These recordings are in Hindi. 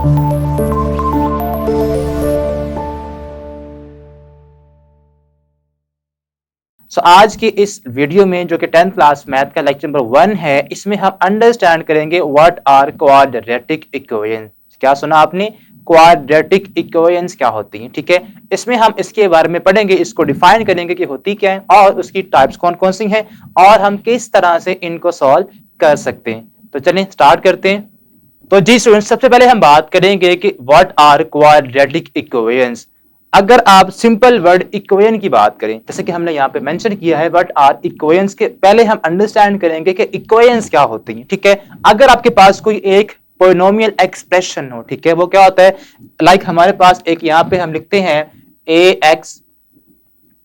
आज की इस वीडियो में जो कि 10th क्लास मैथ का लेक्चर नंबर 1 है, इसमें हम अंडरस्टैंड करेंगे व्हाट आर क्वाड्रेटिक इक्वेशंस। क्या सुना आपने? क्वाड्रेटिक इक्वेशंस क्या होती हैं, ठीक है। इसमें हम इसके बारे में पढ़ेंगे, इसको डिफाइन करेंगे कि होती क्या है और उसकी टाइप्स कौन कौन सी हैं और हम किस तरह से इनको सॉल्व कर सकते हैं। तो चलिए स्टार्ट करते हैं। तो जी स्टूडेंट्स, सबसे पहले हम बात करेंगे कि व्हाट आर क्वाड्रेटिक इक्वेशंस। अगर आप सिंपल वर्ड इक्वेशन की बात करें, जैसे कि हमने यहाँ पे मेंशन किया है व्हाट आर इक्वेशंस, के पहले हम अंडरस्टैंड करेंगे कि इक्वेशंस क्या होती हैं, ठीक है। अगर आपके पास कोई एक पॉलिनोमियल एक्सप्रेशन हो, ठीक है, वो क्या होता है, लाइक हमारे पास एक यहाँ पे हम लिखते हैं ax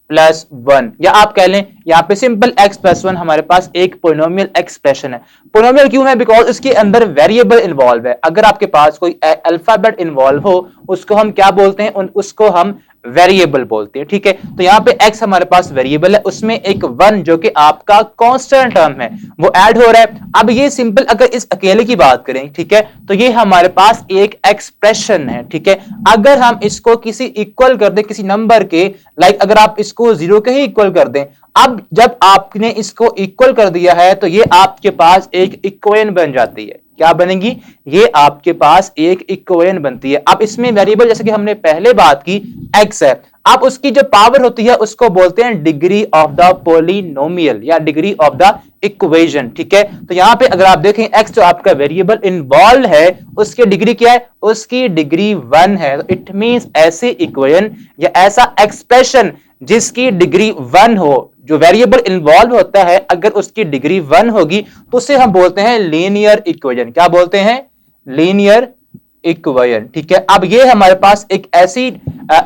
प्लस 1, या आप कह लें यहाँ पे सिंपल x प्लस 1 हमारे पास एक पोलिनोमियल एक्सप्रेशन है। पोलिनोमियल क्यों है? बिकॉज इसके अंदर वेरिएबल इन्वॉल्व है। अगर आपके पास कोई अल्फाबेट इन्वॉल्व हो, उसको हम क्या बोलते हैं? उसको हम वेरिएबल बोलते हैं, ठीक है। तो यहाँ पे x हमारे पास वेरिएबल है, उसमें एक 1 जो कि आपका कांस्टेंट टर्म है वो ऐड हो रहा है। अब ये सिंपल अगर इस अकेले की बात करें, ठीक है, तो ये हमारे पास एक एक्सप्रेशन है, ठीक है। अगर हम इसको किसी इक्वल कर दें किसी नंबर के, लाइक अगर आप इसको 0 के ही इक्वल कर दें, अब जब आपने इसको इक्वल कर दिया है तो ये आपके पास एक इक्वेशन बन जाती है। क्या बनेगी? ये आपके पास एक इक्वेशन बनती है। अब इसमें वेरिएबल जैसे कि हमने पहले बात की x है, अब उसकी जो पावर होती है उसको बोलते हैं डिग्री ऑफ द पॉलिनोमियल या डिग्री ऑफ द इक्वेशन, ठीक है। तो यहां पे अगर आप देखें x जो आपका वेरिएबल इन्वॉल्व है उसकी डिग्री क्या है? उसकी डिग्री 1 है। तो इट मींस ऐसे इक्वेशन या ऐसा एक्सप्रेशन जिसकी डिग्री 1 हो, जो वेरिएबल इन्वॉल्व होता है, अगर उसकी डिग्री 1 होगी तो उसे हम बोलते हैं लीनियर इक्वेशन। क्या बोलते हैं? लीनियर इक्वेशन, ठीक है। अब ये हमारे पास एक ऐसी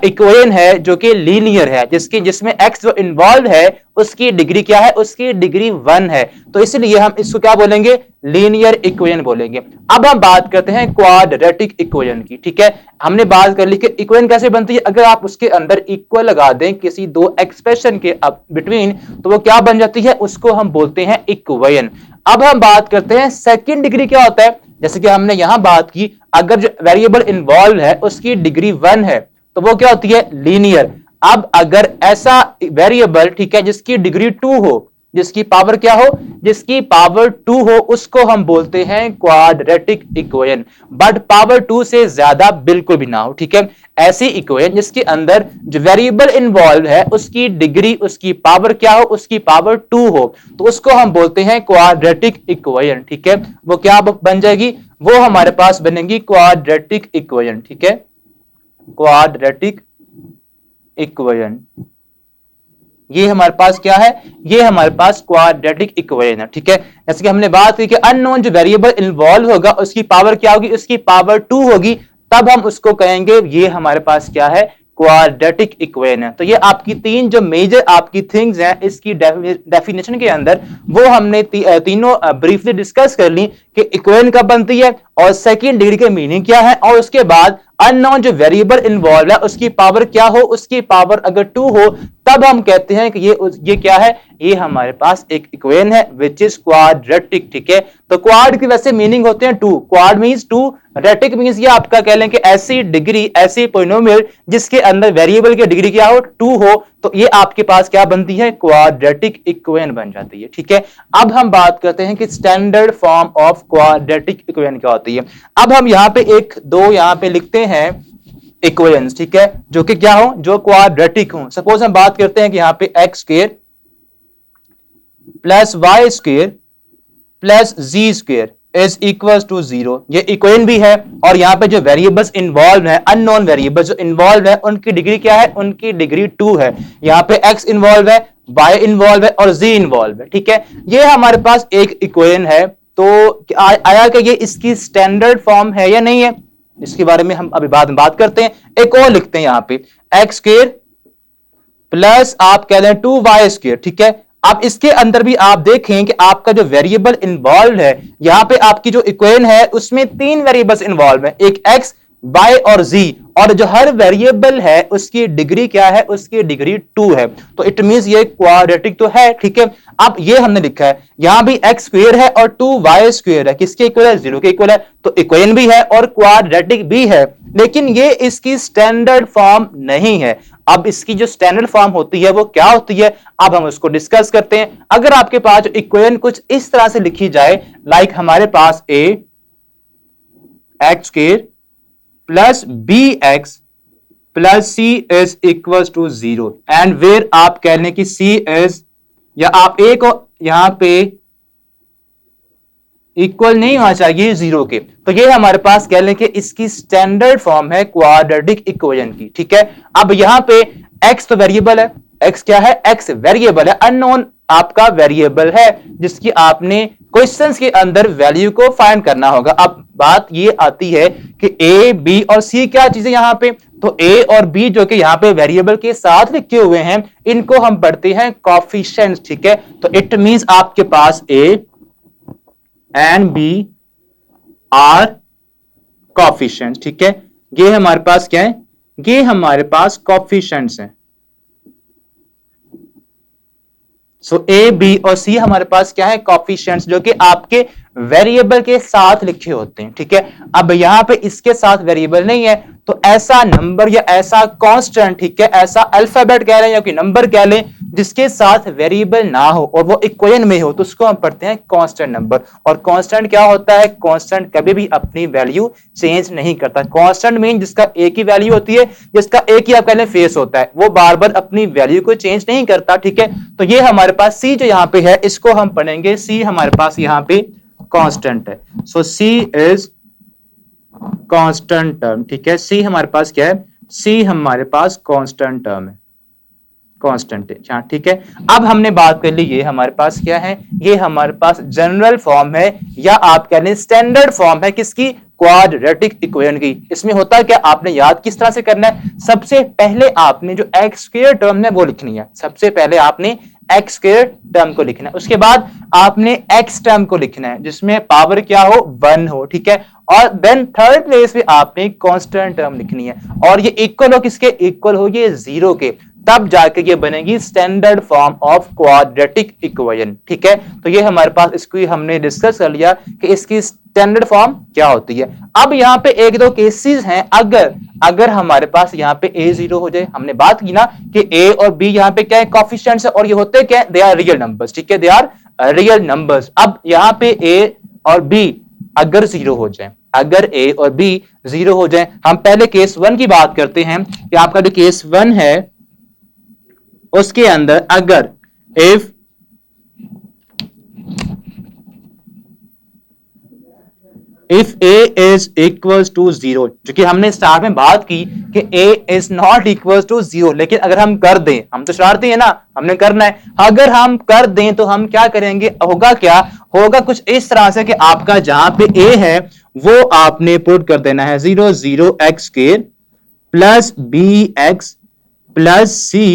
इक्वेशन है जो कि लीनियर है, जिसमें x जो इन्वॉल्व है उसकी डिग्री क्या है? उसकी डिग्री 1 है। तो इसलिए हम इसको क्या बोलेंगे? लीनियर इक्वेशन बोलेंगे। अब हम बात करते हैं क्वाड्रेटिक इक्वेशन की, ठीक है। हमने बात कर ली कि इक्वेशन कैसे बनती है। अगर आप उसके अंदर इक्वल लगा दें किसी दो एक्सप्रेशन के बिटवीन, तो वो क्या बन जाती है? उसको हम बोलते हैं इक्वेशन। अब हम बात करते हैं सेकंड डिग्री क्या होता है। जैसे कि हमने यहां बात की, अगर जो वेरिएबल इन्वॉल्व है उसकी डिग्री 1 है तो वो क्या होती है? लीनियर। अब अगर ऐसा वेरिएबल, ठीक है, जिसकी डिग्री 2 हो, जिसकी पावर क्या हो? जिसकी पावर 2 हो, उसको हम बोलते हैं क्वाड्रेटिक इक्वेशन। बट पावर 2 से ज्यादा बिल्कुल भी ना हो, ठीक है। ऐसी इक्वेशन जिसके अंदर जो वेरिएबल इन्वॉल्व है उसकी डिग्री, उसकी पावर क्या हो? उसकी पावर 2 हो, तो उसको हम बोलते हैं क्वाड्रेटिक इक्वेशन, ठीक है। वो क्या बन जाएगी? वो हमारे पास बनेगी क्वाड्रेटिक इक्वेशन, ठीक है, क्वाड्रेटिक इक्वेशन। ये हमारे पास क्या है? ये हमारे पास क्वाड्रेटिक इक्वेशन है, ठीक है। जैसे कि हमने बात की कि अननोन जो वेरिएबल इन्वॉल्व होगा उसकी पावर क्या होगी? उसकी पावर 2 होगी, तब हम उसको कहेंगे ये हमारे पास क्या है? क्वाड्रेटिक इक्वेशन है। तो ये आपकी तीन जो मेजर आपकी थिंग्स हैं इसकी डेफिनेशन के अंदर, वो हमने तीनों ब्रीफली डिस्कस कर ली कि इक्वेशन कब बनती है और सेकंड डिग्री के मीनिंग क्या है, और उसके बाद अननोन जो वेरिएबल इन्वॉल्व है उसकी पावर क्या हो? उसकी पावर अगर 2 हो, तब हम कहते हैं कि ये क्या है? ये हमारे पास एक इक्वेशन है विच इज क्वाड्रेटिक, ठीक है। तो क्वाड की वैसे मीनिंग होते हैं 2, क्वाड मींस 2, रेटिक मींस ये आपका कह लें कि ऐसी डिग्री, ऐसी पॉलिनोमियल जिसके अंदर वेरिएबल की डिग्री क्या हो? 2 हो, तो ये आपके पास क्या बनती है? क्वाड्रेटिक इक्वेशन बन जाती है, ठीक है। अब हम बात करते हैं कि standard form of quadratic equation क्या होती है। अब हम यहाँ पे एक दो यहाँ पे लिखते हैं इक्वेशंस, ठीक है, जो कि क्या हो? जो क्वाड्रेटिक हो। सपोज हम बात करते हैं कि यहाँ पे x square plus y square plus z square is equal to 0। ये इक्वेशन भी है, और यहाँ पे जो वेरिएबल्स इन्वॉल्व है, अननोन वेरिएबल्स जो इन्वॉल्व है, उनकी डिग्री क्या है? उनकी डिग्री 2 है। यहाँ पे x इन्वॉल्व है, y इन्वॉल्व है और z इन्वॉल्व है, ठीक है। ये हमारे पास एक इक्वेशन है। तो आया कि ये इसकी स्टैंडर्ड फॉर्म है या नहीं है, इसके बारे में हम अभी बाद में बात करते हैं। एक और लिखते हैं यहाँ पे एक्स स्क्वायर प्लस आप कह लें 2y स्क्वायर, ठीक है। अब इसके अंदर भी आप देखें कि आपका जो वेरिएबल इन्वॉल्व है, यहां पे आपकी जो इक्वेशन है उसमें 3 वेरिएबल्स इन्वॉल्व है, एक x, y और z, और जो हर वेरिएबल है उसकी डिग्री क्या है, उसकी डिग्री 2 है। तो इट मींस ये क्वाड्रेटिक तो है, ठीक है। अब ये हमने लिखा है यहां भी एक्स स्क्वायर है और 2y स्क्वायर है, किसके इक्वल है, 0 के इक्वल है, तो इक्वेशन भी है और क्वाड्रेटिक भी है, लेकिन ये इसकी स्टैंडर्ड फॉर्म नहीं है। अब इसकी जो स्टैंडर्ड फॉर्म होती है वो क्या होती है, अब हम उसको डिस्कस करते हैं। अगर आपके पास इक्वेशन कुछ इस तरह से लिखी जाए, लाइक हमारे पास a x square plus b x plus c is equal to 0 and where आप कह लें कि सी इज, या आप a को यहां पे इक्वल नहीं होना चाहिए 0 के, तो ये हमारे पास कह लें कि इसकी स्टैंडर्ड फॉर्म है क्वाड्रेटिक इक्वेशन की, ठीक है। अब यहां पे x तो वेरिएबल है, x क्या है, x वेरिएबल है, अननोन आपका वेरिएबल है जिसकी आपने क्वेश्चंस के अंदर वैल्यू को फाइंड करना होगा। अब बात ये आती है कि a, b और c क्या चीजें यहां पे, तो a और b जो कि यहां पे वेरिएबल के साथ लिखे हुए हैं, इनको हम पढ़ते हैं कोएफिशिएंट्स, ठीक है। तो इट मींस आपके पास a and b are coefficients, ठीक है। ये हमारे पास क्या है, ये हमारे पास कोएफिशिएंट्स हैं। सो ए, बी और सी हमारे पास क्या है, कोएफिशिएंट्स, जो कि आपके वेरिएबल के साथ लिखे होते हैं, ठीक है। अब यहां पे इसके साथ वेरिएबल नहीं है, तो ऐसा नंबर या ऐसा कांस्टेंट, ठीक है, ऐसा अल्फाबेट कह लें या कोई नंबर कह लें जिसके साथ वेरिएबल ना हो और वो इक्वेशन में हो, तो उसको हम पढ़ते हैं कांस्टेंट नंबर। और कांस्टेंट क्या होता है, कांस्टेंट कभी भी अपनी वैल्यू चेंज नहीं करता। कांस्टेंट मीन जिसका एक ही वैल्यू होती है, जिसका एक ही आप कह लें फेस होता है, वो बार बार अपनी वैल्यू को चेंज नहीं करता, ठीक है। तो ये हमारे पास सी जो यहाँ पे है, इसको हम पढ़ेंगे, सी हमारे पास यहाँ पे कांस्टेंट है। सो सी इज कांस्टेंट टर्म, ठीक है। सी हमारे पास क्या है, सी हमारे पास कांस्टेंट टर्म है, कांस्टेंट है, ठीक है। अब हमने बात कर ली, ये हमारे पास क्या है, ये हमारे पास जनरल फॉर्म है या आप कह लें स्टैंडर्ड फॉर्म है, किसकी, क्वाड्रेटिक इक्वेशन की। इसमें होता है क्या, आपने याद किस तरह से करना है, सबसे पहले आपने जो एक्स स्क्वायर टर्म है वो लिखनी है, सबसे पहले आपने एक्स स्क्वायर टर्म को लिखना है, उसके बाद आपने एक्स टर्म को लिखना है जिसमें पावर क्या हो, 1 हो, ठीक है। और देन थर्ड प्लेस पे आपने कांस्टेंट टर्म लिखनी है, और ये इक्वल हो किसके, इक्वल हो ये 0 के, तब जाके ये बनेगी standard form of quadratic equation, ठीक है। तो ये हमारे पास इसको हमने डिस्कस कर लिया कि इसकी स्टैंडर्ड फॉर्म क्या होती है। अब यहाँ पे एक दो केसेस हैं, अगर हमारे पास यहाँ पे a 0 हो जाए, हमने बात की ना कि a और b यहाँ पे क्या है, कोएफिशिएंट्स है, और ये होते क्या है, दे आर रियल नंबर्स, ठीक है, दे आर रियल नंबर्स। अब यहाँ पे a और b अगर 0 हो जाए, अगर a और b 0 हो जाए, हम पहले केस 1 की बात करते हैं कि आपका जो केस 1 है उसके अंदर अगर if a is equals to 0, जो कि हमने स्टार्ट में बात की कि a is not equals to 0, लेकिन अगर हम कर दें, हम तो शरारती है ना, हमने करना है, अगर हम कर दें तो हम क्या करेंगे, होगा क्या, होगा कुछ इस तरह से कि आपका जहां पे a है वो आपने पुट कर देना है 0 0 x square plus bx plus c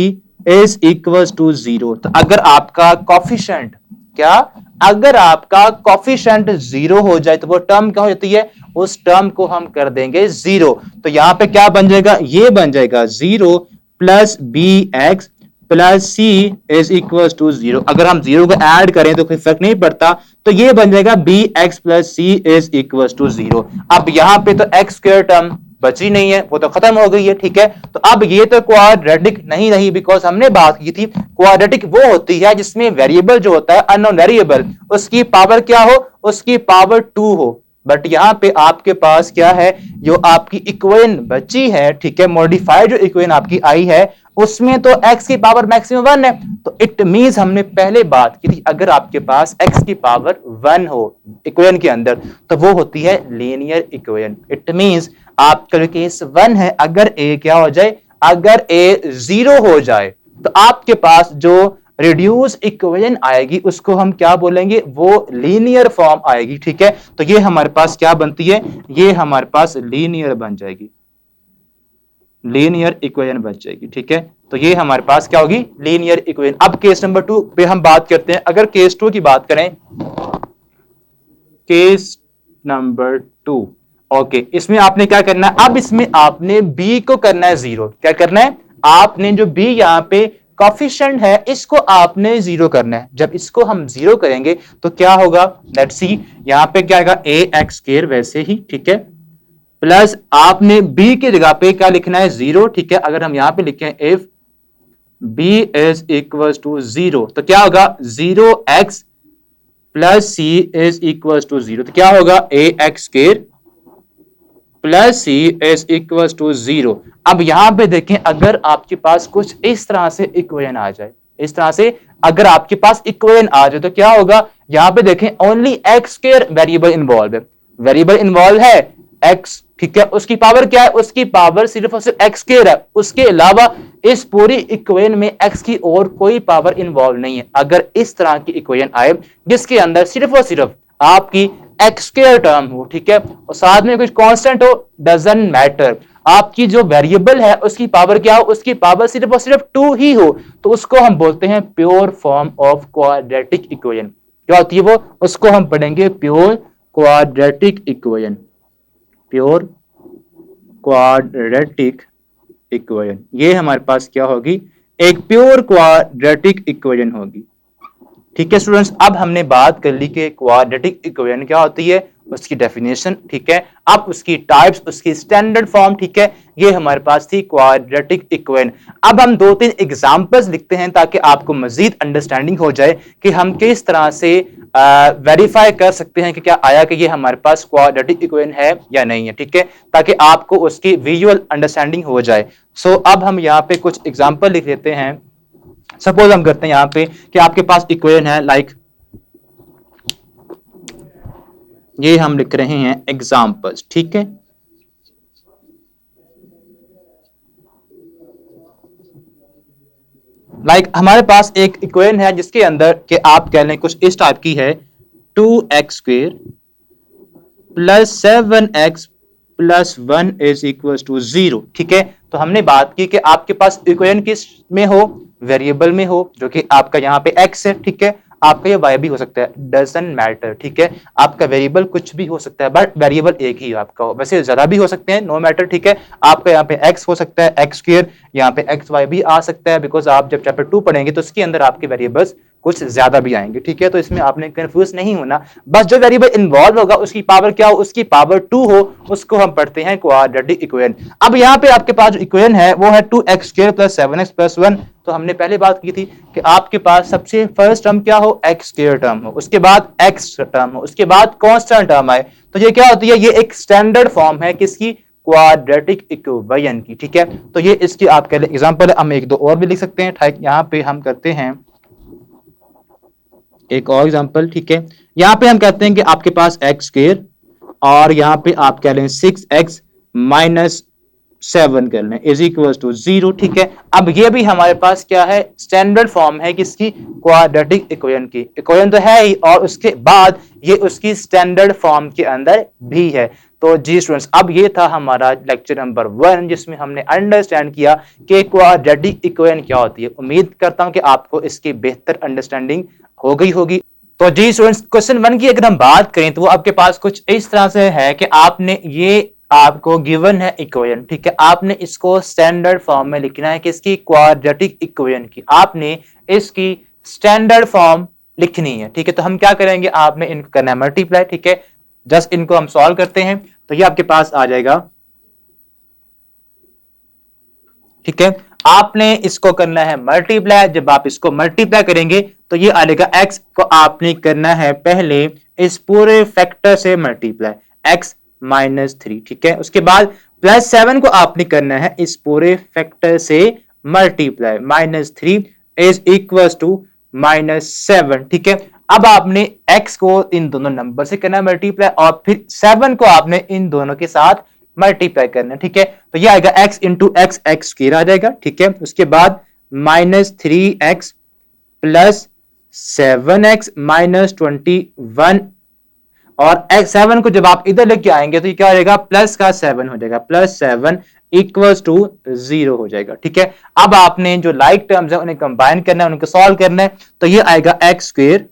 is equals to 0। तो अगर आपका कोएफिशिएंट क्या, अगर आपका कोएफिशिएंट 0 हो जाए तो वो टर्म क्या हो जाती है, उस टर्म को हम कर देंगे 0। तो यहां पे क्या बन जाएगा, ये बन जाएगा 0 plus bx plus c is equals to 0। अगर हम 0 को ऐड करें तो कोई फर्क नहीं पड़ता, तो ये बन जाएगा bx plus c is equals to 0। अब यहां पे तो x स्क्वायर टर्म बची नहीं है, वो तो खत्म हो गई है, ठीक है। तो अब ये तो क्वाड्रेटिक नहीं रही, बिकॉज हमने बात की थी क्वाड्रेटिक वो होती है जिसमें वेरिएबल जो होता है अननोन वेरिएबल, उसकी पावर क्या हो, उसकी पावर 2 हो। बट यहां पे आपके पास क्या है, जो आपकी इक्वेशन बची है, ठीक है, मॉडिफाइड जो इक्वेशन आपकी आई है उसमें तो x की पावर मैक्सिमम 1 है। तो इट मींस हमने पहले बात की थी, अगर आपके पास x की पावर 1 हो इक्वेशन के अंदर तो वो होती है लीनियर इक्वेशन। इट मींस आपका केस 1 है, अगर a क्या हो जाए, अगर a 0 हो जाए तो आपके पास जो रिड्यूस इक्वेशन आएगी उसको हम क्या बोलेंगे, वो लीनियर फॉर्म आएगी, ठीक है। तो ये हमारे पास क्या बनती है, ये हमारे पास लीनियर बन जाएगी, लीनियर इक्वेशन बन जाएगी, ठीक है। तो ये हमारे पास क्या होगी, लीनियर इक्वेशन। अब केस नंबर 2 पे हम बात करते हैं। अगर केस 2 की बात करें, केस नंबर 2, ओके, इसमें आपने क्या करना है, अब इसमें आपने b को करना है जीरो। क्या करना है, आपने जो b यहाँ पे कॉफिशिएंट है इसको आपने जीरो करना है। जब इसको हम जीरो करेंगे तो क्या होगा, लेट्स सी, यहाँ पे क्या आएगा ए एक्स स्क्वायर वैसे ही, ठीक है, प्लस आपने b की जगह पे क्या लिखना है, जीरो, ठीक है। अगर हम यहाँ पे लिखें if b is equal to zero तो क्या होगा, zero x plus c is equal to zero, तो क्या होगा, a x square plus c is equal to zero. अब यहां पे देखें, अगर आपके पास कुछ इस तरह से इक्वेशन आ जाए, इस तरह से अगर आपके पास इक्वेशन आ जाए तो क्या होगा, यहां पे देखें only x square variable involve है, वेरिएबल इन्वॉल्व है एक्स, ठीक है। उसकी पावर क्या है, उसकी पावर सिर्फ और सिर्फ एक्स स्क्वायर है, उसके अलावा इस पूरी इक्वेशन में एक्स की और कोई पावर इन्वॉल्व नहीं है। अगर इस तरह की इक्वेशन आए जिसके अंदर सिर्फ और सिर्फ आपकी एक्स स्क्वायर टर्म हो, ठीक है, और साथ में कुछ कांस्टेंट हो, डजंट मैटर, आपकी जो वेरिएबल है उसकी पावर क्या हो, उसकी पावर सिर्फ और सिर्फ 2 ही हो, तो उसको हम बोलते हैं pure form of quadratic equation. क्या होती है वो, उसको हम पढ़ेंगे pure quadratic equation, pure quadratic equation. ये हमारे पास क्या होगी, एक प्योर क्वाड्रेटिक इक्वेशन होगी, ठीक है स्टूडेंट्स। अब हमने बात कर ली कि क्वाड्रेटिक इक्वेशन क्या होती है, उसकी डेफिनेशन, ठीक है, अब उसकी टाइप्स, उसकी स्टैंडर्ड फॉर्म, ठीक है, ये हमारे पास थी क्वाड्रेटिक इक्वेशन। अब हम 2-3 एग्जांपल्स लिखते हैं ताकि आपको मजीद अंडरस्टैंडिंग हो जाए कि हम किस तरह से वेरीफाई कर सकते हैं कि क्या आया कि ये हमारे पास क्वाड्रेटिक इक्वेशन है या नहीं है, ठीक है, ताकि आपको उसकी विजुअल अंडरस्टैंडिंग हो जाए। सो अब हम यहाँ पे कुछ एग्जाम्पल लिख लेते हैं। सपोज हम करते हैं यहाँ पे कि आपके पास इक्वेशन है लाइक, ये हम लिख रहे हैं एग्जाम्पल्स, ठीक है। हमारे पास एक इक्वेशन है जिसके अंदर कि आप कह लें कुछ इस टाइप की है, 2x square plus 7x plus 1 is equal to 0, ठीक है। तो हमने बात की कि आपके पास इक्वेशन किस में हो, वेरिएबल में हो, जो कि आपका यहाँ पे x है, ठीक है, आपका ये y भी हो सकता है, डजंट मैटर, ठीक है, आपका वेरिएबल कुछ भी हो सकता है बट वेरिएबल एक ही आपका हो, वैसे ज्यादा भी हो सकते हैं, नो मैटर, ठीक है। आपका यहाँ पे x हो सकता है, x स्क्वायर, यहाँ पे xy भी आ सकता है, बिकॉज आप जब चैप्टर 2 पढ़ेंगे तो उसके अंदर आपके वेरिएबल्स कुछ ज्यादा भी आएंगे, ठीक है। तो इसमें आपने कंफ्यूज नहीं होना, बस जो वेरिएबल इन्वॉल्व होगा उसकी पावर क्या हो, उसकी पावर 2 हो, उसको हम पढ़ते हैं क्वाड्रेटिक इक्वेशन। अब यहाँ पे आपके पास जो इक्वेशन है वो है 2x square plus 7x plus 1। तो हमने पहले बात की थी कि आपके पास सबसे फर्स्ट टर्म क्या हो, x स्क्वायर टर्म हो, उसके बाद x टर्म हो, उसके बाद कांस्टेंट टर्म आए, तो ये क्या होती है, ये एक स्टैंडर्ड फॉर्म है किसकी, क्वाड्रेटिक इक्वेशन की, ठीक है। तो ये इसकी आप कह लें एग्जांपल, हम एक दो और भी लिख सकते हैं, ठीक। यहाँ पे हम करते हैं एक और एग्जांपल, ठीक है। यहाँ पे हम कहते हैं कि आपके पास एक्स स्क्वायर और यहाँ पे आप कह लें 6x माइनस 7 कर लें इज इक्वल टू 0, ठीक है। अब ये भी हमारे पास क्या है, स्टैंडर्ड फॉर्म है किसकी, क्वाड्रेटिक इक्वेशन की। इक्वेशन तो है ही और उसके बाद ये उसकी स्टैंडर्ड फॉर्म के अंदर भी है। तो जी स्टूडेंट्स, अब ये था हमारा लेक्चर नंबर 1 जिसमें हमने अंडरस्टैंड किया कि क्वाड्रेटिक इक्वेशन क्या होती है। उम्मीद करता हूं कि आपको इसकी बेहतर अंडरस्टैंडिंग हो गई होगी। तो जी स्टूडेंट्स, क्वेश्चन 1 की अगर हम बात करें तो वो आपके पास कुछ इस तरह से है कि आपने ये आपको गिवन है इक्वेशन, ठीक है, आपने इसको स्टैंडर्ड फॉर्म में लिखना है किसकी, क्वाड्रेटिक इक्वेशन की। आपने इसकी स्टैंडर्ड फॉर्म लिखनी है, ठीक है। तो हम क्या करेंगे, आपने इनको करना है मल्टीप्लाई, ठीक है। जस्ट इनको हम सॉल्व करते हैं तो ये आपके पास आ जाएगा, ठीक है। आपने इसको करना है मल्टीप्लाई, जब आप इसको मल्टीप्लाई करेंगे तो ये आ जाएगा, x को आपने करना है पहले इस पूरे फैक्टर से मल्टीप्लाई, x माइनस 3, ठीक है। उसके बाद प्लस 7 को आपने करना है इस पूरे फैक्टर से multiply, minus 3 is equal to minus 7, ठीक है। अब आपने x को इन दोनों नंबर से करना है मल्टीप्लाई और फिर 7 को आपने इन दोनों के साथ मल्टीप्लाई करना है, ठीक है। तो ये आएगा x into x, x square आ जाएगा, ठीक है। उसके बाद minus 3x plus 7x minus 21 और x7 को जब आप इधर लेके आएंगे तो ये क्या हो जाएगा, प्लस का 7 हो जाएगा, प्लस 7 इक्वल्स टू 0 हो जाएगा, ठीक है। अब आपने जो लाइक टर्म्स है उन्हें कंबाइन करना है, उनको सॉल्व करना है, तो ये आएगा एक्स स्क्वायर,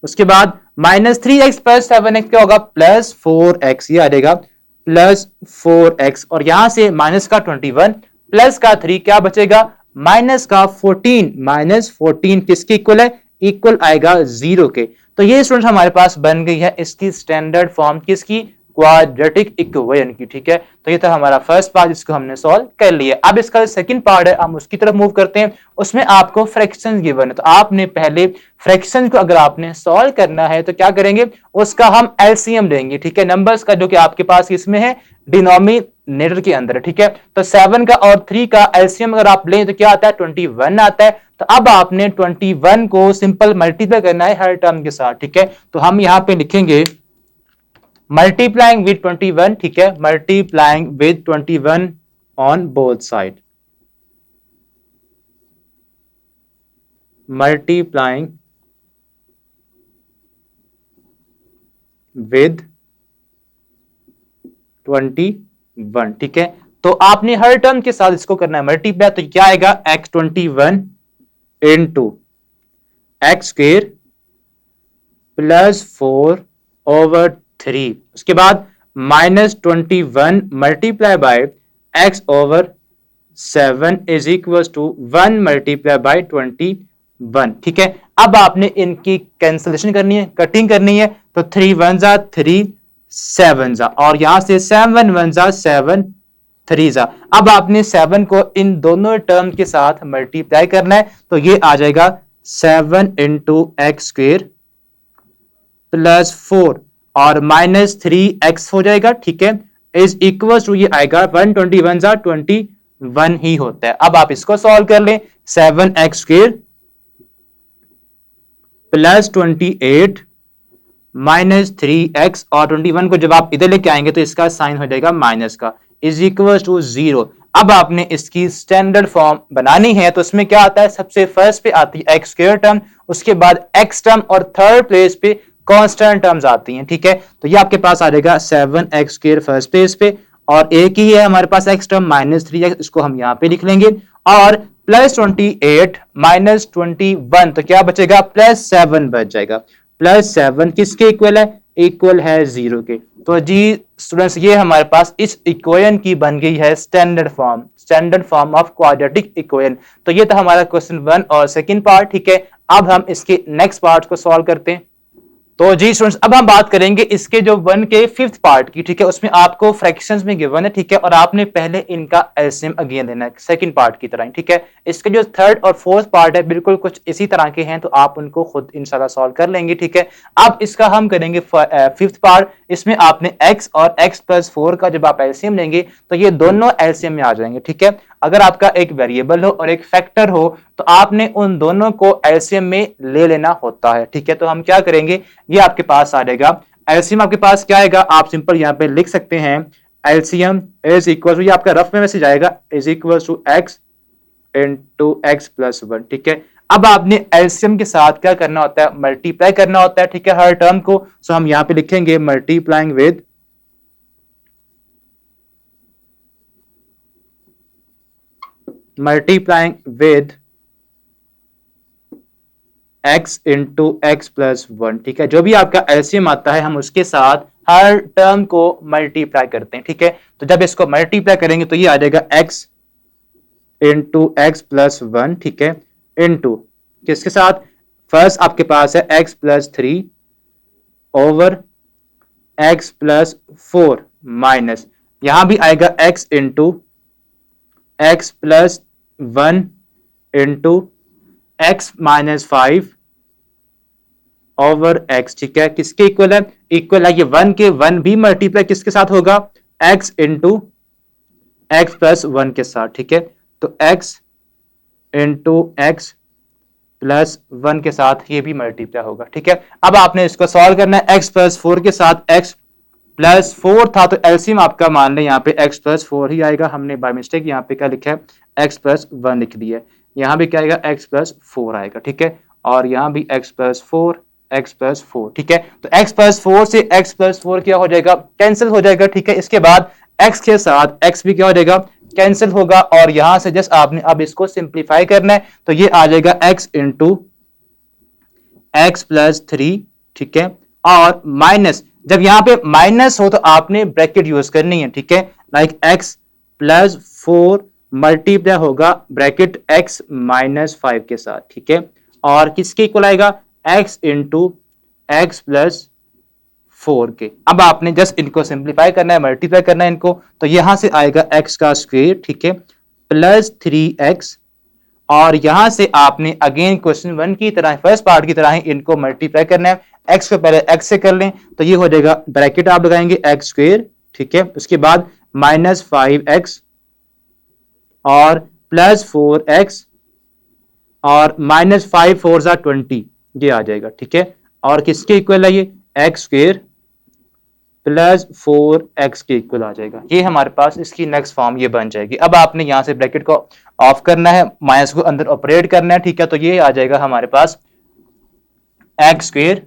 उसके बाद माइनस 3x प्लस 7x क्या होगा, प्लस 4x, ये आ जाएगा प्लस 4x और यहां से माइनस का 21 प्लस का 3 क्या बचेगा माइनस का 14 माइनस 14 किसके इक्वल है इक्वल आएगा 0 के। तो ये स्टूडेंट हमारे पास बन गई है इसकी स्टैंडर्ड फॉर्म किसकी क्वाड्रेटिक इक्वेशन की। ठीक है, तो ये था हमारा फर्स्ट पार्ट जिसको हमने सॉल्व कर लिया। अब इसका सेकंड पार्ट है हम उसकी तरफ मूव करते हैं। उसमें आपको फ्रैक्शंस गिवन है, तो आपने पहले फ्रैक्शन को अगर आपने सॉल्व करना है तो क्या करेंगे उसका हम एलसीएम लेंगे। ठीक है, नंबर्स का जो कि आपके पास इसमें है डिनोमिनेटर के अंदर। ठीक है, तो 7 का और 3 का एलसीएम अगर आप लें तो क्या आता है 21 आता है। तो अब आपने 21 को सिंपल मल्टीप्लाई करना है हर टर्म के साथ। ठीक है, तो हम यहां पे लिखेंगे मल्टीप्लाइंग विद 21। ठीक है, multiplying with 21 on both side, multiplying with 21। ठीक है, तो आपने हर टर्म के साथ इसको करना है मल्टीप्लाई, तो क्या आएगा x21 into x square plus 4 over 3, उसके बाद -21 multiply by x over 7 is equal to 1 multiply by 21। ठीक है, अब आपने इनकी कैंसिलेशन करनी है, कटिंग करनी है, तो 3 1 जा 3 7 जा और यहां से 7 1 जा 7 3 जा। अब आपने 7 को इन दोनों टर्म के साथ मल्टीप्लाई करना है, तो ये आ जाएगा 7 इंटू एक्स स्क्वेयर प्लस 4 और -3x हो जाएगा। ठीक है, इज इक्वल टू ये आएगा 121 जा 21 ही होता है। अब आप इसको सॉल्व कर लें, 7x स्क्वेयर प्लस 28 -3x और 21 को जब आप इधर लेके आएंगे तो इसका साइन हो जाएगा माइनस का, इज इक्वल टू 0। अब आपने इसकी स्टैंडर्ड फॉर्म बनानी है, तो इसमें क्या आता है सबसे फर्स्ट पे आती है एक्स स्क्वायर टर्म, उसके बाद एक्स टर्म और थर्ड प्लेस पे कांस्टेंट टर्म्स आती हैं। ठीक है, तो ये आपके पास आ जाएगा 7x स्क्वायर फर्स्ट प्लेस पे और एक ही है हमारे पास एक्स टर्म -3x, इसको हम यहाँ पे लिख लेंगे और प्लस 28 -21, तो क्या बचेगा +7 बच जाएगा। +7 किसके इक्वल है इक्वल है 0 के। तो जी स्टूडेंट्स ये हमारे पास इस इक्वेशन की बन गई है standard form of quadratic equation. तो ये था हमारा क्वेश्चन 1 और सेकंड पार्ट। ठीक है, अब हम इसके नेक्स्ट पार्ट को सॉल्व करते हैं। तो जी स्टूडेंट्स अब हम बात करेंगे इसके जो 1 के 5th पार्ट की। ठीक है, उसमें आपको फ्रैक्शंस में गिवन है। ठीक है, और आपने पहले इनका एलसीएम अगेन लेना है सेकंड पार्ट की तरह। ठीक है, इसके जो 3rd और 4th पार्ट है बिल्कुल कुछ इसी तरह के हैं, तो आप उनको खुद इंशाल्लाह सॉल्व कर लेंगे। ठीक है, अब इसका हम करेंगे 5th पार्ट। इसमें आपने x और x + 4 का जब आप एलसीएम लेंगे तो ये दोनों एलसीएम में आ जाएंगे। ठीक है, अगर आपका एक वेरिएबल हो और एक फैक्टर हो तो आपने उन दोनों को एलसीएम में ले लेना होता है। ठीक है, तो हम क्या करेंगे ये आपके पास आ जाएगा एलसीएम आपके पास क्या आएगा, आप सिंपल यहां पे लिख सकते हैं एलसीएम इज इक्वल टू, ये आपका रफ में मैसेज आएगा, is equal to x into x + 1। ठीक है, अब आपने एलसीएम के साथ क्या करना होता है मल्टीप्लाई करना होता है। ठीक है, हर टर्म को, सो हम यहां पे लिखेंगे multiplying with x into x + 1। ठीक है, जो भी आपका एलसीएम आता है हम उसके साथ हर टर्म को मल्टीप्लाई करते हैं। ठीक है, तो जब इसको मल्टीप्लाई करेंगे तो ये आ जाएगा x इंटू x + 1। ठीक है, इंटू किसके साथ, फर्स्ट आपके पास है x + 3 ओवर x + 4 माइनस, यहां भी आएगा x into x + 1 into x - 5 over x। ठीक है, किसके इक्वल है इक्वल है ये 1 के 1 भी मल्टीप्लाई किसके साथ होगा x इंटू x + 1 के साथ। ठीक है, तो x इंटू x + 1 के साथ ये भी मल्टीप्लाई होगा। ठीक है, अब आपने इसको सॉल्व करना है x + 4 के साथ, x + 4 था तो एलसीएम आपका मान लें यहाँ पे x + 4 ही आएगा, हमने बाय मिस्टेक यहाँ पे क्या लिखा है x + 1 लिख दिया है, यहाँ भी क्या आएगा x + 4 आएगा। ठीक है, और यहाँ भी x + 4 x + 4। ठीक है, तो x + 4 से x + 4 क्या हो जाएगा कैंसिल हो जाएगा। ठीक है, इसके बाद x के साथ x भी क्या हो जाएगा कैंसिल होगा और यहां से जस्ट आपने अब इसको सिंप्लीफाई करना है, तो ये आ जाएगा x इंटू x + 3। ठीक है, और माइनस जब यहाँ पे माइनस हो तो आपने ब्रैकेट यूज करनी है, ठीक है। लाइक x प्लस 4 मल्टीप्लाई होगा ब्रैकेट x माइनस 5 के साथ, ठीक है। और किसके इक्वल आएगा, x इंटू एक्स प्लस 4 के। अब आपने जस्ट इनको सिंप्लीफाई करना है, मल्टीप्लाई करना है इनको, तो यहां से आएगा x का स्क्वायर, ठीक है, प्लस 3x। और यहां से आपने अगेन क्वेश्चन 1 की तरह, फर्स्ट पार्ट की तरह ही इनको मल्टीप्लाई करना है। x को पहले x से कर लें तो ये हो जाएगा, ब्रैकेट आप लगाएंगे x स्क्वायर, ठीक है, उसके बाद माइनस 5x और प्लस 4x और माइनस 5 4 जा 20, ये आ जाएगा, ठीक है। और किसके इक्वल है ये, एक्स स्क्वायर प्लस 4x के इक्वल आ जाएगा। ये हमारे पास इसकी नेक्स्ट फॉर्म ये बन जाएगी। अब आपने यहां से ब्रैकेट को ऑफ करना है, माइनस को अंदर ऑपरेट करना है, ठीक है। तो ये आ जाएगा हमारे पास एक्स स्क्वायर,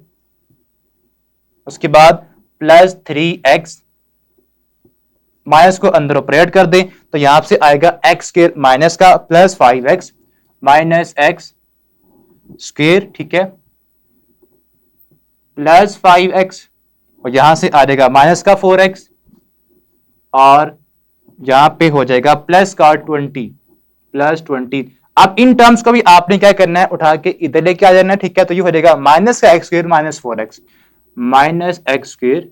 उसके बाद प्लस 3x, माइनस को अंदर ऑपरेट कर दें तो यहां से आएगा एक्स स्क्वायर माइनस का plus 5x minus x square, ठीक है, प्लस 5x और यहां से आ जाएगा माइनस का 4x और यहां पे हो जाएगा प्लस का 20। अब इन टर्म्स को भी आपने क्या करना है, उठा के इधर लेके आ जाना है, ठीक है। तो ये हो जाएगा माइनस का x square minus 4x minus x square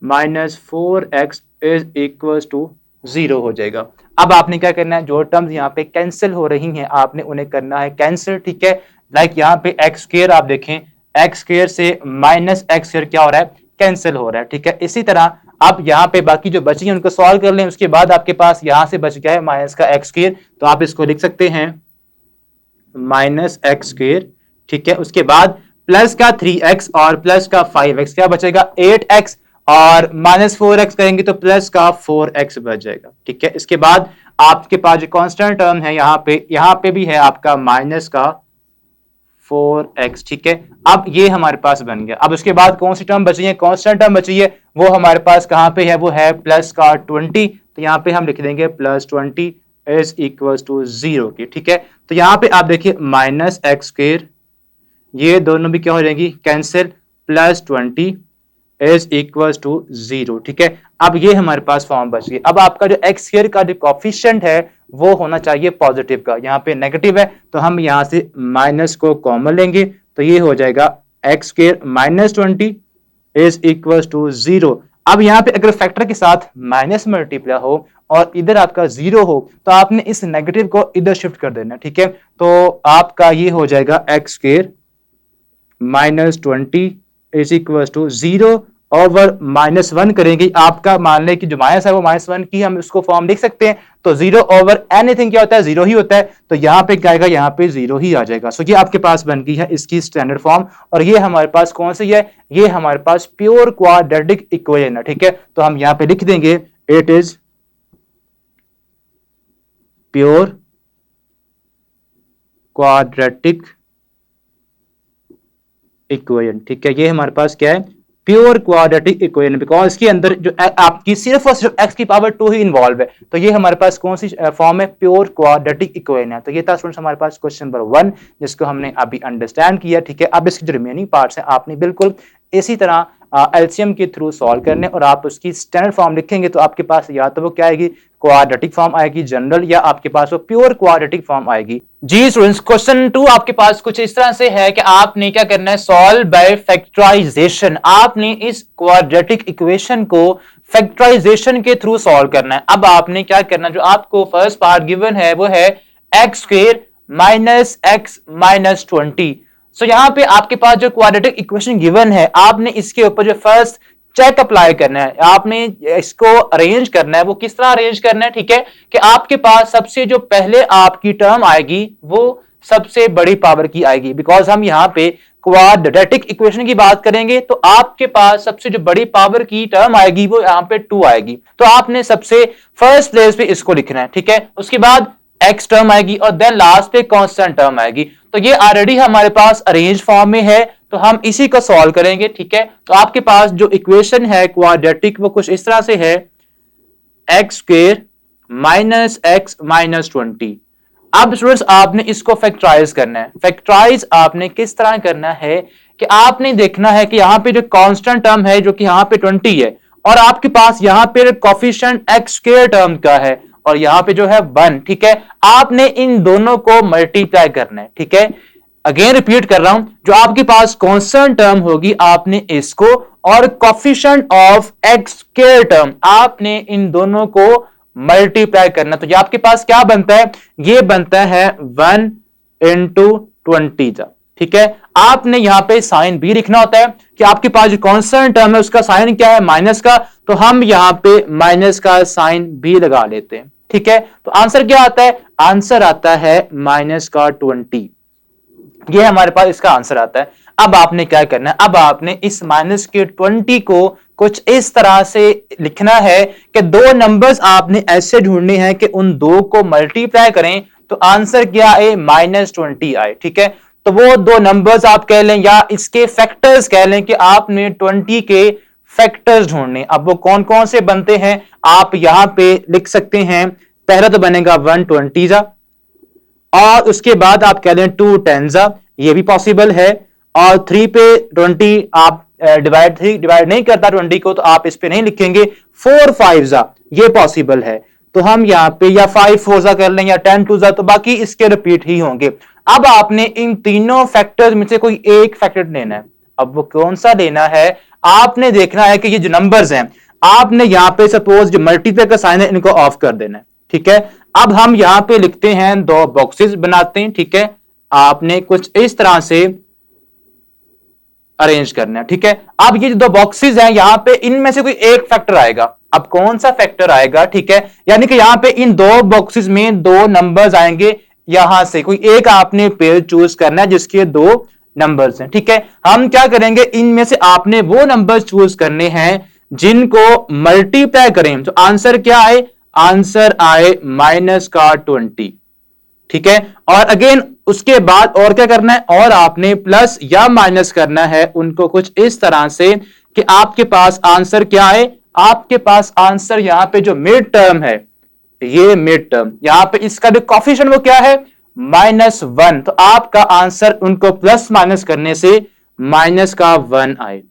minus 4x is equal to 0 हो जाएगा। अब आपने क्या करना है, जो टर्म्स यहाँ पे कैंसिल हो रही हैं आपने उन्हें करना है कैंसिल, ठीक है। लाइक यहाँ पे एक्स स्क्वायर आप देखें, एक्स स्क्वायर से माइनस एक्स स्क्वायर क्या हो रहा है, कैंसिल हो रहा है, ठीक है। इसी तरह आप यहाँ पे बाकी जो बची है उनको सॉल्व कर लें, उसके बाद आपके पास यहां से बच गया है माइनस का एक्स स्क्वायर, तो आप इसको लिख सकते हैं माइनस एक्स स्क्वायर, ठीक है। उसके बाद प्लस का 3x और प्लस का 5x, क्या बचेगा 8x और माइनस 4x करेंगे तो प्लस का 4x बच जाएगा, ठीक है। इसके बाद आपके पास जो कांस्टेंट टर्म है यहाँ पे भी है आपका माइनस का 4x, ठीक है। अब ये हमारे पास बन गया। अब उसके बाद कौन सी टर्म बची है, कांस्टेंट टर्म बची है, वो हमारे पास कहां पे है, वो है प्लस का 20। तो यहाँ पे हम लिख देंगे प्लस 20 इज इक्वल टू 0 की, ठीक है। तो यहाँ पे आप देखिए माइनस एक्स स्क्वायर, ये दोनों भी क्या हो जाएंगी cancel, plus 20 is equal to 0, ठीक है। अब ये हमारे पास फॉर्म बच गई। अब आपका जो एक्स स्क्वायर का जो कोफिशिएंट है वो होना चाहिए पॉजिटिव का, यहाँ पे नेगेटिव है तो हम यहाँ से माइनस को कॉमन लेंगे, तो ये हो जाएगा x square minus 20 is equal to 0। अब यहाँ पे अगर फैक्टर के साथ माइनस मल्टीप्लाई हो और इधर आपका 0 हो तो आपने इस नेगेटिव को इधर शिफ्ट कर देना, ठीक है। तो आपका ये हो जाएगा x square minus 20 is equal to 0 over minus 1 करेंगे। आपका मान लें कि जो माइनस है वो माइनस 1 की हम इसको फॉर्म लिख सकते हैं, तो 0 ओवर एनीथिंग क्या होता है, 0 ही होता है। तो यहाँ पे क्या आएगा, यहाँ पे 0 ही आ जाएगा। सो ये आपके पास बन गई है इसकी स्टैंडर्ड फॉर्म। और ये हमारे पास कौन सी है, ये हमारे पास प्योर क्वाड्रेटिक इक्वेशन है, ठीक है। तो हम यहाँ पे लिख देंगे it is pure quadratic equation, ठीक है। ये हमारे पास क्या है, प्योर क्वाड्रेटिक इक्वेशन, बिकॉज इसके अंदर जो आपकी सिर्फ और सिर्फ x की पावर 2 ही इन्वॉल्व है। तो ये हमारे पास कौन सी फॉर्म है, प्योर क्वाड्रेटिक इक्वेशन है। तो ये था स्टूडेंट्स हमारे पास क्वेश्चन नंबर 1 जिसको हमने अभी अंडरस्टैंड किया, ठीक है। अब इसके जो रिमेनिंग पार्ट्स हैं आपने बिल्कुल इसी तरह एलसीएम के थ्रू सॉल्व करने और आप उसकी स्टैंडर्ड फॉर्म लिखेंगे तो आपके पास या तो वो क्या आएगी, क्वाड्रेटिक फॉर्म आएगी जनरल, या आपके पास वो प्योर क्वाड्रेटिक फॉर्म आएगी। जी स्टूडेंट्स, क्वेश्चन 2 आपके पास कुछ इस तरह से है कि आपने क्या करना है, सॉल्व बाय फैक्टराइजेशन। आपने इस क्वाड्रेटिक इक्वेशन को फैक्टराइजेशन के थ्रू सॉल्व करना है। अब आपने क्या करना है, जो आपको फर्स्ट पार्ट गिवन है वो है x square minus x minus 20। सो यहां पे आपके पास जो क्वाड्रेटिक इक्वेशन गिवन है, आपने इसके ऊपर जो फर्स्ट चेक अप्लाई करना है, आपने इसको अरेंज करना है। वो किस तरह अरेंज करना है, ठीक है, कि आपके पास सबसे जो पहले आपकी टर्म आएगी वो सबसे बड़ी पावर की आएगी। बिकॉज हम यहां पे क्वाड्रेटिक इक्वेशन की बात करेंगे तो आपके पास सबसे जो बड़ी पावर की टर्म आएगी वो यहां पे 2 आएगी। तो आपने सबसे फर्स्ट प्लेस पे इसको लिखना है, ठीक है। उसके बाद एक्स टर्म आएगी और देन लास्ट पे कांस्टेंट टर्म आएगी। तो ये ऑलरेडी हमारे पास अरेंज फॉर्म में है, तो हम इसी को सॉल्व करेंगे, ठीक है। तो आपके पास जो इक्वेशन है क्वाड्रेटिक वो कुछ इस तरह से है, x square minus x minus 20। अब स्टूडेंट्स आपने इसको फैक्टराइज करना है। फैक्टराइज आपने किस तरह करना है कि आपने देखना है कि यहाँ पे जो कांस्टेंट टर्म है जो कि यहाँ पे 20 है और आपके पास यहाँ पे कोफिशिएंट एक्स स्क्वायर टर्म का है और यहाँ पे जो है 1, ठीक है। आपने इन दोनों को मल्टीप्लाई करना है, ठीक है। अगेन रिपीट कर रहा हूं, जो आपके पास कांस्टेंट टर्म होगी आपने इसको और coefficient of x square term आपने इन दोनों को मल्टीप्लाई करना। तो ये आपके पास क्या बनता है, ये बनता है 1 इंटू 20, ठीक है। आपने यहां पे साइन भी लिखना होता है कि आपके पास जो कांस्टेंट टर्म है उसका साइन क्या है, माइनस का, तो हम यहां पे माइनस का साइन भी लगा लेते हैं, ठीक है। तो आंसर क्या आता है, आंसर आता है माइनस का 20, ये हमारे पास इसका आंसर आता है। अब आपने क्या करना है, अब आपने इस माइनस के 20 को कुछ इस तरह से लिखना है कि दो नंबर्स आपने ऐसे ढूंढने हैं कि उन दो को मल्टीप्लाई करें तो आंसर क्या आए, -20 आए, ठीक है। तो वो दो नंबर्स आप कह लें या इसके फैक्टर्स कह लें कि आपने 20 के फैक्टर्स ढूंढने। अब वो कौन कौन से बनते हैं आप यहां पे लिख सकते हैं। पहला तो बनेगा 120 और उसके बाद आप कह दें 2 10, ये भी पॉसिबल है। और 3 पे 20 आप डिवाइड नहीं करता 20 को, तो आप इस पे नहीं लिखेंगे। 4 5, ये पॉसिबल है। तो हम यहाँ पे या 5 4 कर लें या 10 2, तो बाकी इसके रिपीट ही होंगे। अब आपने इन तीनों फैक्टर्स में से कोई एक फैक्टर लेना है। अब वो कौन सा लेना है, आपने देखना है कि ये जो नंबर्स हैं आपने यहां पे सपोज जो मल्टीप्लाई का साइन है इनको ऑफ कर देना है, ठीक है। अब हम यहां पे लिखते हैं, दो बॉक्सेस बनाते हैं, ठीक है। आपने कुछ इस तरह से अरेंज करना है, ठीक है। अब ये जो दो बॉक्सेस हैं यहां पे इनमें से कोई एक फैक्टर आएगा। अब कौन सा फैक्टर आएगा, ठीक है, यानी कि यहां पे इन दो बॉक्सेस में दो नंबर्स आएंगे, यहां से कोई एक आपने पेयर चूज करना है जिसके दो नंबर्स हैं, ठीक है। हम क्या करेंगे, इनमें से आपने वो नंबर्स चूज करने हैं जिनको मल्टीप्लाई करें तो आंसर क्या आए, आंसर आए माइनस का 20, ठीक है। और अगेन उसके बाद और क्या करना है, और आपने प्लस या माइनस करना है उनको कुछ इस तरह से कि आपके पास आंसर क्या है, आपके पास आंसर यहां पे जो मिड टर्म है, ये मिड टर्म यहां पे इसका जो कोफिशिएंट वो क्या है, -1, तो आपका आंसर उनको प्लस माइनस करने से माइनस का 1 आए।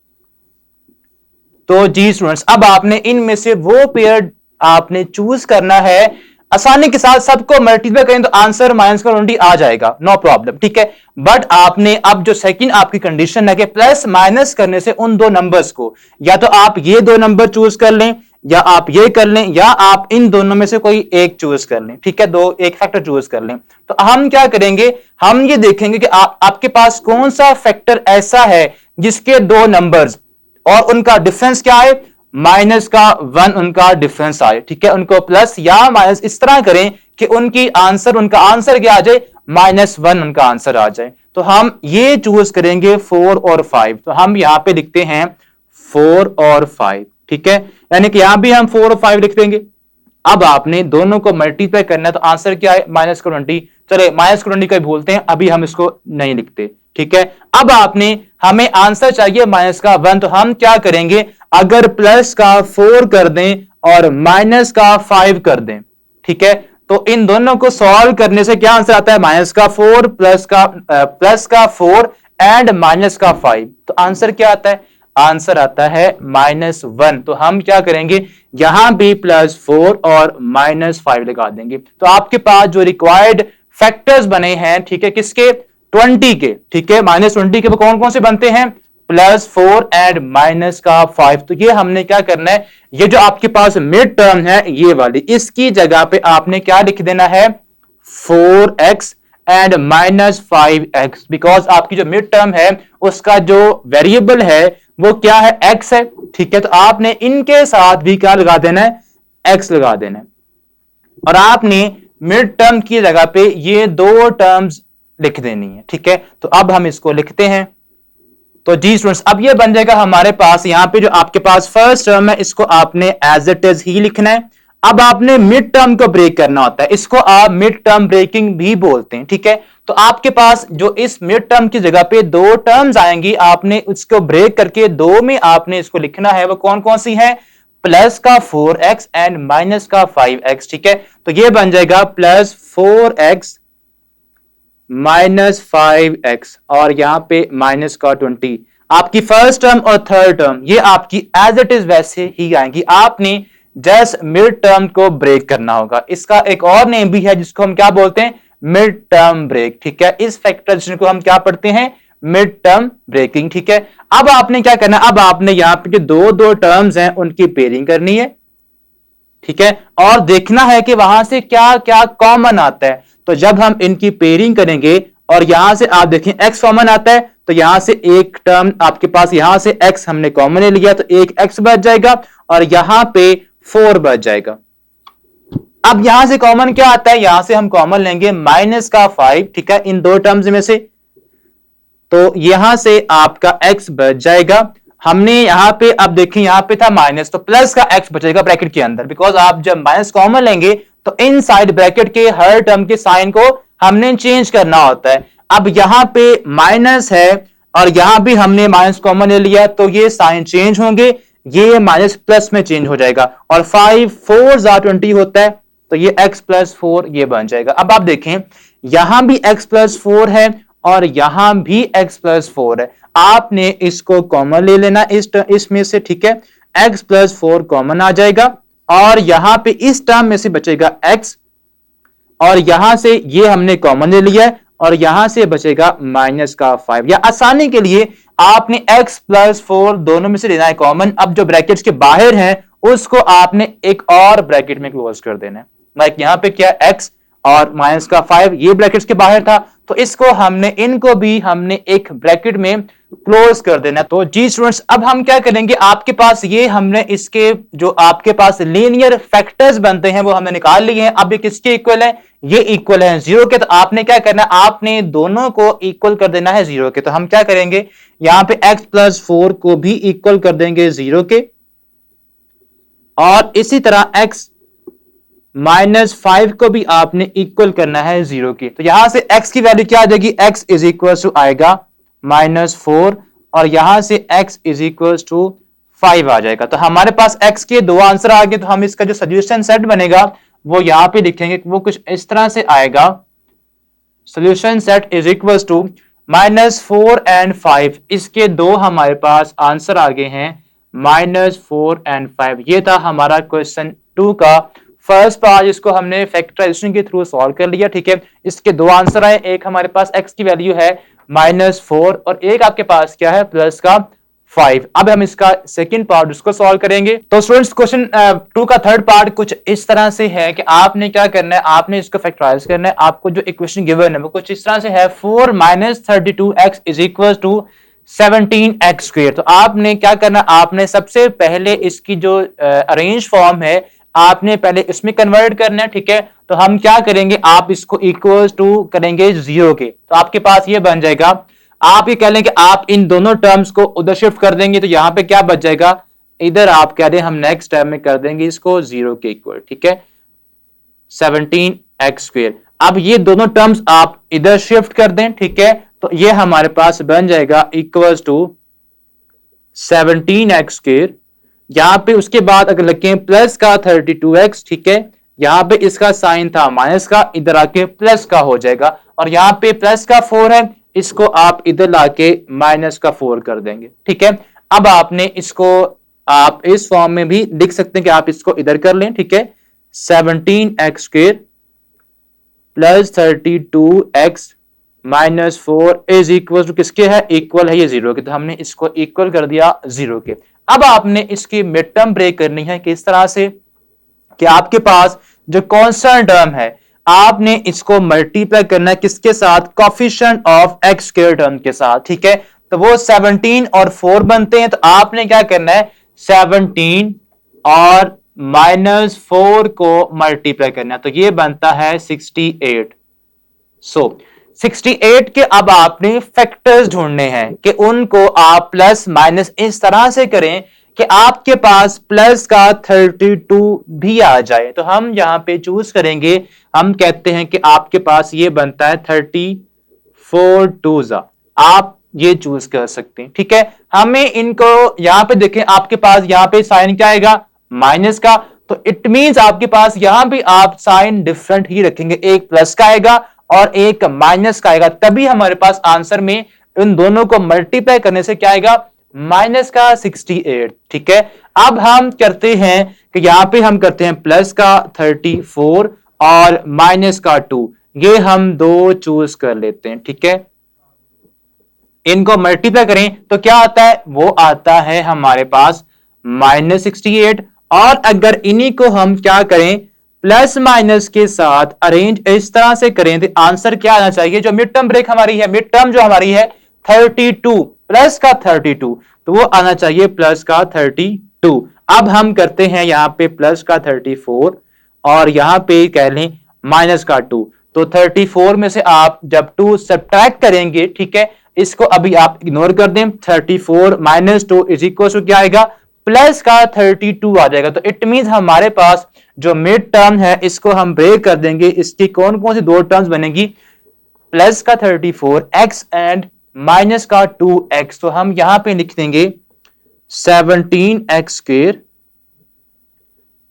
तो जी स्टूडेंट्स, अब आपने इनमें से वो पेयर आपने चूज करना है। आसानी के साथ सबको मल्टीप्लाई करें तो आंसर माइनस का 20 आ जाएगा, नो प्रॉब्लम, ठीक है। बट आपने अब जो सेकंड आपकी कंडीशन है कि प्लस माइनस करने से उन दो नंबर्स को, या तो आप ये दो नंबर चूज कर लें या आप ये कर लें या आप इन दोनों में से कोई एक चूज कर लें, ठीक है, दो एक फैक्टर चूज कर लें। तो हम क्या करेंगे, हम ये देखेंगे कि आपके पास कौन सा फैक्टर ऐसा है जिसके दो नंबर्स और उनका डिफरेंस क्या है, माइनस का 1 उनका डिफरेंस आए, ठीक है। उनको प्लस या माइनस इस तरह करें कि उनका आंसर क्या आ जाए, -1 उनका आंसर आ जाए। तो हम ये चूज करेंगे 4 और 5, तो हम यहां पे लिखते हैं 4 और 5, ठीक है, यानी कि यहां भी हम 4 और 5 लिख देंगे। अब आपने दोनों को मल्टीप्लाई करना है तो आंसर क्या है, -20। चले -20 का भूलते हैं, अभी हम इसको नहीं लिखते, ठीक है। अब आपने हमें आंसर चाहिए -1, तो हम क्या करेंगे, अगर प्लस का 4 कर दें और माइनस का 5 कर दें, ठीक है, तो इन दोनों को सॉल्व करने से क्या आंसर आता है, -4 प्लस का 4 एंड माइनस का 5, तो आंसर क्या आता है, आंसर आता है -1। तो हम क्या करेंगे, यहां भी +4 और -5 लगा देंगे। तो आपके पास जो रिक्वायर्ड फैक्टर्स बने हैं, ठीक है, किसके, 20 के, ठीक है, -20 के वो कौन कौन से बनते हैं, +4 एंड -5। तो ये हमने क्या करना है, ये जो आपके पास मिड टर्म है ये वाली, इसकी जगह पे आपने क्या लिख देना है, 4x एंड -5x, बिकॉज आपकी जो मिड टर्म है उसका जो वेरिएबल है वो क्या है, x है, ठीक है। तो आपने इनके साथ भी क्या लगा देना है, x लगा देना है। और आपने मिड टर्म की जगह पे ये दो टर्म्स लिख देनी है, ठीक है। तो अब हम इसको लिखते हैं। तो जी स्टूडेंट्स, अब ये बन जाएगा हमारे पास, यहां पे जो आपके पास फर्स्ट टर्म है इसको आपने एज इट इज ही लिखना है। अब आपने मिड टर्म को ब्रेक करना होता है, इसको आप मिड टर्म ब्रेकिंग भी बोलते हैं, ठीक है। तो आपके पास जो इस मिड टर्म की जगह पे दो टर्म्स आएंगी, आपने उसको ब्रेक करके दो में आपने इसको लिखना है, वो कौन कौन सी है, प्लस का 4x एंड माइनस का 5x, ठीक है। तो ये बन जाएगा +4x -5x और यहाँ पे माइनस का 20। आपकी फर्स्ट टर्म और थर्ड टर्म ये आपकी एज इट इज वैसे ही आएंगी, आपने जस्ट मिड टर्म को ब्रेक करना होगा। इसका एक और नेम भी है जिसको हम क्या बोलते हैं, मिड टर्म ब्रेक। ठीक है, इस फैक्टराइजेशन को हम क्या पढ़ते हैं, मिड टर्म ब्रेकिंग। ठीक है, अब आपने क्या करना है, अब आपने यहाँ पे जो दो दो टर्म्स हैं उनकी पेयरिंग करनी है। ठीक है, और देखना है कि वहां से क्या क्या कॉमन आता है। तो जब हम इनकी पेयरिंग करेंगे और यहां से आप देखें x कॉमन आता है, तो यहां से एक टर्म आपके पास, यहां से x हमने कॉमन ले लिया तो एक x बच जाएगा और यहां पे 4 बच जाएगा। अब यहां से कॉमन क्या आता है, यहां से हम कॉमन लेंगे माइनस का 5। ठीक है, इन दो टर्म्स में से, तो यहां से आपका x बच जाएगा। हमने यहां पे अब देखें, यहां पे था माइनस, तो प्लस का x बचेगा ब्रैकेट के अंदर, बिकॉज आप जब माइनस कॉमन लेंगे तो इन साइड ब्रैकेट के हर टर्म के साइन को हमने चेंज करना होता है। अब यहां पे माइनस है और यहां भी हमने माइनस कॉमन ले लिया, तो ये साइन चेंज होंगे, ये माइनस प्लस में चेंज हो जाएगा और 5 4 20 होता है, तो ये x प्लस 4 ये बन जाएगा। अब आप देखें यहां भी x प्लस 4 है और यहां भी x प्लस 4 है, आपने इसको कॉमन ले लेना इसमें से। ठीक है, x प्लस 4 कॉमन आ जाएगा और यहां पे इस टर्म में से बचेगा x और यहां से ये हमने कॉमन ले लिया है और यहां से बचेगा माइनस का 5। या आसानी के लिए आपने x प्लस 4 दोनों में से लेना है कॉमन। अब जो ब्रैकेट्स के बाहर है उसको आपने एक और ब्रैकेट में क्लोज कर देना है। लाइक यहां पे क्या x और माइनस का 5 ये ब्रैकेट्स के बाहर था, तो इसको हमने, इनको भी हमने एक ब्रैकेट में क्लोज कर देना। तो जी स्टूडेंट्स, अब हम क्या करेंगे, आपके पास ये हमने इसके जो आपके पास लीनियर फैक्टर्स बनते हैं वो हमने निकाल लिए हैं। अब ये किसके इक्वल है, ये इक्वल है 0 के। तो आपने क्या करना है, आपने दोनों को इक्वल कर देना है 0 के। तो हम क्या करेंगे, यहां पे x प्लस 4 को भी इक्वल कर देंगे 0 के और इसी तरह x माइनस 5 को भी आपने इक्वल करना है 0 की। तो यहां से x की वैल्यू क्या आ जाएगी, x इज इक्वल टू आएगा -4 और यहां से x इज इक्वल टू 5 आ जाएगा। तो हमारे पास x के दो आंसर आ गए। तो हम इसका जो सोल्यूशन सेट बनेगा वो यहां पे लिखेंगे, वो कुछ इस तरह से आएगा, solution set is equal to -4 and 5। इसके दो हमारे पास आंसर आ गए हैं, -4 एंड 5। ये था हमारा क्वेश्चन 2 का फर्स्ट पार्ट, जिसको हमने फैक्टराइजेशन के थ्रू सॉल्व कर लिया। ठीक है, इसके दो आंसर आए, एक हमारे पास x की वैल्यू है -4 और एक आपके पास क्या है, प्लस का 5। अब हम इसका सेकंड पार्ट उसको सॉल्व करेंगे। तो स्टूडेंट्स क्वेश्चन 2 का थर्ड पार्ट कुछ इस तरह से है कि आपने क्या करना है, आपने इसको फैक्टराइज करना है। आपको जो इक्वेशन गिवन है वो कुछ इस तरह से है, 4 - 32x is equal to 17x square. तो आपने क्या करना, आपने सबसे पहले इसकी जो अरेंज फॉर्म है आपने पहले इसमें कन्वर्ट करना है। ठीक है, तो हम क्या करेंगे, आप इसको इक्वल टू करेंगे 0 के, तो आपके पास ये बन जाएगा। आप ये कह लें कि आप इन दोनों टर्म्स को उधर शिफ्ट कर देंगे, तो यहां पे क्या बच जाएगा, इधर आप कह दें हम नेक्स्ट टर्म में कर देंगे इसको 0 के इक्वल। ठीक है, 17x स्क्वायर। अब ये दोनों टर्म्स आप इधर शिफ्ट कर दें। ठीक है, तो ये हमारे पास बन जाएगा इक्वल टू 17x स्क्वायर। यहां पे उसके बाद अगर लिखें प्लस का 32x। ठीक है, यहां पे इसका साइन था माइनस का, इधर आके प्लस का हो जाएगा और यहां पे प्लस का 4 है, इसको आप इधर लाके माइनस का 4 कर देंगे। ठीक है, अब आपने इसको आप इस फॉर्म में भी लिख सकते हैं कि आप इसको इधर कर लें। ठीक है, 17x square plus 32x minus 4 is equal to किसके है, इक्वल है ये 0 के। तो हमने इसको इक्वल कर दिया 0 के। अब आपने इसकी मिड टर्म ब्रेक करनी है किस तरह से कि आपके पास जो कांस्टेंट टर्म है आपने इसको मल्टीप्लाई करना है किसके साथ, coefficient of x square term के साथ। ठीक है, तो वो 17 और 4 बनते हैं। तो आपने क्या करना है, 17 और -4 को मल्टीप्लाई करना है, तो ये बनता है 68। सो 68 के अब आपने फैक्टर्स ढूंढने हैं कि उनको आप प्लस माइनस इस तरह से करें कि आपके पास प्लस का 32 भी आ जाए। तो हम यहां पे चूज करेंगे, हम कहते हैं कि आपके पास ये बनता है 34 2 आप ये चूज कर सकते हैं। ठीक है, हमें इनको यहां पे देखें, आपके पास यहां पे साइन क्या आएगा, माइनस का, तो इट मींस आपके पास यहां भी आप साइन डिफरेंट ही रखेंगे, एक प्लस का आएगा और एक माइनस का आएगा, तभी हमारे पास आंसर में इन दोनों को मल्टीप्लाई करने से क्या आएगा, माइनस का 68। ठीक है, अब हम करते हैं कि यहां पे हम करते हैं प्लस का 34 और माइनस का 2, ये हम दो चूज कर लेते हैं। ठीक है, इनको मल्टीप्लाई करें तो क्या आता है, वो आता है हमारे पास -68। और अगर इन्हीं को हम क्या करें, प्लस माइनस के साथ अरेंज इस तरह से करें तो आंसर क्या आना चाहिए, जो मिड टर्म ब्रेक हमारी है, मिड टर्म जो हमारी है 32 प्लस का 32, तो वो आना चाहिए प्लस का 32। अब हम करते हैं यहां पे प्लस का 34 और यहां पे कह लें माइनस का 2, तो 34 में से आप जब 2 सब्ट्रैक्ट करेंगे, ठीक है, इसको अभी आप इग्नोर कर दें, 34 माइनस 2 इज इक्वल टू क्या आएगा, प्लस का 32 आ जाएगा। तो इट मीन हमारे पास जो मिड टर्म है इसको हम ब्रेक कर देंगे, इसकी कौन कौन सी दो टर्म्स बनेगी, प्लस का 34 एक्स एंड माइनस का 2x। तो हम यहां पे लिख देंगे 17x square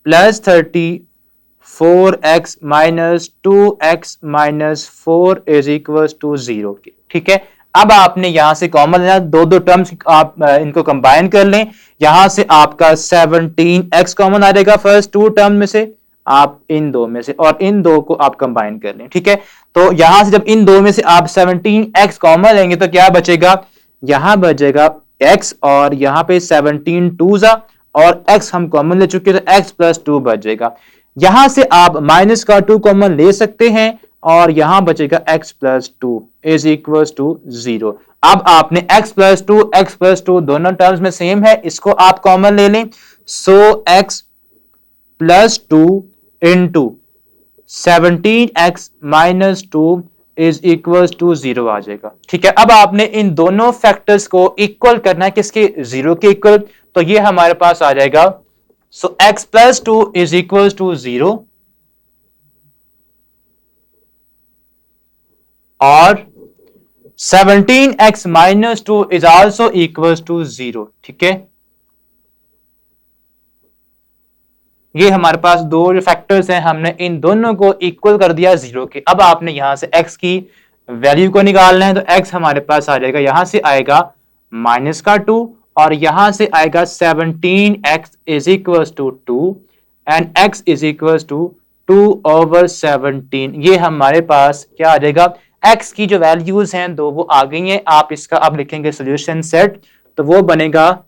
plus 34x minus 2x minus 4 is equal to 0। ठीक है, अब आपने यहां से कॉमन लेना, दो दो टर्म्स आप इनको कंबाइन कर लें, यहां से आपका 17x कॉमन आ जाएगा फर्स्ट टू टर्म में से, आप इन दो में से, और इन दो को आप कंबाइन कर लें। ठीक है, तो यहां से जब इन दो में से आप 17x कॉमन लेंगे तो क्या बचेगा, यहां बचेगा x और यहां पे 17 टू जा और x हम कॉमन ले चुके तो x प्लस 2 बचेगा। यहां से आप माइनस का 2 कॉमन ले सकते हैं और यहां बचेगा x plus 2 is equal to 0। अब आपने x प्लस 2 दोनों टर्म्स में सेम है, इसको आप कॉमन ले लें, so x plus 2 into 17x minus 2 is equal to 0 आ जाएगा। ठीक है, अब आपने इन दोनों फैक्टर्स को इक्वल करना है, किसके, 0 के इक्वल, तो ये हमारे पास आ जाएगा, so x plus 2 is equal to 0 और 17x minus 2 is also equal to 0। ठीक है, ये हमारे पास दो जो फैक्टर्स हैं, हमने इन दोनों को इक्वल कर दिया 0 के। अब आपने यहां से x की वैल्यू को निकालना है, तो x हमारे पास आ जाएगा, यहां से आएगा माइनस का 2 और यहां से आएगा 17x is equal to 2 and x is equal to 2/17। ये हमारे पास क्या आ जाएगा, x की जो वैल्यूज हैं दो वो आ गई हैं। आप इसका अब लिखेंगे सोल्यूशन सेट, तो वो बनेगा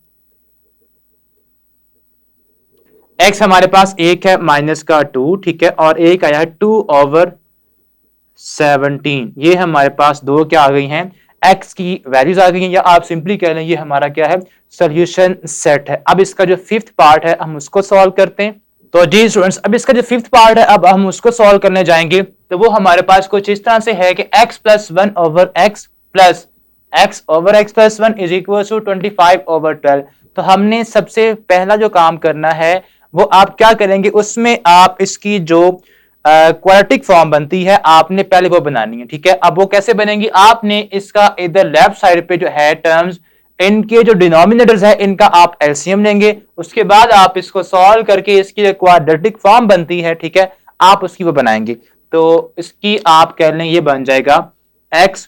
x हमारे पास एक है माइनस का 2, ठीक है, और एक आया है 2/17। ये हमारे पास दो क्या आ गई हैं, x की वैल्यूज आ गई हैं, या आप सिंपली कह लें ये हमारा क्या है, सोल्यूशन सेट है। अब इसका जो फिफ्थ पार्ट है हम उसको सॉल्व करते हैं। तो जी स्टूडेंट्स, अब इसका जो फिफ्थ पार्ट है अब हम उसको सॉल्व करने जाएंगे, तो वो हमारे पास कुछ इस तरह से है कि x plus 1 over x plus x over x plus 1 is equal to 25/12। तो हमने सबसे पहला जो काम करना है वो आप क्या करेंगे, उसमें आप इसकी जो क्वाड्रेटिक फॉर्म बनती है आपने पहले वो बनानी है। ठीक है, अब वो कैसे बनेगी, आपने इसका इधर लेफ्ट साइड पे जो है टर्म्स, इनके जो डिनोमिनेटर्स है इनका आप एलसीएम लेंगे, उसके बाद आप इसको सॉल्व करके इसकी जो क्वाड्रेटिक फॉर्म बनती है, ठीक है, आप उसकी वो बनाएंगे। तो इसकी आप कह लें ये बन जाएगा x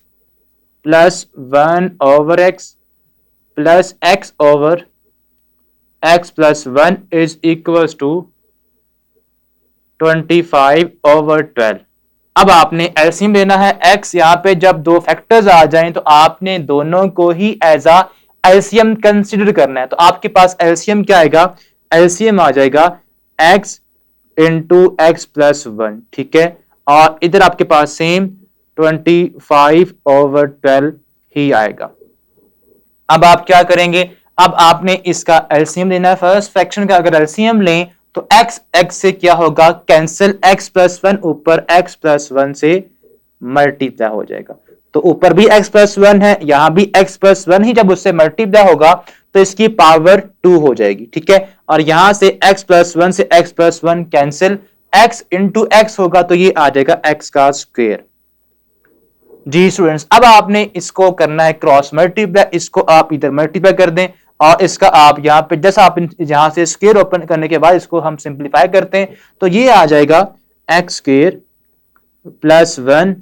plus 1 over x plus x over x plus 1 is equal to 25/12। अब आपने एलसीएम लेना है, x यहां पे जब दो फैक्टर्स आ जाएं तो आपने दोनों को ही एज अ एलसीएम कंसीडर करना है। तो आपके पास एलसीएम क्या आएगा, एलसीएम आ जाएगा x इंटू एक्स प्लस 1। ठीक है, और इधर आपके पास सेम 25/12 ही आएगा। अब आप क्या करेंगे, अब आपने इसका एलसीएम लेना है, फर्स्ट फ्रैक्शन का अगर एलसीएम लें तो x x से क्या होगा, कैंसिल, x प्लस 1 ऊपर x प्लस 1 से मल्टीप्लाई हो जाएगा। तो ऊपर भी x प्लस 1 है, यहां भी x प्लस 1 ही, जब उससे मल्टीप्लाई होगा तो इसकी पावर 2 हो जाएगी। ठीक है, और यहां से x प्लस 1 से x plus 1 cancel, x into x होगा तो ये आ जाएगा x का स्क्वायर। जी स्टूडेंट्स, अब आपने इसको करना है क्रॉस मल्टीप्लाई, इसको आप इधर मल्टीप्लाई कर दें और इसका आप यहाँ पे जैसा आप यहां से स्क्वायर ओपन करने के बाद इसको हम सिंप्लीफाई करते हैं, तो ये आ जाएगा x square plus 1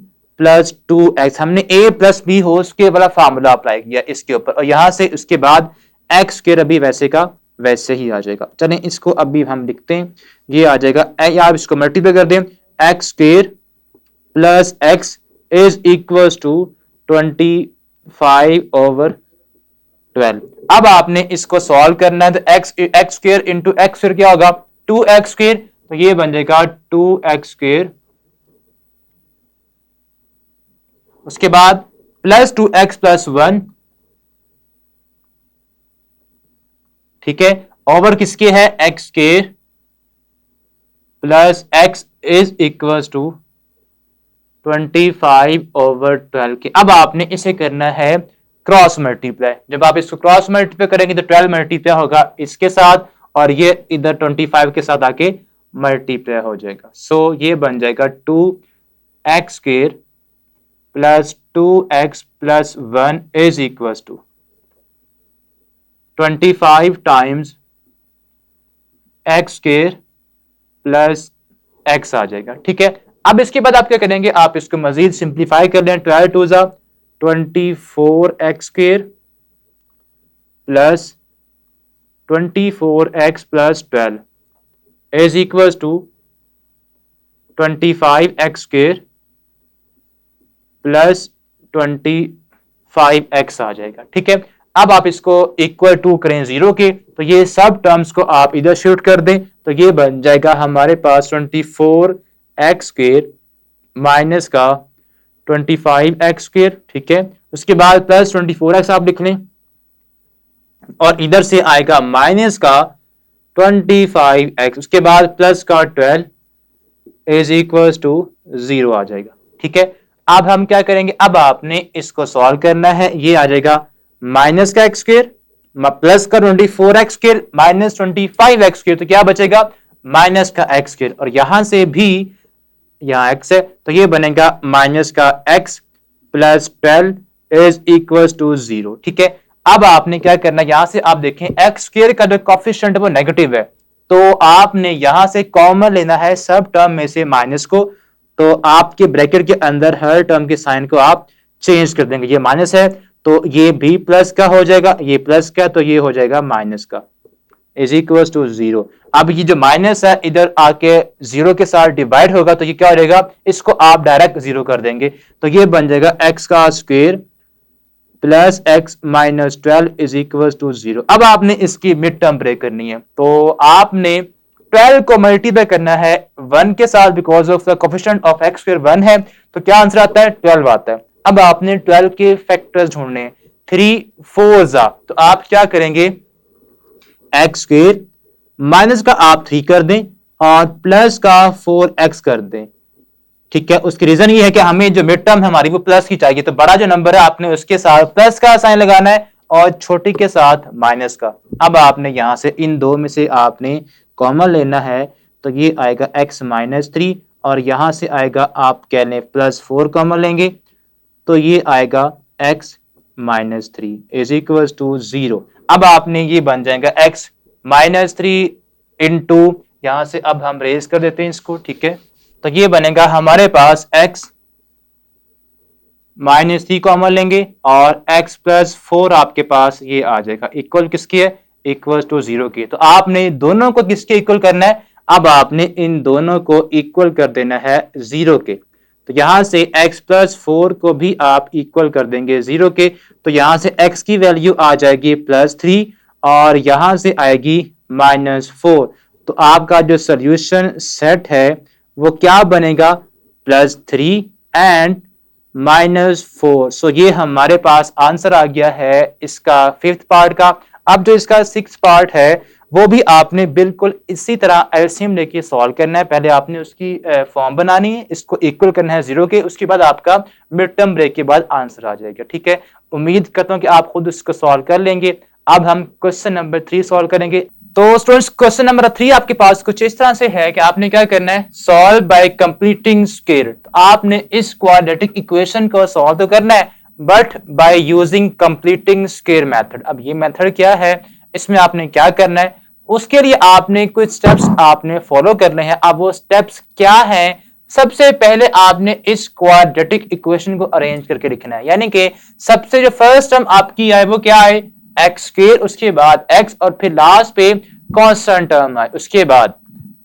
plus 2x, हमने a प्लस बी हो उसके वाला फार्मूला अप्लाई किया इसके ऊपर, और यहां से उसके बाद एक्स स्क्वायर अभी वैसे का वैसे ही आ जाएगा। चलें इसको अभी हम लिखते हैं, ये आ जाएगा, आप इसको मल्टीप्लाई कर दें, x square plus x is equal to 25/12। अब आपने इसको सॉल्व करना है, तो x square into x square क्या होगा, 2x स्क्वायर, तो ये बन जाएगा 2x स्क्वायर, उसके बाद प्लस 2x प्लस 1, ठीक है, ओवर किसके है, x square plus x is equal to 25/12 के। अब आपने इसे करना है क्रॉस मल्टीप्लाई, जब आप इसको क्रॉस मल्टीप्लाई करेंगे तो 12 मल्टीप्लाई होगा इसके साथ, और ये इधर 25 के साथ आके मल्टीप्लाई हो जाएगा। सो ये बन जाएगा 2x square plus 2x plus 1 is equal to 25 times x square plus x आ जाएगा, ठीक है। अब इसके बाद आप क्या करेंगे, आप इसको मजीद सिंप्लीफाई कर लें, 12 2 जा 24x square plus 24x plus 12 is equal to 25x square plus 25x आ जाएगा, ठीक है। अब आप इसको इक्वल टू करें 0 के, तो ये सब टर्म्स को आप इधर शिफ्ट कर दें, तो ये बन जाएगा हमारे पास 24x स्क्वायर माइनस का 25x स्क्वायर, ठीक है। उसके बाद प्लस 24x आप लिख लें, और इधर से आएगा माइनस का 25x, उसके बाद प्लस का 12 इज इक्वल टू 0 आ जाएगा, ठीक है। अब हम क्या करेंगे, अब आपने इसको सॉल्व करना है, ये आ जाएगा माइनस का एक्स स्क्वायर प्लस का 24x square minus 25x square, तो क्या बचेगा, माइनस का एक्स स्क्वायर, और यहां से भी यहां एक्स है तो ये बनेगा माइनस का x plus 12 is equal to 0, ठीक है। अब आपने क्या करना है, यहां से आप देखें एक्स स्क्वायर का जो कोफिशिएंट वो नेगेटिव है, तो आपने यहां से कॉमन लेना है सब टर्म में से माइनस को, तो आपके ब्रैकेट के अंदर हर टर्म के साइन को आप चेंज कर देंगे, ये माइनस है तो ये भी प्लस का हो जाएगा, ये प्लस का तो ये हो जाएगा माइनस का, इज इक्वल टू 0। अब ये जो माइनस है इधर आके 0 के साथ डिवाइड होगा, तो ये क्या हो जाएगा, इसको आप डायरेक्ट 0 कर देंगे, तो ये बन जाएगा एक्स का square plus x minus 12 is equal to 0। अब आपने इसकी मिड टर्म ब्रेक करनी है, तो आपने 12 को मल्टीप्लाई करना है 1 के साथ, because of the coefficient of x square 1 है, तो क्या आंसर आता है, 12 आता है। अब आपने 12 के फैक्टर्स ढूंढने हैं, 3 4 जा, तो आप क्या करेंगे, एक्स स्क्वायर माइनस का आप 3 कर दें और प्लस का 4x कर दें, ठीक है। उसकी रीजन ये है कि हमें जो मिड टर्म हमारी वो प्लस की चाहिए, तो बड़ा जो नंबर है आपने उसके साथ प्लस का साइन लगाना है और छोटी के साथ माइनस का। अब आपने यहां से इन दो में से आपने कॉमन लेना है, तो ये आएगा x माइनस 3, और यहां से आएगा आप कह लें प्लस 4 कॉमन लेंगे, तो ये आएगा x minus 3 is equal to 0। अब आपने ये बन जाएगा x माइनस 3 इंटू, यहां से अब हम रेज कर देते हैं इसको, ठीक है, तो ये बनेगा हमारे पास x माइनस 3 कॉमन लेंगे और x प्लस 4 आपके पास ये आ जाएगा, इक्वल किसकी है, इक्वल टू 0 की। तो आपने दोनों को किसके इक्वल करना है, अब आपने इन दोनों को इक्वल कर देना है 0 के, तो यहां से x प्लस 4 को भी आप इक्वल कर देंगे 0 के, तो यहां से x की वैल्यू आ जाएगी प्लस 3 और यहां से आएगी माइनस 4, तो आपका जो सोल्यूशन सेट है वो क्या बनेगा, प्लस 3 एंड माइनस 4। सो ये हमारे पास आंसर आ गया है इसका 5th पार्ट का। अब जो इसका 6th पार्ट है वो भी आपने बिल्कुल इसी तरह एलसीएम लेके सॉल्व करना है। पहले आपने उसकी फॉर्म बनानी है, इसको इक्वल करना है 0 के, उसके बाद आपका मिड टर्म ब्रेक के बाद आंसर आ जाएगा, ठीक है। उम्मीद करता हूं कि आप खुद इसको सॉल्व कर लेंगे। अब हम क्वेश्चन नंबर 3 सॉल्व करेंगे। तो स्टूडेंट्स क्वेश्चन नंबर 3 आपके पास कुछ इस तरह से है कि आपने क्या करना है, सॉल्व बाय कंप्लीटिंग स्क्वायर। तो आपने इस क्वाड्रेटिक इक्वेशन को सॉल्व तो करना है but by using completing square method. अब ये मेथड क्या है, इसमें आपने क्या करना है, उसके लिए आपने कुछ स्टेप्स आपने फॉलो करने हैं। अब वो स्टेप्स क्या हैं, सबसे पहले आपने इस क्वाड्रेटिक इक्वेशन को अरेंज करके लिखना है, यानी कि सबसे जो फर्स्ट टर्म आपकी है वो क्या है, एक्स स्क्वायर, उसके बाद एक्स और फिर लास्ट पे कांस्टेंट टर्म है। उसके बाद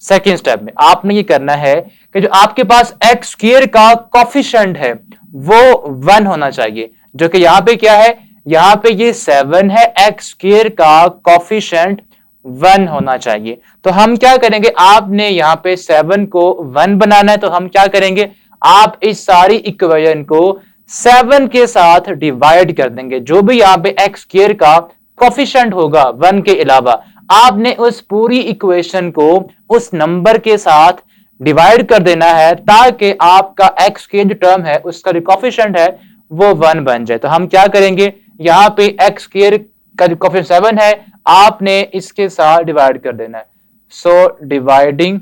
सेकेंड स्टेप में आपने ये करना है कि जो आपके पास एक्स स्क्वायर का कोफिशिएंट है वो 1 होना चाहिए, जो कि यहां पे क्या है, यहां पे ये 7 है, एक्स स्क्वायर का कोफिशिएंट 1 होना चाहिए। तो हम क्या करेंगे, आपने यहाँ पे 7 को 1 बनाना है, तो हम क्या करेंगे, आप इस सारी इक्वेशन को 7 के साथ डिवाइड कर देंगे। जो भी यहाँ पे एक्स स्क्वायर का कोफिशिएंट होगा 1 के अलावा, आपने उस पूरी इक्वेशन को उस नंबर के साथ डिवाइड कर देना है, ताकि आपका एक्स स्क्वायर जो टर्म है उसका जो कोफिशिएंट है वो 1 बन जाए। तो हम क्या करेंगे, यहाँ पे एक्स स्क्वायर का जो कोफिशिएंट 7 है आपने इसके साथ डिवाइड कर देना है। सो डिवाइडिंग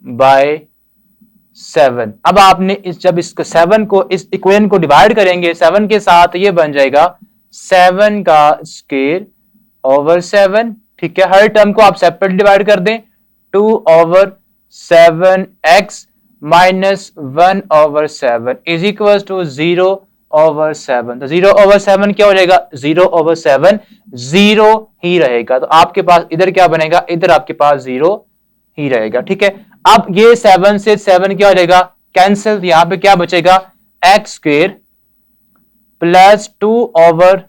बाय 7, अब आपने इस जब इसको 7 को इस इक्वेशन को डिवाइड करेंगे 7 के साथ, ये बन जाएगा 7 का स्क्वायर ओवर 7। ठीक है, हर टर्म को आप सेपरेट डिवाइड कर दें, 2 over 7x minus 1 over 7 is equal to 0 over 7। तो 0 ओवर 7 क्या हो जाएगा, 0 ओवर 7 0 ही रहेगा। तो आपके पास इधर क्या बनेगा, इधर आपके पास 0 ही रहेगा। ठीक है, अब ये 7 से 7 क्या हो जाएगा, कैंसिल, यहां पे क्या बचेगा, x square plus 2 over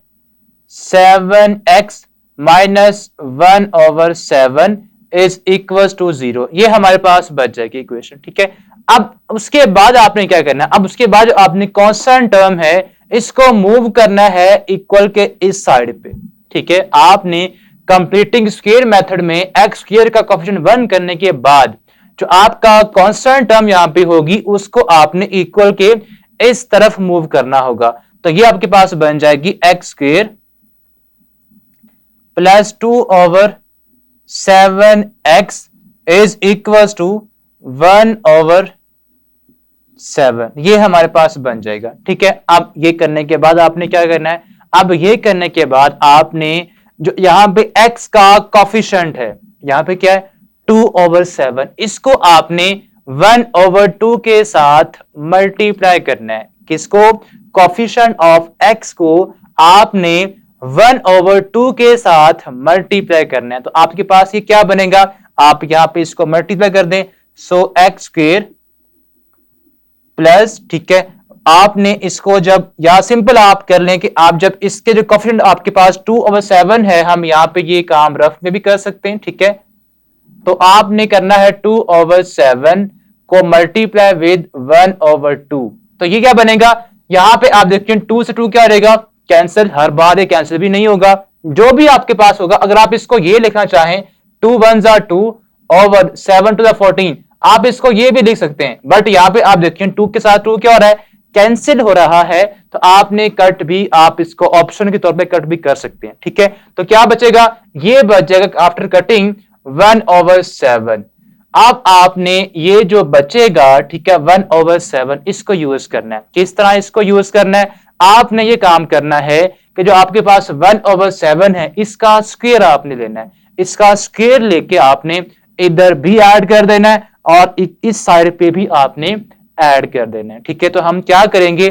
7x minus 1 over 7 is equal to 0। ये हमारे पास बच जाएगी इक्वेशन। ठीक है, अब उसके बाद आपने क्या करना है, अब उसके बाद जो आपने कांस्टेंट टर्म है इसको मूव करना है इक्वल के इस साइड पे। ठीक है, आपने कंप्लीटिंग स्क्वायर मेथड में एक्स स्क्वायर का कोएफिशिएंट 1 करने के बाद जो आपका कांस्टेंट टर्म यहां पे होगी उसको आपने इक्वल के इस तरफ मूव करना होगा। तो ये आपके पास बन जाएगी x square plus 2 over 7x is equal to 1 over 7। ये हमारे पास बन जाएगा। ठीक है, अब ये करने के बाद आपने क्या करना है, अब ये करने के बाद आपने जो यहां पे x का कोफिशिएंट है, यहां पे क्या है 2 ओवर 7, इसको आपने 1 ओवर 2 के साथ मल्टीप्लाई करना है। किसको, कोफिशिएंट ऑफ x को आपने 1 ओवर 2 के साथ मल्टीप्लाई करना है। तो आपके पास ये क्या बनेगा, आप यहां पे इसको मल्टीप्लाई कर दें, सो एक्स स्क्वायर प्लस, ठीक है, आपने इसको जब या सिंपल आप कर लें कि आप जब इसके जो कोफिशिएंट आपके पास 2 ओवर 7 है, हम यहां पे ये काम रफ में भी कर सकते हैं। ठीक है, तो आपने करना है 2 ओवर 7 को मल्टीप्लाई विद 1 ओवर 2। तो ये क्या बनेगा, यहां पे आप देखिए 2 से 2 क्या रहेगा, कैंसिल, हर बार ये कैंसिल भी नहीं होगा, जो भी आपके पास होगा। अगर आप इसको ये लिखना चाहें 2 1 2 ओवर 7 टू द 14, आप इसको ये भी लिख सकते हैं, बट यहां पे आप देखिए 2 के साथ 2 क्या हो रहा है, कैंसिल हो रहा है, तो आपने कट भी, आप इसको ऑप्शन के तौर पे कट भी कर सकते हैं। ठीक है, तो क्या बचेगा, ये बच जाएगा आफ्टर कटिंग 1 ओवर 7। अब आपने ये जो बचेगा, ठीक है, 1 ओवर 7 इसको यूज करना है। किस तरह इसको यूज करना है, आपने ये काम करना है कि जो आपके पास 1 ओवर 7 है इसका स्क्वायर आपने लेना है, इसका स्क्वायर लेके आपने इधर भी ऐड कर देना है और इस साइड पे भी आपने ऐड कर देना है। ठीक है, तो हम क्या करेंगे,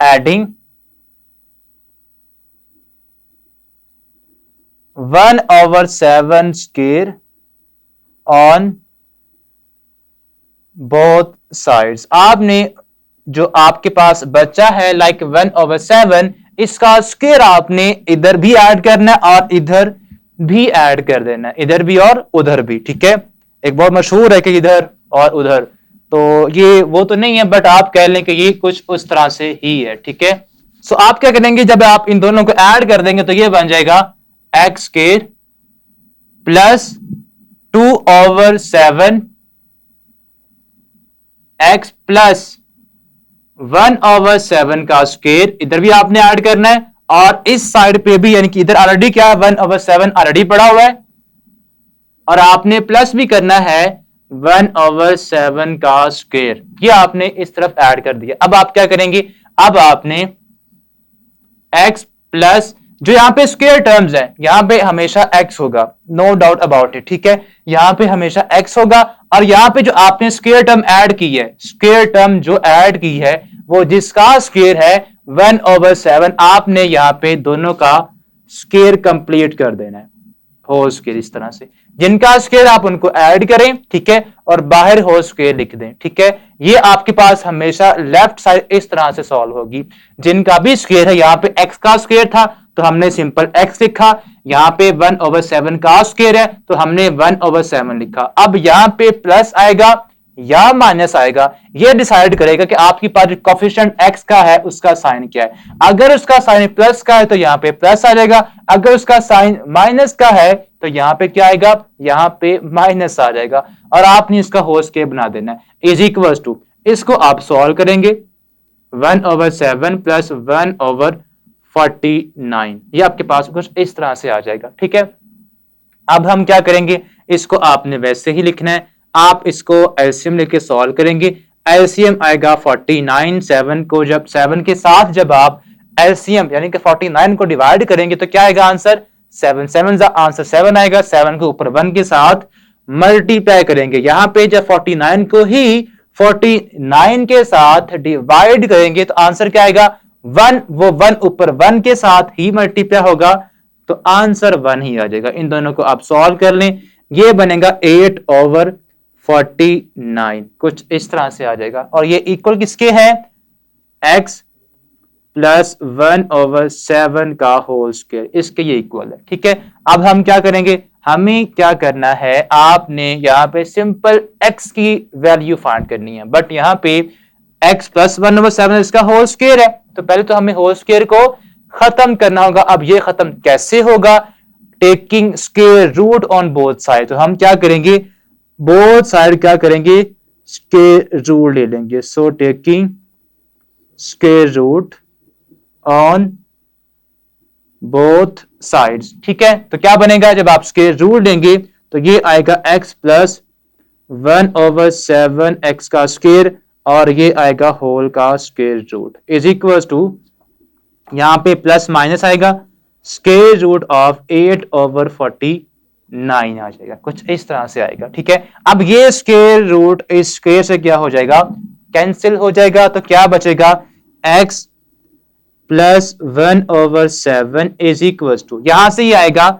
adding 1 over 7 square on both sides. आपने जो आपके पास बचा है लाइक 1 ओवर 7, इसका स्क्वायर आपने इधर भी ऐड करना है और इधर भी ऐड कर देना है, इधर भी और उधर भी। ठीक है, एक बहुत मशहूर है कि इधर और उधर, तो ये वो तो नहीं है, बट आप कह लें कि ये कुछ उस तरह से ही है। ठीक है, सो आप क्या करेंगे, जब आप इन दोनों को ऐड कर देंगे तो ये बन जाएगा x square plus 2 over 7 x plus 1 over 7 का स्क्वायर, इधर भी आपने ऐड करना है और इस साइड पे भी, यानी कि इधर ऑलरेडी क्या है 1 ओवर 7 ऑलरेडी पड़ा हुआ है, और आपने प्लस भी करना है 1 ओवर 7 का स्क्वायर, ये आपने इस तरफ ऐड कर दिया। अब आप क्या करेंगे, अब आपने x प्लस जो यहाँ पे स्क्वायर टर्म्स है, यहाँ पे हमेशा x होगा, नो डाउट अबाउट इट, ठीक है। यहाँ पे हमेशा x होगा, और यहाँ पे जो आपने स्क्वायर टर्म ऐड की है, स्क्वायर टर्म जो ऐड की है वो जिसका स्क्वायर है 1/7, आपने यहाँ पे दोनों का स्क्वायर कंप्लीट कर देना है, होल स्क्वायर इस तरह से, जिनका स्क्वायर आप उनको ऐड करें, ठीक है, और बाहर होल स्क्वायर लिख दें, ठीक है। ये आपके पास हमेशा लेफ्ट साइड इस तरह से सॉल्व होगी, जिनका भी स्क्वायर है, यहाँ पे x का स्क्वायर था तो हमने सिंपल x लिखा, यहाँ पे 1/7 का स्क्वायर है तो हमने 1/7 लिखा। अब यहाँ पे प्लस आएगा या माइनस आएगा, ये डिसाइड करेगा कि आपके पास कोफिशिएंट x का है उसका साइन क्या है। अगर उसका साइन प्लस का है तो यहाँ पे प्लस आ जाएगा, अगर उसका साइन माइनस का है तो यहाँ पे क्या आएगा, यहाँ पे माइनस आ जाएगा, और आपने इसका होल स्क्वायर बना देना है इज इक्वल टू, इसको आप सॉल्व करेंगे 1/7 प्लस 1/49, ये आपके पास कुछ इस तरह से आ जाएगा, ठीक है। अब हम क्या करेंगे, इसको आपने वैसे ही लिखना है, आप इसको एलसीएम लेके सॉल्व करेंगे, एलसीएम आएगा 49, 7 को जब 7 के साथ जब आप एलसीएम यानी कि 49 को डिवाइड करेंगे तो क्या आएगा आंसर 7, 7 आंसर 7 आएगा, 7 के ऊपर 1 के साथ मल्टीप्लाई करेंगे, यहाँ पे जब 49 को ही 49 के साथ डिवाइड करेंगे तो आंसर क्या आएगा 1, वो 1 ऊपर 1 के साथ ही मल्टीप्लाई होगा तो आंसर 1 ही आ जाएगा। इन दोनों को आप सॉल्व कर लें, ये बनेगा 8/49, कुछ इस तरह से आ जाएगा, और ये इक्वल किसके है, x प्लस 1/7 का होल स्क्वायर, इसके ये इक्वल है, ठीक है। अब हम क्या करेंगे, हमें क्या करना है, आपने यहाँ पे सिंपल x की वैल्यू फाइंड करनी है, बट यहाँ पे x प्लस 1/7 इसका होल स्क्वायर है, तो पहले तो हमें होल स्क्वायर को खत्म करना होगा। अब ये खत्म कैसे होगा, taking square root on both side, तो हम क्या करेंगे, बोथ साइड क्या करेंगे, स्क्वायर रूट ले लेंगे, so taking square root on both sides, ठीक है। तो क्या बनेगा, जब आप स्क्वायर रूट लेंगे तो ये आएगा x प्लस 1/7 x का स्क्वायर, और ये आएगा होल का square root is equal to, यहां पे प्लस माइनस आएगा, स्क्वायर रूट ऑफ 8/49 आ जाएगा, कुछ इस तरह से आएगा, ठीक है। अब ये स्क्वायर रूट इस स्क्वायर से क्या हो जाएगा, कैंसिल हो जाएगा, तो क्या बचेगा x plus 1/7 is equal to, यहां से ही आएगा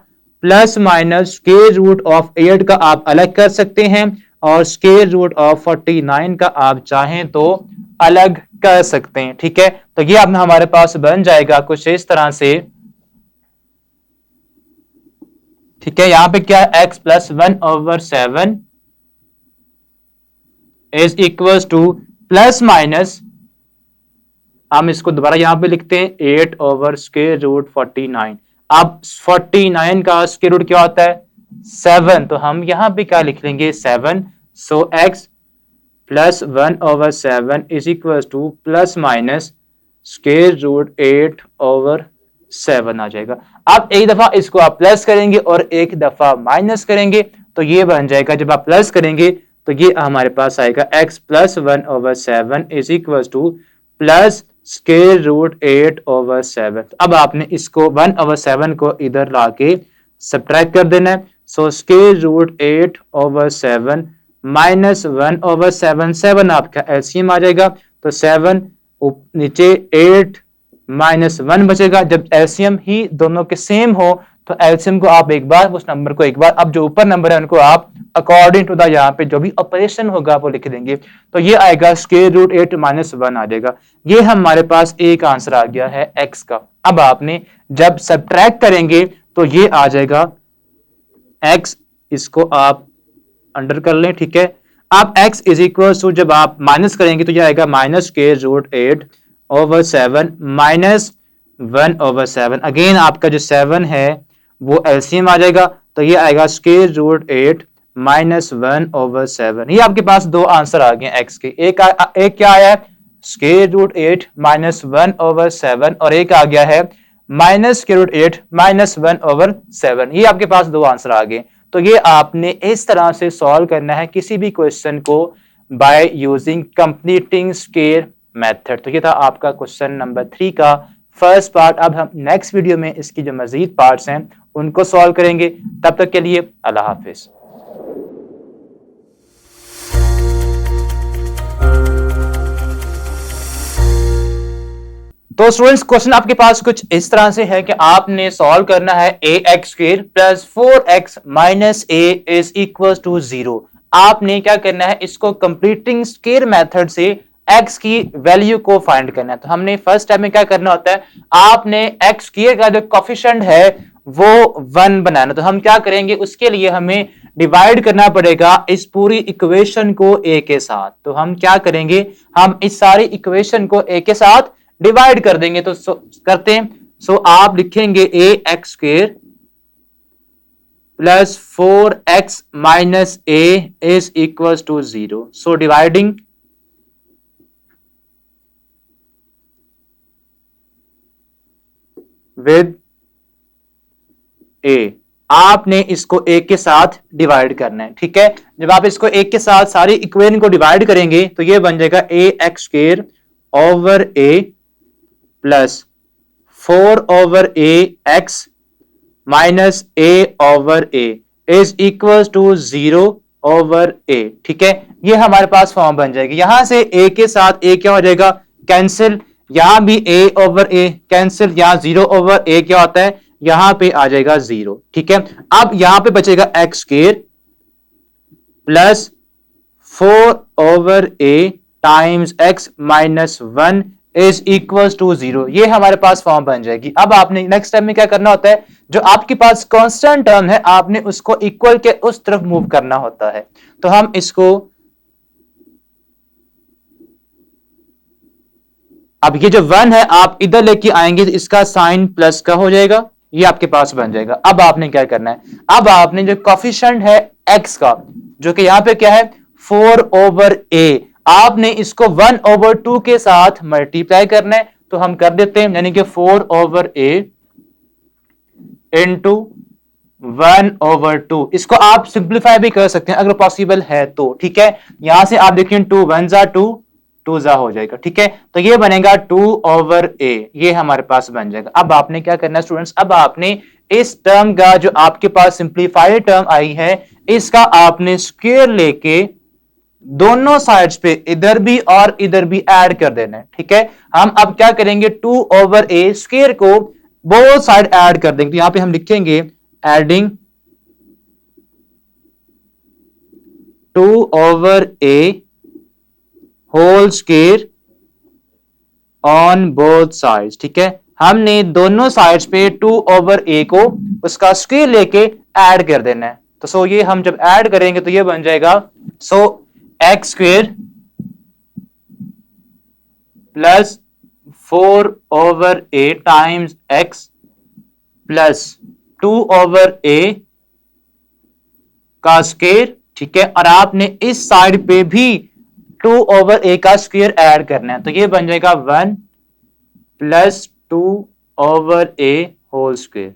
plus minus square root of 8 का आप अलग कर सकते हैं, और स्क्वायर रूट ऑफ 49 का आप चाहें तो अलग कर सकते हैं, ठीक है। तो ये अब हमारे पास बन जाएगा कुछ इस तरह से, ठीक है। यहां पे क्या है, x plus 1/7 is equal to plus minus, हम इसको दोबारा यहां पे लिखते हैं 8/√49। अब 49 का स्क्वायर रूट क्या होता है 7, तो हम यहां पे क्या लिख लेंगे 7, so x plus 1/7 is equal to plus minus square root 8/7 आ जाएगा। अब एक दफा इसको आप प्लस करेंगे और एक दफा माइनस करेंगे तो ये बन जाएगा, जब आप प्लस करेंगे तो ये हमारे पास आएगा x plus 1/7 is equal to plus square root 8/7। अब आपने इसको 1/7 को इधर लाके सब्ट्रैक्ट कर देना है, सो स्क्वायर रूट 8/7 माइनस 1/7, 7 आपका एलसीएम आ जाएगा, तो 7 नीचे 8 माइनस 1 बचेगा। जब एलसीएम ही दोनों के सेम हो तो एलसीएम को आप एक बार, उस नंबर को एक बार, अब जो ऊपर नंबर है उनको आप अकॉर्डिंग टू द यहाँ पे जो भी ऑपरेशन होगा वो लिख देंगे, तो ये आएगा स्क्वायर रूट 8 माइनस 1 आ जाएगा। ये हमारे पास एक आंसर आ गया है x का। अब आपने जब सब्ट्रैक्ट करेंगे तो ये आ जाएगा x, इसको आप अंडर कर लें, ठीक है। अब x इज इक्वल टू, जब आप माइनस करेंगे तो ये आएगा minus square root 8/7 minus 1/7। Again आपका जो 7 है वो एलसीएम आ जाएगा, तो ये आएगा स्क्वायर रूट 8 माइनस 1/7। ये आपके पास दो आंसर आ गए x के, एक क्या आया है स्क्वायर रूट 8 माइनस 1/7 और एक आ गया है माइनस स्क्वायर रूट 8 माइनस 1/7। ये आपके पास दो आंसर आ गए। तो ये आपने इस तरह से सॉल्व करना है किसी भी क्वेश्चन को bye using completing square method. तो ये था आपका क्वेश्चन नंबर 3 का फर्स्ट पार्ट। अब हम नेक्स्ट वीडियो में इसकी जो मजीद पार्ट्स हैं उनको सॉल्व करेंगे। तब तक के लिए अल्लाह हाफिज। तो स्टूडेंट्स क्वेश्चन आपके पास कुछ इस तरह से है कि आपने सॉल्व करना है a x square plus 4x minus a is equal to 0। आपने क्या करना है, इसको कंप्लीटिंग स्क्वायर मेथड से x की वैल्यू को फाइंड करना है। तो हमने फर्स्ट स्टेप में क्या करना होता है, आपने x स्क्वायर का जो कोफिशिएंट है वो 1 बनाना। तो हम क्या करेंगे, उसके लिए हमें डिवाइड करना पड़ेगा इस पूरी इक्वेशन को a के साथ। तो हम क्या करेंगे, हम इस सारी इक्वेशन को a के साथ डिवाइड कर देंगे। तो करते हैं। आप लिखेंगे a x square plus 4x minus a is equal to 0। So dividing with a, आपने इसको एक के साथ डिवाइड करना है। ठीक है, जब आप इसको एक के साथ सारी इक्वेशन को डिवाइड करेंगे तो ये बन जाएगा a x square over a plus 4 over a x minus a over a is equal to 0 over a. ठीक है, ये हमारे पास फॉर्म बन जाएगी। यहां से ए के साथ ए क्या हो जाएगा, कैंसिल। यहां भी ए ओवर ए कैंसिल। यहां 0 ओवर ए क्या होता है, यहां पे आ जाएगा 0। ठीक है, अब यहां पे बचेगा x square plus 4 over a times x minus 1 is equal to 0। ये हमारे पास फॉर्म बन जाएगी। अब आपने नेक्स्ट स्टेप में क्या करना होता है, जो आपके पास कांस्टेंट टर्म है आपने उसको इक्वल के उस तरफ मूव करना होता है। तो हम इसको, अब ये जो 1 है आप इधर लेके आएंगे तो इसका साइन प्लस का हो जाएगा, ये आपके पास बन जाएगा। अब आपने क्या करना है, अब आपने जो कोफिशिएंट है x का, जो कि यहां पे क्या है 4 ओवर a, आपने इसको 1 ओवर 2 के साथ मल्टीप्लाई करना है। तो हम कर देते हैं, यानी कि 4 ओवर a इंटू 1 ओवर 2। इसको आप सिंप्लीफाई भी कर सकते हैं अगर पॉसिबल है तो। ठीक है, यहां से आप देखिए 2 1 जा 2 2 जा हो जाएगा। ठीक है, तो ये बनेगा 2 ओवर a, ये हमारे पास बन जाएगा। अब आपने क्या करना है स्टूडेंट्स, अब आपने इस टर्म का जो आपके पास सिंप्लीफाइड टर्म आई है इसका आपने स्क्वायर लेके दोनों साइड्स पे इधर भी और इधर भी ऐड कर देना है। ठीक है, हम अब क्या करेंगे 2 ओवर a स्क्वायर को बोथ साइड ऐड कर देंगे। तो यहां पे हम लिखेंगे adding 2 over a whole square on both sides. ठीक है, हमने दोनों साइड्स पे 2 ओवर a को उसका स्क्वायर लेके ऐड कर देना है। तो ये हम जब ऐड करेंगे तो ये बन जाएगा x square plus 4 over a times x plus 2 over a का स्क्वायर। ठीक है, और आपने इस साइड पे भी 2 ओवर a का स्क्वायर ऐड करना है। तो ये बन जाएगा 1 plus 2 over a whole square.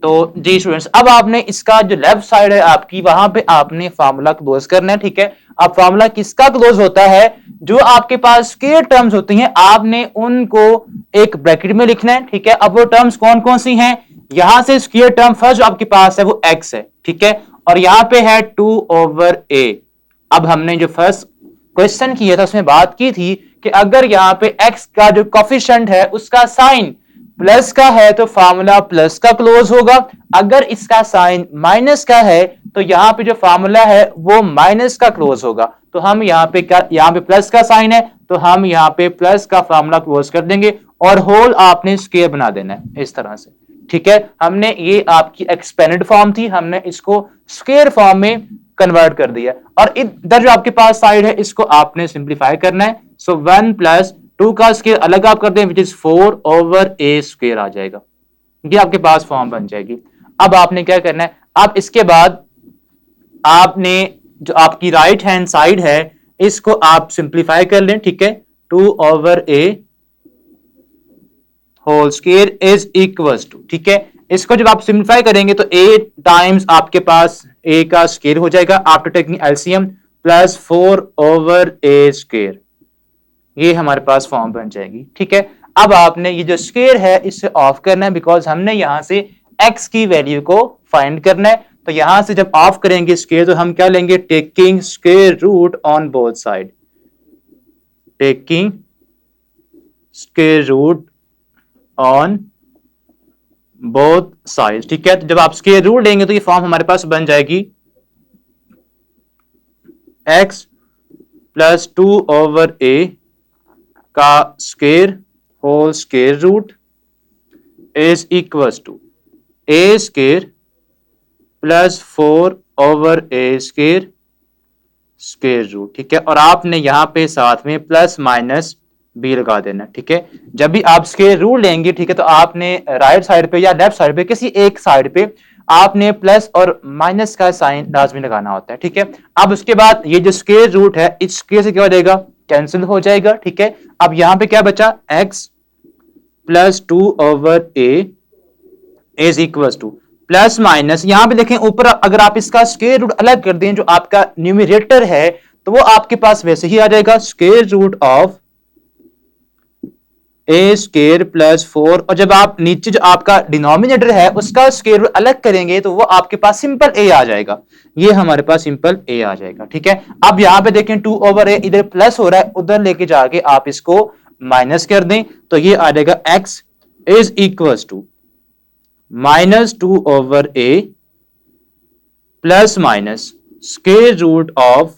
तो जी स्टूडेंट्स, अब आपने इसका जो लेफ्ट साइड है आपकी, वहां पे आपने फार्मूला क्लोज करना है। ठीक है, अब फार्मूला किसका क्लोज होता है, जो आपके पास स्क्वायर टर्म्स होती हैं आपने उनको एक ब्रैकेट में लिखना है। ठीक है, अब वो टर्म्स कौन कौन सी हैं, यहां से स्क्वायर टर्म फर्स्ट जो आपके पास है वो x है। ठीक है, और यहां पे है 2 ओवर a। अब हमने जो फर्स्ट क्वेश्चन किया था उसमें बात की थी कि अगर यहां पे x का जो कोफिशिएंट है उसका साइन प्लस का है तो फार्मूला प्लस का क्लोज होगा। अगर इसका साइन माइनस का है तो यहां पे जो फार्मूला है वो माइनस का क्लोज होगा। तो हम यहाँ पे क्या, यहाँ पे प्लस का साइन है तो हम यहाँ पे प्लस का फार्मूला क्लोज कर देंगे और होल आपने स्क्वायर बना देना है इस तरह से। ठीक है, हमने ये आपकी एक्सपेंडेड फॉर्म थी, हमने इसको स्क्वायर फॉर्म में कन्वर्ट कर दिया और इधर जो आपके पास साइड है इसको आपने सिंप्लीफाई करना है। 1 प्लस 2 का स्क्वायर अलग आप कर दें which is 4 over a square आ जाएगा। ये आपके पास फॉर्म बन जाएगी। अब आपने क्या करना है, अब इसके बाद आपने जो आपकी राइट हैंड साइड है इसको आप सिंप्लीफाई कर लें। ठीक है, 2 over a whole square is equal to, ठीक है, इसको जब आप सिंप्लीफाई करेंगे तो a टाइम्स आपके पास a का स्क्वायर हो जाएगा after taking LCM plus 4 over a square, ये हमारे पास फॉर्म बन जाएगी। ठीक है, अब आपने ये जो स्क्वायर है इसे ऑफ करना है, बिकॉज हमने यहां से x की वैल्यू को फाइंड करना है। तो यहां से जब ऑफ करेंगे स्क्वायर तो हम क्या लेंगे, taking square root on both side, taking square root on both side. ठीक है, तो जब आप स्क्वायर रूट लेंगे तो ये फॉर्म हमारे पास बन जाएगी x प्लस 2/a का square whole square root is equals to a square plus 4/a square square root. ठीक है, और आपने यहां पे साथ में प्लस माइनस बी लगा देना। ठीक है, जब भी आप स्क्वायर रूट लेंगे, ठीक है, तो आपने राइट साइड पे या लेफ्ट साइड पे किसी एक साइड पे आपने प्लस और माइनस का साइन लाजमी लगाना होता है। ठीक है, अब उसके बाद ये जो स्क्वायर रूट है इस स्क्वायर से क्या हो जाएगा, कैंसिल हो जाएगा। ठीक है, अब यहां पे क्या बचा, x plus 2/a is equal to plus minus, यहां पे देखें ऊपर अगर आप इसका स्क्वायर रूट अलग कर दें, जो आपका न्यूमरेटर है तो वो आपके पास वैसे ही आ जाएगा, square root of a square plus 4, और जब आप नीचे जो आपका डिनोमिनेटर है उसका स्क्वायर रूट अलग करेंगे तो वो आपके पास सिंपल ए आ जाएगा, ये हमारे पास सिंपल ए आ जाएगा। ठीक है, अब यहां पे देखें 2/a इधर प्लस हो रहा है, उधर लेके जाके आप इसको माइनस कर दें तो ये आ जाएगा x is equal to minus 2/a plus minus square root of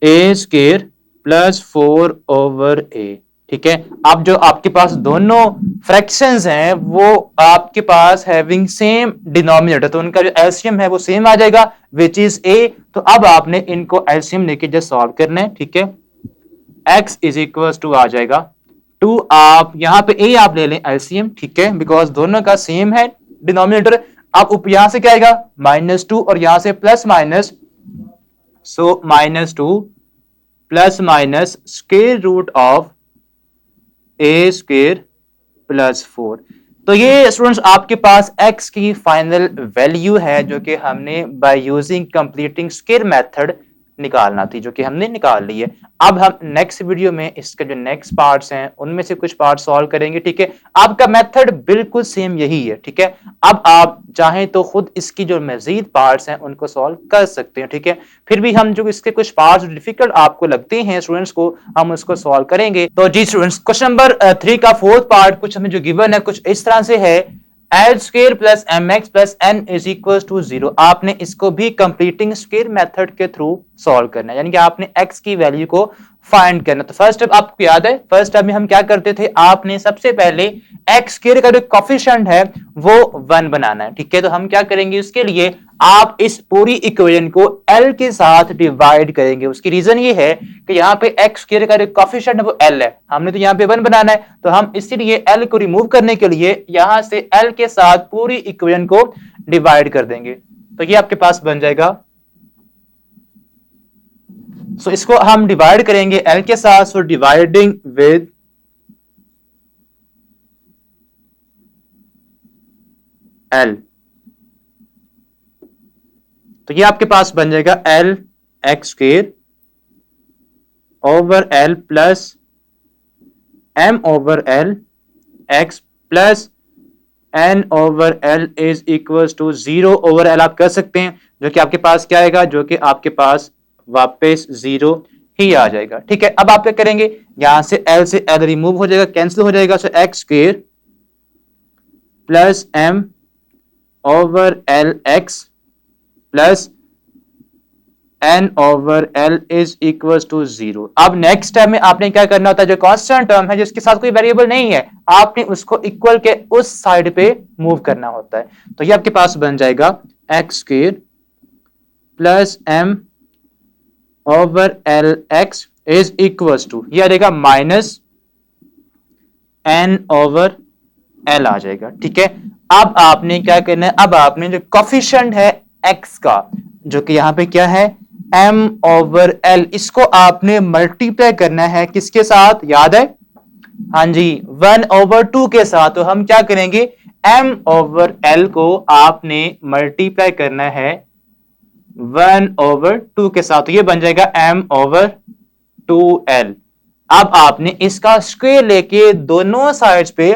a square plus 4/a। ठीक है, अब जो आपके पास दोनों फ्रैक्शंस हैं वो आपके पास हैविंग सेम डिनोमिनेटर, तो उनका जो एलसीएम है वो सेम आ जाएगा विच इज a। तो अब आपने इनको एलसीएम लेके जस्ट सॉल्व करना है। ठीक है, x इज इक्वल टू आ जाएगा 2, आप यहां पे a आप ले लें एलसीएम। ठीक है, बिकॉज दोनों का सेम है डिनोमिनेटर। अब यहां से क्या आएगा, -2 और यहां से plus minus, so -2 plus minus square root of a square plus 4। तो ये स्टूडेंट्स आपके पास x की फाइनल वैल्यू है जो कि हमने by using completing square method निकालना थी, जो कि हमने निकाल ली है। अब हम नेक्स्ट वीडियो में इसके जो नेक्स्ट पार्ट्स हैं उनमें से कुछ पार्ट सॉल्व करेंगे। ठीक है, आपका मेथड बिल्कुल सेम यही है। ठीक है, अब आप चाहें तो खुद इसकी जो मजीद पार्ट्स हैं उनको सॉल्व कर सकते हैं। ठीक है, फिर भी हम जो इसके कुछ पार्ट्स डिफिकल्ट आपको लगते हैं स्टूडेंट्स को, हम उसको सॉल्व करेंगे। तो जी स्टूडेंट्स, क्वेश्चन नंबर 3 का फोर्थ पार्ट कुछ हमें जो गिवन है कुछ इस तरह से है, L square plus M x plus N is equal to 0। आपने इसको भी कंप्लीटिंग स्क्वायर मेथड के थ्रू सॉल्व करना है, यानी कि आपने एक्स की वैल्यू को फाइंड करना। तो फर्स्ट स्टेप आपको याद है, फर्स्ट स्टेप में हम क्या करते थे, आपने सबसे पहले एक्स स्क्वायर का जो कोफिशिएंट है वो 1 बनाना है। ठीक है, तो हम क्या करेंगे, उसके लिए आप इस पूरी इक्वेशन को L के साथ डिवाइड करेंगे। उसकी रीजन ये है कि यहाँ पे एक्स स्क्वायर का जो कोफिशिएंट है वो L है, हमने तो यहाँ पे 1 बनाना है, तो हम इसीलिए L को रिमूव करने के लिए यहां से L के साथ पूरी इक्वेशन को डिवाइड कर देंगे। तो ये आपके पास बन जाएगा, सो इसको हम डिवाइड करेंगे L के साथ, सो डिवाइडिंग विद L, तो ये आपके पास बन जाएगा L x square over L plus M over L x plus N over L is equal to 0 over L आप कर सकते हैं, जो कि आपके पास क्या आएगा, जो कि आपके पास वापस 0 ही आ जाएगा। ठीक है, अब आप क्या करेंगे, यहां से L से L रिमूव हो जाएगा, कैंसिल हो जाएगा, so x square plus M over L x plus N over L is equal to 0। अब नेक्स्ट स्टेप में आपने क्या करना होता है, जो कांस्टेंट टर्म है जिसके साथ कोई वेरिएबल नहीं है, आपने उसको इक्वल के उस साइड पे मूव करना होता है। तो ये आपके पास बन जाएगा x square plus M over L x is equal to, ये आ जाएगा माइनस N ओवर L आ जाएगा। ठीक है, अब आपने क्या करना है, अब आपने जो कोफिशिएंट है x का, जो कि यहां पे क्या है M ओवर L, इसको आपने मल्टीप्लाई करना है किसके साथ, याद है, हाँ जी 1/2 के साथ। तो हम क्या करेंगे, M ओवर L को आपने मल्टीप्लाई करना है 1/2 के साथ, तो ये बन जाएगा M ओवर 2L। अब आपने इसका स्क्वायर लेके दोनों साइड्स पे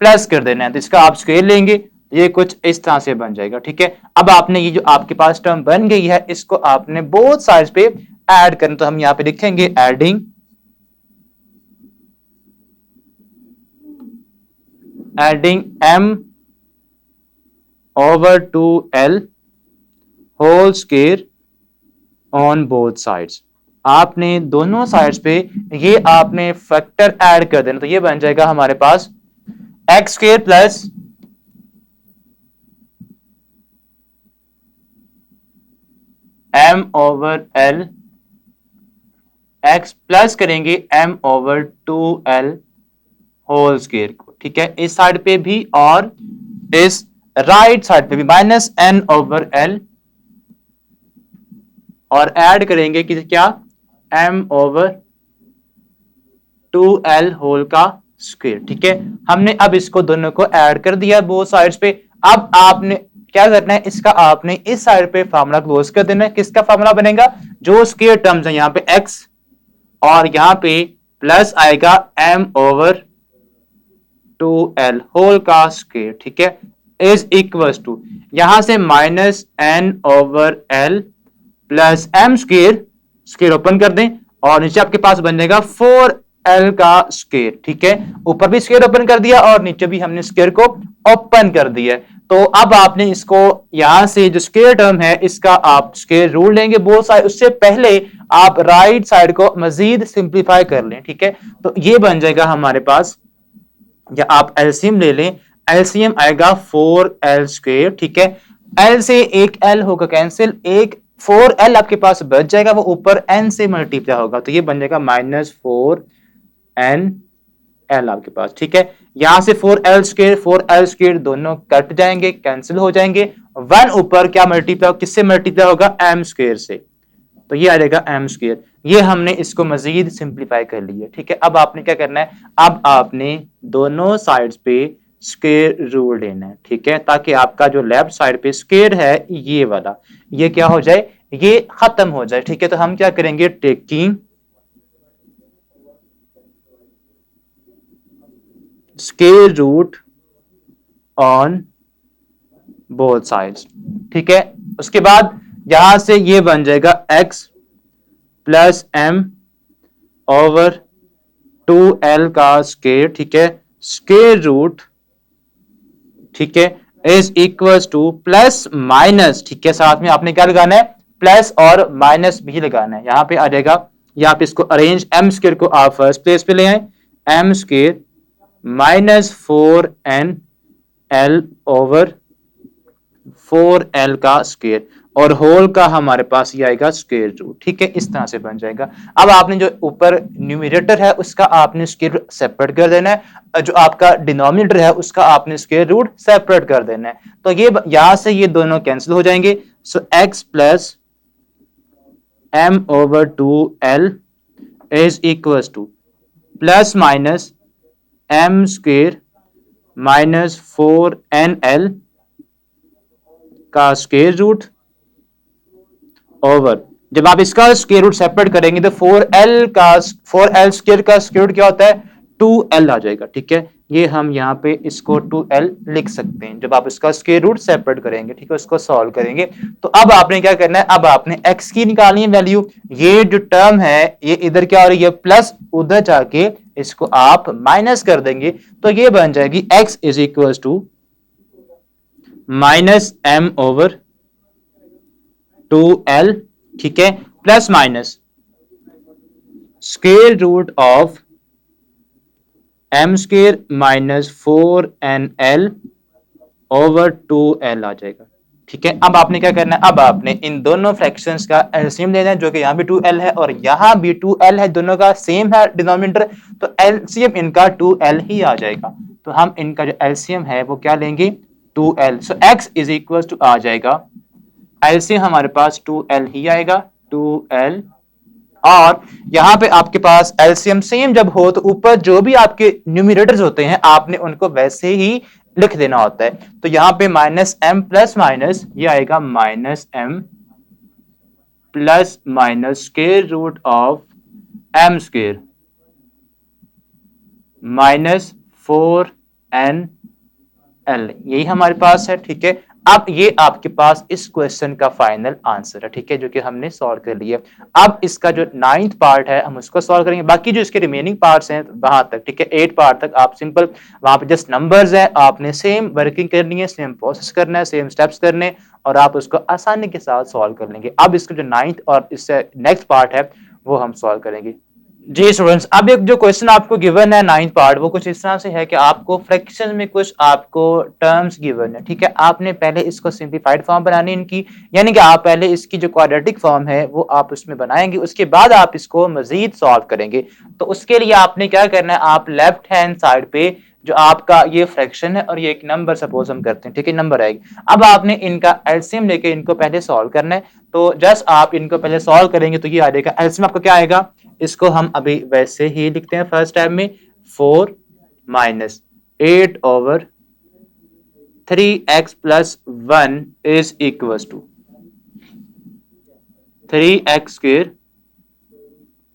प्लस कर देना है, तो इसका आप स्क्वायर लेंगे, ये कुछ इस तरह से बन जाएगा। ठीक है, अब आपने ये जो आपके पास टर्म बन गई है इसको आपने बोथ साइड्स पे ऐड करना, तो हम यहां पे लिखेंगे adding m over 2l whole square on both sides. आपने दोनों साइड्स पे ये आपने फैक्टर ऐड कर देना, तो ये बन जाएगा हमारे पास x square plus m over l, x plus करेंगे m over 2l whole square को। ठीक है, इस साइड पे भी और इस राइट साइड पे भी माइनस n ओवर l, और ऐड करेंगे कि क्या m ओवर 2l होल का स्क्वायर। ठीक है, हमने अब इसको दोनों को ऐड कर दिया बोथ साइड्स पे। अब आपने क्या करना है, इसका आपने इस साइड पे फार्मूला क्लोज कर देना है। किसका फार्मूला बनेगा, जो स्क्वायर टर्म्स है यहां पे x और यहां पे प्लस आएगा m ओवर 2l होल का स्क्वायर। ठीक है, इज इक्वल्स टू यहां से minus n over l plus m square, square open कर दें और नीचे आपके पास बन जाएगा 4l का स्क्वायर। ठीक है, ऊपर भी स्क्वायर ओपन कर दिया और नीचे भी हमने स्क्वायर को ओपन कर दिया। तो अब आपने इसको यहां से जो स्क्वायर टर्म है इसका आप स्क्वायर रूल लेंगे बोथ साइड, उससे पहले आप राइट साइड को मजीद सिंप्लीफाई कर लें। ठीक है, तो ये बन जाएगा हमारे पास, या आप एलसीएम ले लें, एलसीएम आएगा 4l स्क्वायर। ठीक है, l से एक l होगा कैंसिल, एक 4l आपके पास बच जाएगा, वो ऊपर n से मल्टीप्लाई होगा, तो ये बन जाएगा माइनस 4n l आपके पास। ठीक है, यहां से 4l स्क्वायर दोनों कट जाएंगे, कैंसिल हो जाएंगे। 1 ऊपर क्या मल्टीप्लाई, किससे मल्टीप्लाई होगा, m स्क्वायर से, तो ये आ जाएगा m स्क्वायर। ये हमने इसको मजीद सिंप्लीफाई कर लिया। ठीक है, अब आपने क्या करना है, अब आपने दोनों साइड्स पे स्क्वायर रूल लेना है। ठीक है, ताकि आपका जो लेफ्ट साइड पे स्क्वायर है ये वाला, ये क्या हो जाए, ये खत्म हो जाए। ठीक है, तो हम क्या करेंगे, taking square root on both sides. ठीक है, उसके बाद यहां से ये बन जाएगा x plus m over 2l का स्क्वायर। ठीक है, स्क्वायर रूट, ठीक है, is equals to plus minus. ठीक है, साथ में आपने क्या लगाना है, प्लस और माइनस भी लगाना है। यहां पे आ जाएगा, यहां पे इसको अरेंज, m स्क्वायर को आप फर्स्ट प्लेस पे ले आए, m square minus 4n l over 4l का स्क्वायर, और होल का हमारे पास ये आएगा स्क्वायर रूट। ठीक है, इस तरह से बन जाएगा। अब आपने जो ऊपर न्यूमरेटर है उसका आपने स्क्वायर सेपरेट कर देना है, जो आपका डिनोमिनेटर है उसका आपने स्क्वायर रूट सेपरेट कर देना है। तो ये यहां से ये दोनों कैंसिल हो जाएंगे। सो x plus m over 2l is equal to plus minus m square minus 4nl का स्क्वायर रूट ओवर, जब आप इसका स्क्वायर रूट सेपरेट करेंगे तो 4l स्क्वायर का स्क्वायर रूट क्या होता है, 2l आ जाएगा। ठीक है, ये हम यहाँ पे इसको 2l लिख सकते हैं जब आप इसका स्क्वायर रूट सेपरेट करेंगे। ठीक है, उसको सॉल्व करेंगे। तो अब आपने क्या करना है, अब आपने x की निकालनी है वैल्यू। ये जो टर्म है ये इधर क्या हो रही है, प्लस, उधर जाके इसको आप माइनस कर देंगे, तो ये बन जाएगी x is equal to minus m over 2l। ठीक है, plus minus square root of m square minus 4nl over 2l आ जाएगा। ठीक है, अब आपने क्या करना है, अब आपने इन दोनों फ्रैक्शंस का एलसीएम लेना है, जो कि यहां भी 2l है और यहां भी 2l है, दोनों का सेम है डिनोमिनेटर, तो एलसीएम इनका 2l ही आ जाएगा। तो हम इनका जो एलसीएम है वो क्या लेंगे, 2l। So x is equal to आ जाएगा, एलसीएम हमारे पास 2l ही आएगा, 2l। और यहां पे आपके पास एलसीएम सेम जब हो तो ऊपर जो भी आपके न्यूमरेटर्स होते हैं आपने उनको वैसे ही लिख देना होता है। तो यहां पे माइनस m प्लस माइनस ये आएगा minus m plus minus square root of m square minus 4n L, यही हमारे पास है। ठीक है, अब ये आपके पास इस क्वेश्चन का फाइनल आंसर है। ठीक है, जो कि हमने सॉल्व कर लिया। अब इसका जो 9th पार्ट है हम उसको सॉल्व करेंगे, बाकी जो इसके रिमेनिंग पार्ट्स हैं वहां तक, ठीक है, 8 पार्ट तक आप सिंपल वहां पे जस्ट नंबर्स है, आपने सेम वर्किंग करनी है, सेम प्रोसेस करना है, सेम स्टेप्स करने, और आप उसको आसानी के साथ सॉल्व कर लेंगे। अब इसका जो 9th और इससे नेक्स्ट पार्ट है वो हम सॉल्व करेंगे। जी स्टूडेंट्स, अब एक जो क्वेश्चन आपको गिवन है 9th पार्ट, वो कुछ इस तरह से है कि आपको फ्रैक्शन में कुछ आपको टर्म्स गिवन है। ठीक है, आपने पहले इसको सिंप्लीफाइड फॉर्म बनानी इनकी, यानी कि आप पहले इसकी जो क्वाड्रेटिक फॉर्म है वो आप उसमें बनाएंगे, उसके बाद आप इसको मजीद सॉल्व करेंगे। तो उसके लिए आपने क्या करना है, आप लेफ्ट हैंड साइड पे जो आपका ये फ्रैक्शन है और ये एक नंबर सपोज हम करते हैं, ठीक है, नंबर आएगी। अब आपने इनका एलसीएम लेके इनको पहले सॉल्व करना है। तो जस्ट आप इनको पहले सॉल्व करेंगे तो ये आ जाएगा, एलसीएम आपका क्या आएगा, इसको हम अभी वैसे ही लिखते हैं फर्स्ट टाइम में, 4 minus 8/3x plus 1 is equal to 3x²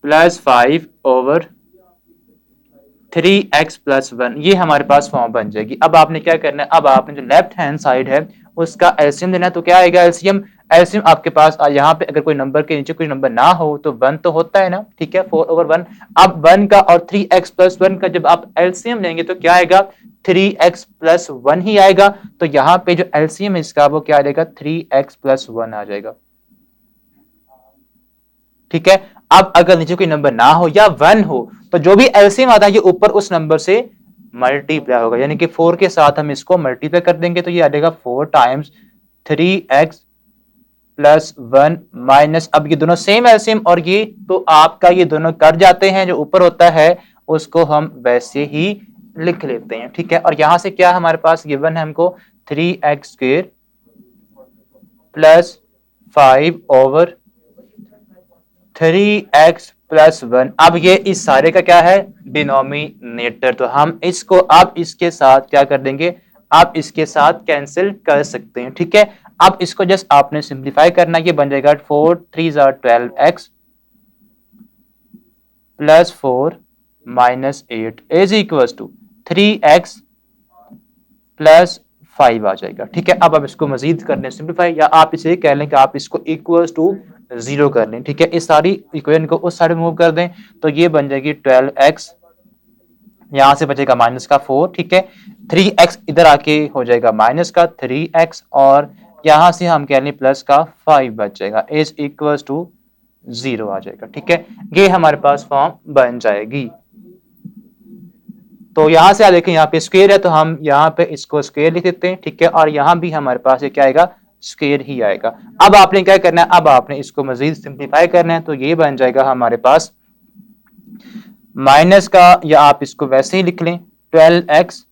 plus 5/3x plus 1, ये हमारे पास फॉर्म बन जाएगी। अब आपने क्या करना है, अब आपने जो लेफ्ट हैंड साइड है उसका एलसीएम लेना है। तो क्या आएगा एलसीएम, एलसीएम आपके पास यहाँ पे अगर कोई नंबर के नीचे कोई नंबर ना हो तो 1 तो होता है ना, ठीक है, 4/1। अब 1 का और 3x प्लस 1 का जब आप एलसीएम लेंगे तो क्या आएगा, 3x प्लस 1 ही आएगा। तो यहाँ पे जो एलसीएम है इसका वो क्या आ जाएगा, 3x प्लस 1 आ जाएगा। ठीक है, अब अगर नीचे कोई नंबर ना हो या 1 हो तो जो भी एलसीएम आता है ये ऊपर उस नंबर से मल्टीप्लाई होगा, यानी कि 4 के साथ हम इसको मल्टीप्लाई कर देंगे तो ये आ जाएगा 4 टाइम्स 3x प्लस 1 माइनस, अब ये दोनों सेम एलसीएम और ये तो आपका ये दोनों कट जाते हैं, जो ऊपर होता है उसको हम वैसे ही लिख लेते हैं। ठीक है, और यहां से क्या हमारे पास गिवन है हमको, 3x² प्लस 5/3x प्लस 1। अब ये इस सारे का क्या है, डिनोमिनेटर, तो हम इसको अब इसके साथ क्या कर देंगे, आप इसके साथ कैंसिल कर सकते हैं। ठीक है, अब इसको जस्ट आपने सिंप्लीफाई करना, ये बन जाएगा 4 3 12x plus 4 minus 8 is equal to 3x plus 5 आ जाएगा। ठीक है, अब आप इसको मजीद करने सिंप्लीफाई, या आप इसे कह लें कि आप इसको इक्वल टू 0 कर लें। ठीक है, इस सारी इक्वेशन को उस साइड मूव कर दें तो ये बन जाएगी 12x, यहां से बचेगा माइनस का 4, ठीक है, 3x इधर आके हो जाएगा माइनस का 3x, और यहां से हम कह लें प्लस का 5 बच जाएगा, इज इक्वल टू 0 आ जाएगा। ठीक है, ये हमारे पास फॉर्म बन जाएगी। तो यहां से आप देखें, यहाँ पे स्क्वायर है तो हम यहाँ पे इसको स्क्वायर लिख देते हैं। ठीक है, और यहाँ भी हमारे पास ये क्या आएगा, स्क्वायर ही आएगा। अब आपने क्या करना है, अब आपने इसको मजीद सिंप्लीफाई करना है, तो ये बन जाएगा हमारे पास माइनस का, या आप इसको वैसे ही लिख लें 12x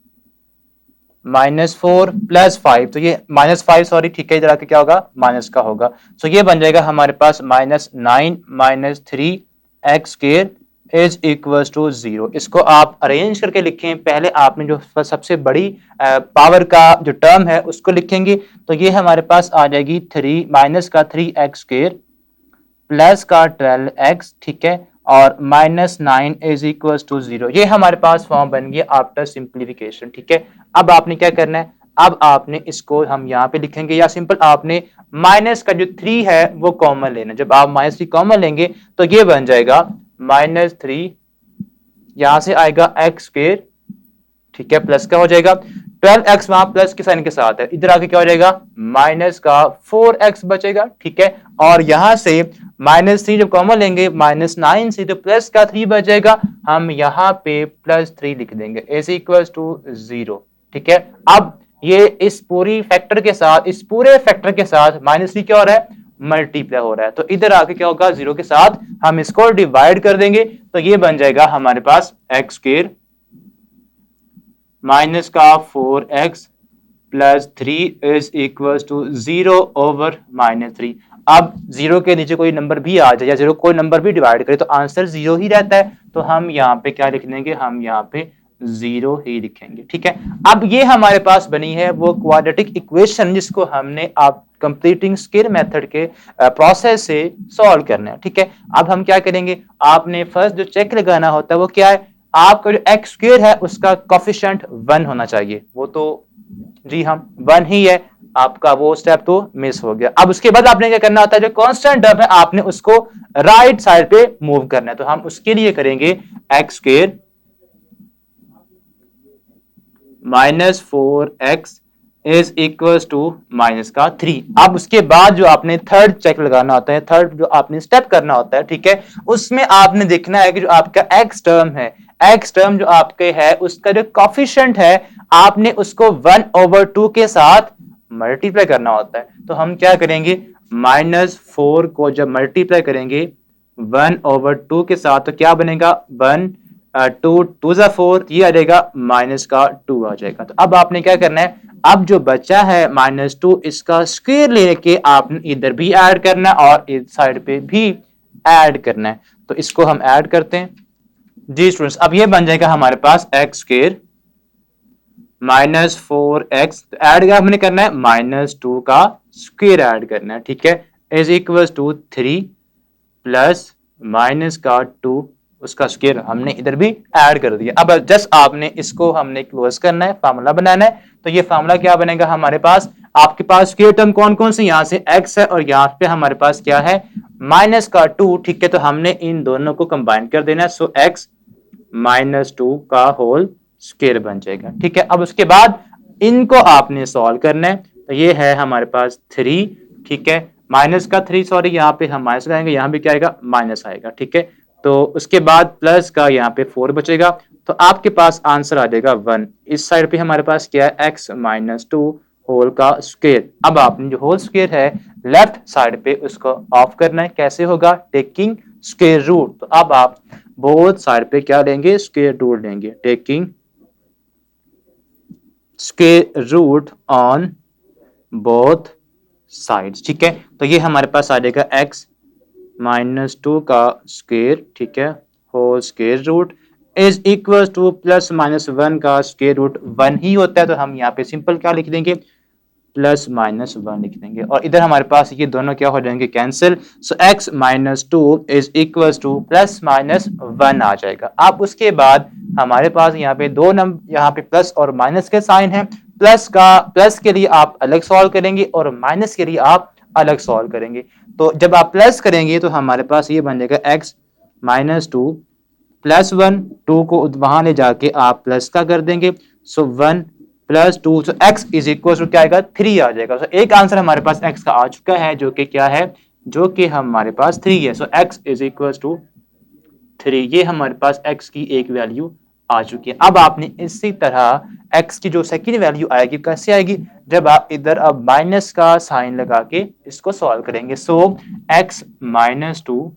माइनस 4 प्लस 5, तो ये माइनस 5 सॉरी, ठीक है, इधर आके क्या होगा, माइनस का होगा। तो ये बन जाएगा हमारे पास -9 minus 3x² is equal to 0। इसको आप अरेंज करके लिखें, पहले आपने जो सबसे बड़ी पावर का जो टर्म है उसको लिखेंगे, तो ये हमारे पास आ जाएगी 3 माइनस का 3x² प्लस का 12x, ठीक है, और -9 इज इक्वल टू 0। ये हमारे पास फॉर्म बन गया आफ्टर सिंप्लीफिकेशन। ठीक है, अब आपने क्या करना है, अब आपने इसको हम यहाँ पे लिखेंगे, या सिंपल आपने माइनस का जो 3 है वो कॉमन लेना। जब आप -3 कॉमन लेंगे तो ये बन जाएगा -3, यहां से आएगा x², ठीक है, प्लस का हो जाएगा 12x, वहां प्लस के साइन के साथ है, इधर आके क्या हो जाएगा, माइनस का 4x बचेगा। ठीक है, और यहां से -3 जब कॉमन लेंगे, -9 से तो प्लस का 3 बचेगा, हम यहाँ पे +3 लिख देंगे, इज इक्वल टू 0। ठीक है, अब ये इस पूरी फैक्टर के साथ, इस पूरे फैक्टर के साथ -3 क्या हो रहा है, मल्टीप्लाई हो रहा है, तो इधर आके क्या होगा, 0 के साथ हम इसको डिवाइड कर देंगे, तो ये बन जाएगा हमारे पास x² माइनस का 4x plus 3 is equal to 0/-3। अब 0 के नीचे कोई नंबर भी आ जाए या 0 कोई नंबर भी डिवाइड करे तो आंसर 0 ही रहता है, तो हम यहाँ पे क्या लिख देंगे, हम यहाँ पे 0 ही लिखेंगे। ठीक है, अब ये हमारे पास बनी है वो क्वाड्रेटिक इक्वेशन जिसको हमने आप कंप्लीटिंग स्क्वायर मेथड के प्रोसेस से सॉल्व करना है। ठीक है, अब हम क्या करेंगे, आपने फर्स्ट जो चेक लगाना होता है वो क्या है, आपका जो एक्स स्क्वायर है उसका कोफिशिएंट 1 होना चाहिए। वो तो जी हम 1 ही है, आपका वो स्टेप तो मिस हो गया। अब उसके बाद आपने क्या करना होता है, जो कांस्टेंट टर्म है आपने उसको राइट साइड पे मूव करना है। तो हम उसके लिए करेंगे x square minus 4x is equal to minus का 3। अब उसके बाद जो आपने थर्ड चेक लगाना होता है, थर्ड जो आपने स्टेप करना होता है, ठीक है, उसमें आपने देखना है कि जो आपका x टर्म है, x टर्म जो आपके है उसका जो कोफिशिएंट है आपने उसको 1/2 के साथ मल्टीप्लाई करना होता है। तो हम क्या करेंगे, -4 को जब मल्टीप्लाई करेंगे 1/2 के साथ तो क्या बनेगा, 1 2 2 जा 4, ये आ जाएगा माइनस का 2 आ जाएगा। तो अब आपने क्या करना है, अब जो बचा है -2 इसका स्क्वायर लेके आपने इधर भी ऐड करना है और इस साइड पे भी ऐड करना है। तो इसको हम ऐड करते हैं जी स्टूडेंट्स। अब ये बन जाएगा हमारे पास एक्स स्क्वायर -4x, तो ऐड क्या हमने करना है, -2 का स्क्वायर ऐड करना है, ठीक है, is equal to 3 plus minus का 2 उसका स्क्वायर हमने इधर भी ऐड कर दिया। अब जस्ट आपने इसको हमने क्लोज करना है, फार्मूला बनाना है। तो ये फार्मूला क्या बनेगा हमारे पास, आपके पास स्क्वायर टर्म कौन कौन से, यहाँ से x है और यहाँ पे हमारे पास क्या है, माइनस का 2, ठीक है, तो हमने इन दोनों को कंबाइन कर देना है। सो x -2 का होल स्क्वायर बन जाएगा, ठीक है। अब उसके बाद इनको आपने सॉल्व करना है। तो ये है हमारे पास 3, ठीक है, माइनस का 3, सॉरी यहाँ पे हम माइनस लगाएंगे, यहाँ भी क्या आएगा, माइनस आएगा, ठीक है। तो उसके बाद प्लस का यहाँ पे 4 बचेगा, तो आपके पास आंसर आ जाएगा 1। इस साइड पे हमारे पास क्या है, x -2 होल का स्क्वायर। अब आपने जो होल स्क्वायर है लेफ्ट साइड पे उसको ऑफ करना है। कैसे होगा, टेकिंग स्क्वायर रूट। तो अब आप बोथ साइड पे क्या लेंगे, स्क्वायर रूट लेंगे, taking square root on both sides, ठीक है। तो ये हमारे पास आ जाएगा x -2 का स्क्वायर, ठीक है, whole square root is equal to +-1 का स्क्वायर रूट 1 ही होता है। तो हम यहाँ पे सिंपल क्या लिख देंगे, +-1 लिख देंगे और इधर हमारे पास ये दोनों क्या हो जाएंगे, cancel. So x -2 is equal to +-1 आ जाएगा। अब उसके बाद हमारे पास यहाँ पे दो नंबर, यहाँ पे प्लस और माइनस के साइन है। प्लस के लिए आप अलग सॉल्व करेंगे और माइनस के लिए आप अलग सॉल्व करेंगे। तो जब आप प्लस करेंगे तो हमारे पास ये बन जाएगा x -2 +1, 2 को वहां ले जाके आप प्लस का कर देंगे। सो 1 + 2, सो x इज इक्वल टू क्या आएगा, 3 आ जाएगा। सो एक आंसर हमारे पास x का आ चुका है, जो कि क्या है, जो कि हमारे पास 3 है। सो x इज इक्वल टू 3, ये हमारे पास x की एक वैल्यू आ चुकी है। अब आपने इसी तरह x की जो सेकंड वैल्यू आएगी, कैसे आएगी, जब आप इधर अब माइनस का साइन लगा के इसको सॉल्व करेंगे। सो x -2,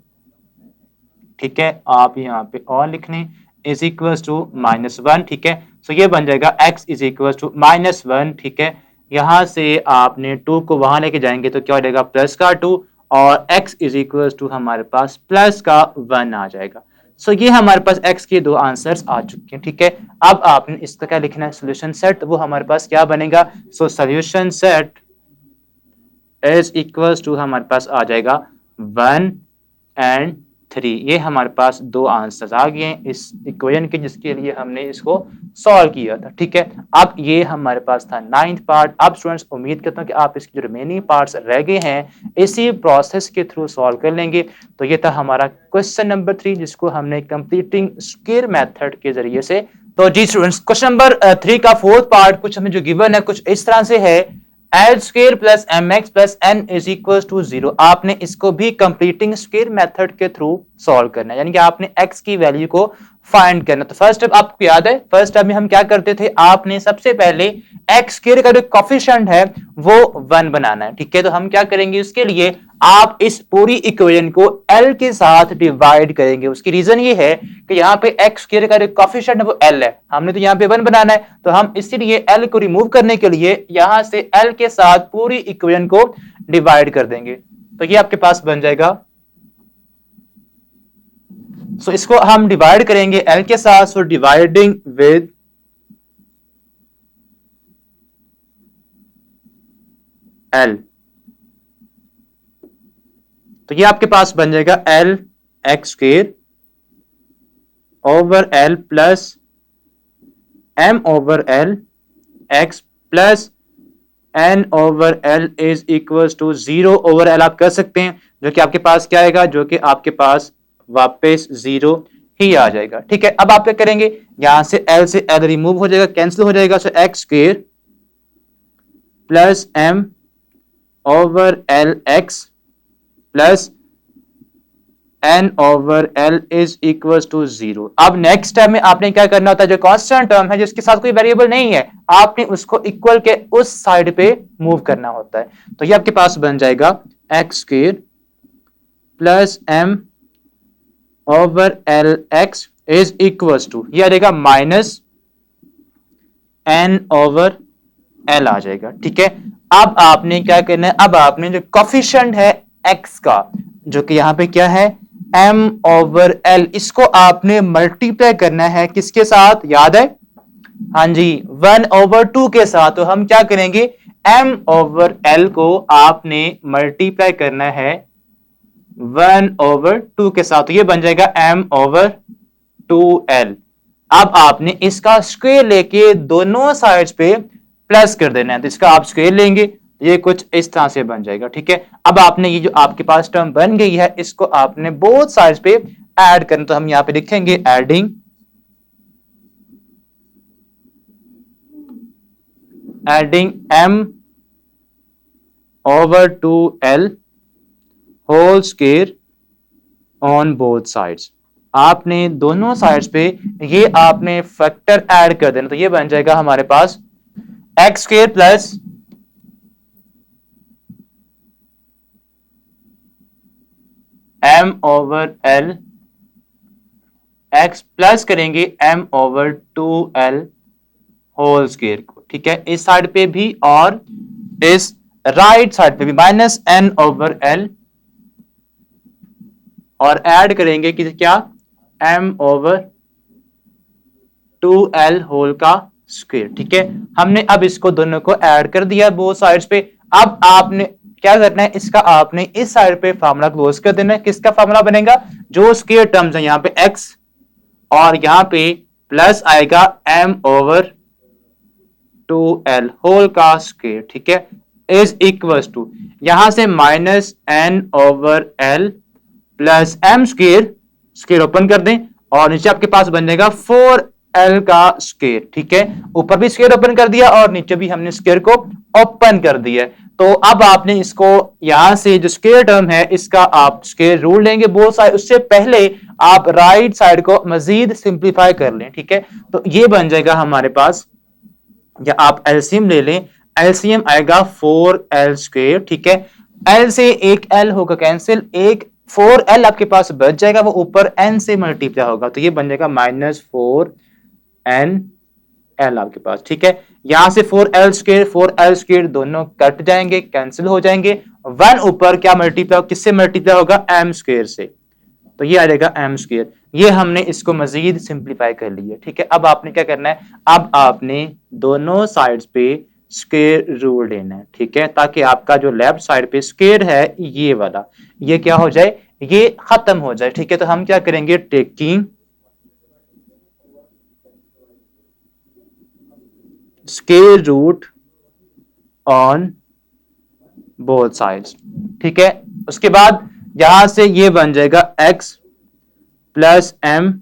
ठीक है, आप यहाँ पे और लिखने इज इक्वल टू -1, ठीक है। सो ये बन जाएगा x इज इक्वल टू -1, ठीक है। यहां से आपने 2 को वहां लेके जाएंगे तो क्या हो जाएगा, प्लस का 2 और x इज इक्वल टू हमारे पास प्लस का 1 आ जाएगा। सो ये हमारे पास x के दो आंसर्स आ चुके हैं, ठीक है। अब आपने इसका क्या लिखना है, सोल्यूशन सेट, वो हमारे पास क्या बनेगा। So solution set is equal to हमारे पास आ जाएगा 1 एंड 3। ये हमारे पास दो आंसर्स आ गए हैं इस इक्वेशन के, जिसके लिए हमने इसको सॉल्व किया था, ठीक है। अब ये हमारे पास था 9th पार्ट। अब स्टूडेंट्स उम्मीद करता हूं कि आप इसके जो रिमेनिंग पार्ट्स रह गए हैं इसी प्रोसेस के थ्रू सॉल्व कर लेंगे। तो ये था हमारा क्वेश्चन नंबर 3, जिसको हमने कंप्लीटिंग स्क्वायर मेथड के जरिए से। तो जी स्टूडेंट्स, क्वेश्चन नंबर 3 का 4th पार्ट कुछ हमें जो गिवन है कुछ इस तरह से है, L square plus M x plus N is equal to 0। आपने इसको भी कंप्लीटिंग स्क्वायर मेथड के थ्रू सॉल्व करना है, यानी कि आपने एक्स की वैल्यू को फाइंड करना। तो फर्स्ट स्टेप आपको याद है, फर्स्ट स्टेप में हम क्या करते थे, आपने सबसे पहले एक्स स्क्वायर का जो कोफिशिएंट है वो 1 बनाना है, ठीक है। तो हम क्या करेंगे, उसके लिए आप इस पूरी इक्वेशन को एल के साथ डिवाइड करेंगे। उसकी रीजन ये है कि यहाँ पे एक्स स्क्वायर का जो कोफिशिएंट है वो एल है, हमने तो यहाँ पे 1 बनाना है, तो हम इसीलिए एल को रिमूव करने के लिए यहां से एल के साथ पूरी इक्वेशन को डिवाइड कर देंगे। तो ये आपके पास बन जाएगा। सो इसको हम डिवाइड करेंगे एल के साथ, सो डिवाइडिंग विद एल, तो ये आपके पास बन जाएगा L x square over L plus M over L x plus N over L is equal to 0/L आप कर सकते हैं, जो कि आपके पास क्या आएगा, जो कि आपके पास वापस 0 ही आ जाएगा। ठीक है, अब आप क्या करेंगे, यहां से एल से एल रिमूव हो जाएगा, कैंसिल हो जाएगा, so x square plus M over L x plus N over L is equal to 0। अब नेक्स्ट स्टेप में आपने क्या करना होता है, जो कांस्टेंट टर्म है जिसके साथ कोई वेरिएबल नहीं है, आपने उसको इक्वल के उस साइड पे मूव करना होता है। तो ये आपके पास बन जाएगा x square plus M over L x is equal to, ये आ जाएगा माइनस एन ओवर एल आ जाएगा। ठीक है, अब आपने क्या करना है, अब आपने जो कोफिशिएंट है एक्स का, जो कि यहां पे क्या है m ओवर l, इसको आपने मल्टीप्लाई करना है किसके साथ, याद है, हाँ जी 1/2 के साथ। तो हम क्या करेंगे, m ओवर l को आपने मल्टीप्लाई करना है 1/2 के साथ, तो ये बन जाएगा m ओवर 2l। अब आपने इसका स्क्वायर लेके दोनों साइड्स पे प्लस कर देना है, तो इसका आप स्क्वायर लेंगे, ये कुछ इस तरह से बन जाएगा। ठीक है, अब आपने ये जो आपके पास टर्म बन गई है, इसको आपने बोथ साइड्स पे ऐड करना, तो हम यहां पे लिखेंगे adding m over 2l whole square on both sides. आपने दोनों साइड्स पे ये आपने फैक्टर ऐड कर देना, तो ये बन जाएगा हमारे पास x square plus m over l x plus करेंगे m over 2l whole square को। ठीक है, इस साइड पे भी और इस राइट साइड पे भी माइनस n ओवर l और ऐड करेंगे कि क्या, m ओवर 2l होल का स्क्वायर। ठीक है, हमने अब इसको दोनों को ऐड कर दिया बोथ साइड्स पे। अब आपने क्या करना है, इसका आपने इस साइड पे फार्मूला क्लोज कर देना है। किसका फार्मूला बनेगा, जो स्क्वायर टर्म्स है यहां पे x और यहां पे प्लस आएगा m ओवर 2l होल का स्क्वायर। ठीक है, इज इक्वल टू, यहां से minus n over l plus m square, square open कर दें और नीचे आपके पास बन जाएगा 4l का स्क्वायर। ठीक है, ऊपर भी स्क्वायर ओपन कर दिया और नीचे भी हमने स्क्वायर को ओपन कर दिया। तो अब आपने इसको यहां से जो स्क्वायर टर्म है इसका आप स्क्वायर रूल लेंगे बोथ साइड, उससे पहले आप राइट साइड को मजीद सिंप्लीफाई कर लें। ठीक है, तो ये बन जाएगा हमारे पास, या आप एलसीएम ले लें, एलसीएम आएगा 4l स्क्वायर। ठीक है, l से एक l होगा कैंसिल, एक 4l आपके पास बच जाएगा, वो ऊपर n से मल्टीप्लाई होगा, तो ये बन जाएगा -4n l आपके पास। ठीक है, यहां से 4l स्क्वायर दोनों कट जाएंगे, कैंसिल हो जाएंगे, 1 ऊपर क्या मल्टीप्लाई, किससे मल्टीप्लाई होगा, m स्क्वायर से, तो ये आ जाएगा m स्क्वायर। ये हमने इसको मजीद सिंप्लीफाई कर लिया। ठीक है, अब आपने क्या करना है, अब आपने दोनों साइड्स पे स्क्वायर रूल लेना है। ठीक है, ताकि आपका जो लेफ्ट साइड पे स्क्वायर है ये वाला, ये क्या हो जाए, ये खत्म हो जाए। ठीक है, तो हम क्या करेंगे, taking square root on both sides. ठीक है, उसके बाद यहां से ये बन जाएगा x plus m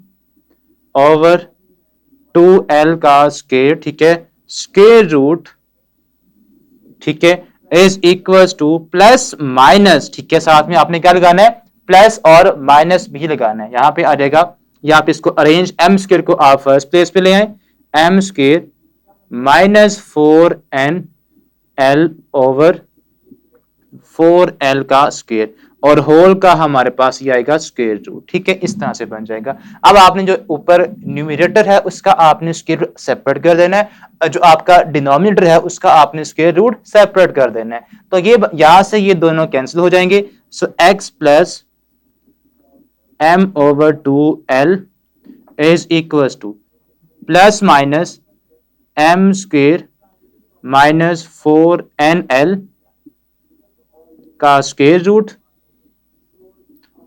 over 2l का स्क्वायर। ठीक है, स्क्वायर रूट, ठीक है, is equal to plus minus, ठीक है, साथ में आपने क्या लगाना है, प्लस और माइनस भी लगाना है। यहां पे आ जाएगा, यहां पे इसको अरेंज, m स्क्वायर को आप फर्स्ट प्लेस पे ले आए, m square minus 4n l over 4l का स्क्वायर और होल का हमारे पास ये आएगा स्क्वायर रूट। ठीक है, इस तरह से बन जाएगा। अब आपने जो ऊपर न्यूमरेटर है उसका आपने स्क्वायर सेपरेट कर देना है, जो आपका डिनोमिनेटर है उसका आपने स्क्वायर रूट सेपरेट कर देना है। तो ये यहां से ये दोनों कैंसिल हो जाएंगे, सो x plus m over 2l is equal to plus minus m square minus 4nl का स्क्वायर रूट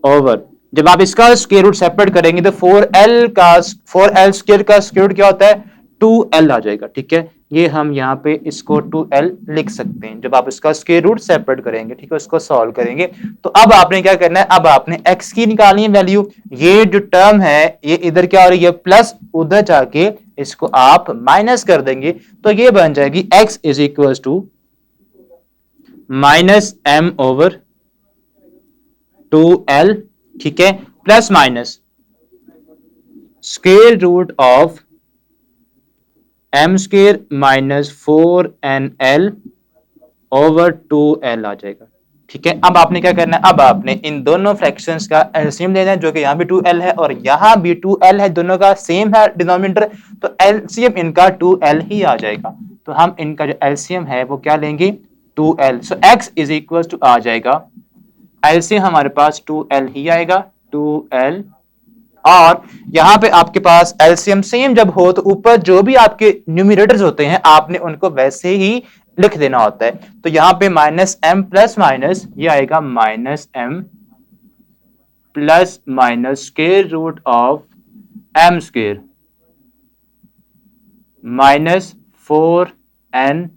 ओवर, जब आप इसका स्क्वायर रूट सेपरेट करेंगे तो 4l स्क्वायर का स्क्वायर रूट क्या होता है 2l आ जाएगा। ठीक है, ये हम यहाँ पे इसको 2l लिख सकते हैं जब आप इसका स्क्वायर रूट सेपरेट करेंगे। ठीक है, उसको सॉल्व करेंगे तो अब आपने क्या करना है, अब आपने x की निकालनी है वैल्यू। ये जो टर्म है ये इधर क्या हो रही है प्लस, उधर जाके इसको आप माइनस कर देंगे तो ये बन जाएगी x is equal to minus m over 2l। ठीक है, plus minus square root of m square minus 4nl over 2l आ जाएगा। ठीक है, अब आपने क्या करना है, अब आपने इन दोनों फ्रैक्शंस का एलसीएम लेना है, जो कि यहाँ भी 2l है और यहाँ भी 2l है, दोनों का सेम है डिनोमिनेटर, तो एलसीएम इनका 2l ही आ जाएगा। तो हम इनका जो एलसीएम है वो क्या लेंगे 2l। So x is equal to आ जाएगा, एलसीएम हमारे पास 2l ही आएगा 2l। और यहां पे आपके पास एलसीएम सेम जब हो तो ऊपर जो भी आपके न्यूमरेटर्स होते हैं आपने उनको वैसे ही लिख देना होता है। तो यहां पे माइनस एम प्लस माइनस ये आएगा minus M plus minus square root of M square minus 4n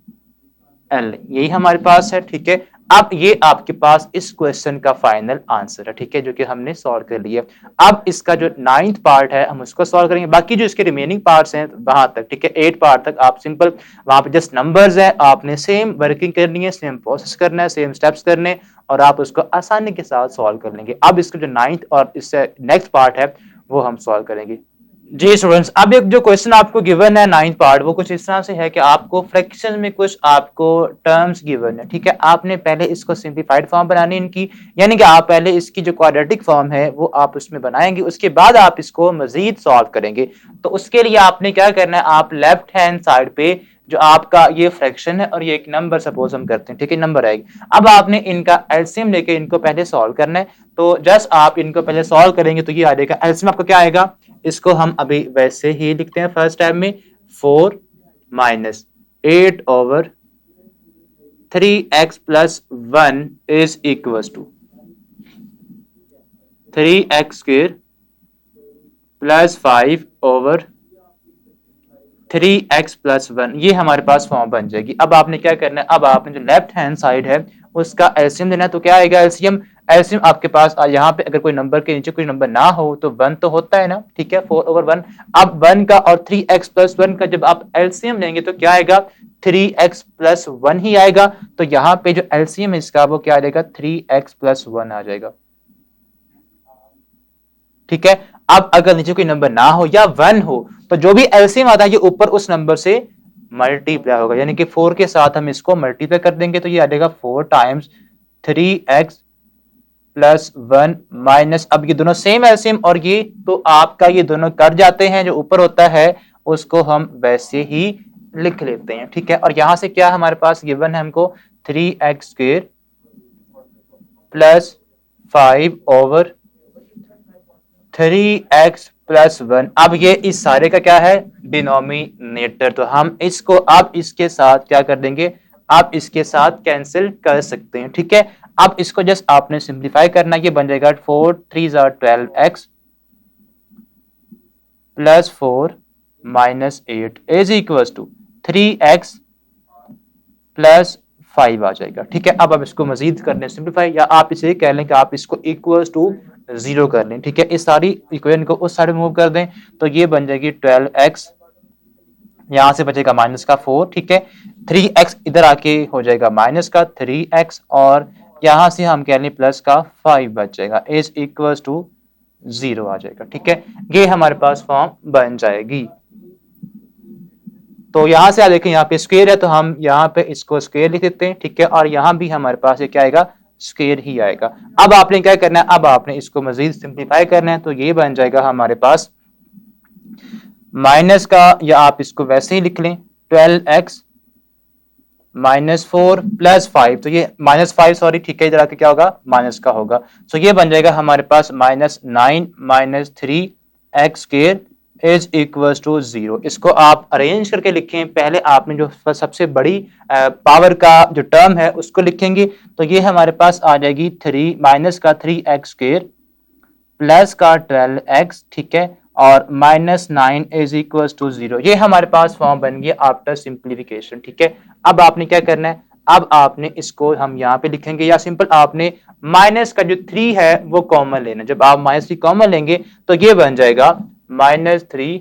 l, यही हमारे पास है। ठीक है, अब ये आपके पास इस क्वेश्चन का फाइनल आंसर है। ठीक है, जो कि हमने सॉल्व कर लिया। अब इसका जो 9th पार्ट है हम उसको सॉल्व करेंगे, बाकी जो इसके रिमेनिंग पार्ट्स हैं वहां तक, ठीक है 8 पार्ट तक आप सिंपल वहां पे जस्ट नंबर्स है, आपने सेम वर्किंग करनी है, सेम प्रोसेस करना है, सेम स्टेप्स करने और आप उसको आसानी के साथ सॉल्व कर लेंगे। अब इसका जो 9th और इससे नेक्स्ट पार्ट है वो हम सॉल्व करेंगे। जी स्टूडेंट्स, अब एक जो क्वेश्चन आपको गिवन है 9th पार्ट, वो कुछ इस तरह से है कि आपको फ्रैक्शन में कुछ आपको टर्म्स गिवन है। ठीक है, आपने पहले इसको सिंप्लीफाइड फॉर्म बनानी इनकी, यानी कि आप पहले इसकी जो क्वाड्रेटिक फॉर्म है वो आप उसमें बनाएंगे, उसके बाद आप इसको मजीद सॉल्व करेंगे। तो उसके लिए आपने क्या करना है, आप लेफ्ट हैंड साइड पे जो आपका ये फ्रैक्शन है और ये एक नंबर सपोज हम करते हैं, ठीक है नंबर आएगी, अब आपने इनका एलसीएम लेके इनको पहले सॉल्व करना है। तो जस्ट आप इनको पहले सॉल्व करेंगे तो ये आ जाएगा, एलसीएम आपका क्या आएगा, इसको हम अभी वैसे ही लिखते हैं फर्स्ट स्टेप में, 4 minus 8 over 3x plus 1 is equal to 3x square plus 5 over 3x plus 1, ये हमारे पास फॉर्म बन जाएगी। अब आपने क्या करना है, अब आपने जो लेफ्ट हैंड साइड है उसका एलसीएम लेना है। तो क्या आएगा एलसीएम, एलसीएम आपके पास यहाँ पे अगर कोई नंबर के नीचे कोई नंबर ना हो तो 1 तो होता है ना, ठीक है 4 ओवर 1। अब 1 का और 3x प्लस 1 का जब आप एलसीएम लेंगे तो क्या आएगा 3x प्लस 1 ही आएगा। तो यहाँ पे जो एलसीएम है इसका वो क्या आ जाएगा 3x प्लस 1 आ जाएगा। ठीक है, अब अगर नीचे कोई नंबर ना हो या 1 हो तो जो भी एलसीएम आता है ये ऊपर उस नंबर से मल्टीप्लाई होगा, यानी कि 4 के साथ हम इसको मल्टीप्लाई कर देंगे तो ये आ जाएगा 4 टाइम्स 3x प्लस 1 माइनस, अब ये दोनों सेम एलसीएम और ये तो आपका ये दोनों कट जाते हैं, जो ऊपर होता है उसको हम वैसे ही लिख लेते हैं। ठीक है, और यहां से क्या हमारे पास गिवन है हमको 3x square plus 5 over 3x plus 1। अब ये इस सारे का क्या है डिनोमिनेटर, तो हम इसको अब इसके साथ क्या कर देंगे, आप इसके साथ कैंसिल कर सकते हैं। ठीक है, अब इसको जस्ट आपने सिंप्लीफाई करना, ये बन जाएगा 4 3 12x plus 4 minus 8 is equal to 3x plus 5 आ जाएगा। ठीक है, अब आप इसको मजीद करने सिंप्लीफाई, या आप इसे कह लें कि आप इसको इक्वल टू 0 कर लें। ठीक है, इस सारी इक्वेशन को उस साइड मूव कर दें तो ये बन जाएगी 12x, यहां से बचेगा माइनस का 4। ठीक है, 3x इधर आके हो जाएगा माइनस का 3x और यहां से हम कह लें प्लस का 5 बच जाएगा, इज इक्वल टू 0 आ जाएगा। ठीक है, ये हमारे पास फॉर्म बन जाएगी। तो यहां से आप देखें यहाँ पे स्क्वायर है तो हम यहाँ पे इसको स्क्वायर लिख देते हैं। ठीक है, और यहां भी हमारे पास ये क्या आएगा स्क्वायर ही आएगा। अब आपने क्या करना है, अब आपने इसको मजीद सिंप्लीफाई करना है तो ये बन जाएगा हमारे पास माइनस का, या आप इसको वैसे ही लिख लें 12x माइनस 4 प्लस 5, तो ये माइनस 5 सॉरी, ठीक है इधर आके क्या होगा माइनस का होगा। सो ये बन जाएगा हमारे पास minus 9 minus 3x square is equal to 0। इसको आप अरेंज करके लिखें, पहले आपने जो सबसे बड़ी पावर का जो टर्म है उसको लिखेंगे तो ये हमारे पास आ जाएगी 3 माइनस का 3x स्क्वायर प्लस का 12x, ठीक है, और -9 इज इक्वल टू 0। ये हमारे पास फॉर्म बन गया आफ्टर सिंप्लीफिकेशन, ठीक है। अब आपने क्या करना है, अब आपने इसको हम यहाँ पे लिखेंगे, या सिंपल आपने माइनस का जो 3 है वो कॉमन लेना। जब आप -3 कॉमन लेंगे तो ये बन जाएगा -3,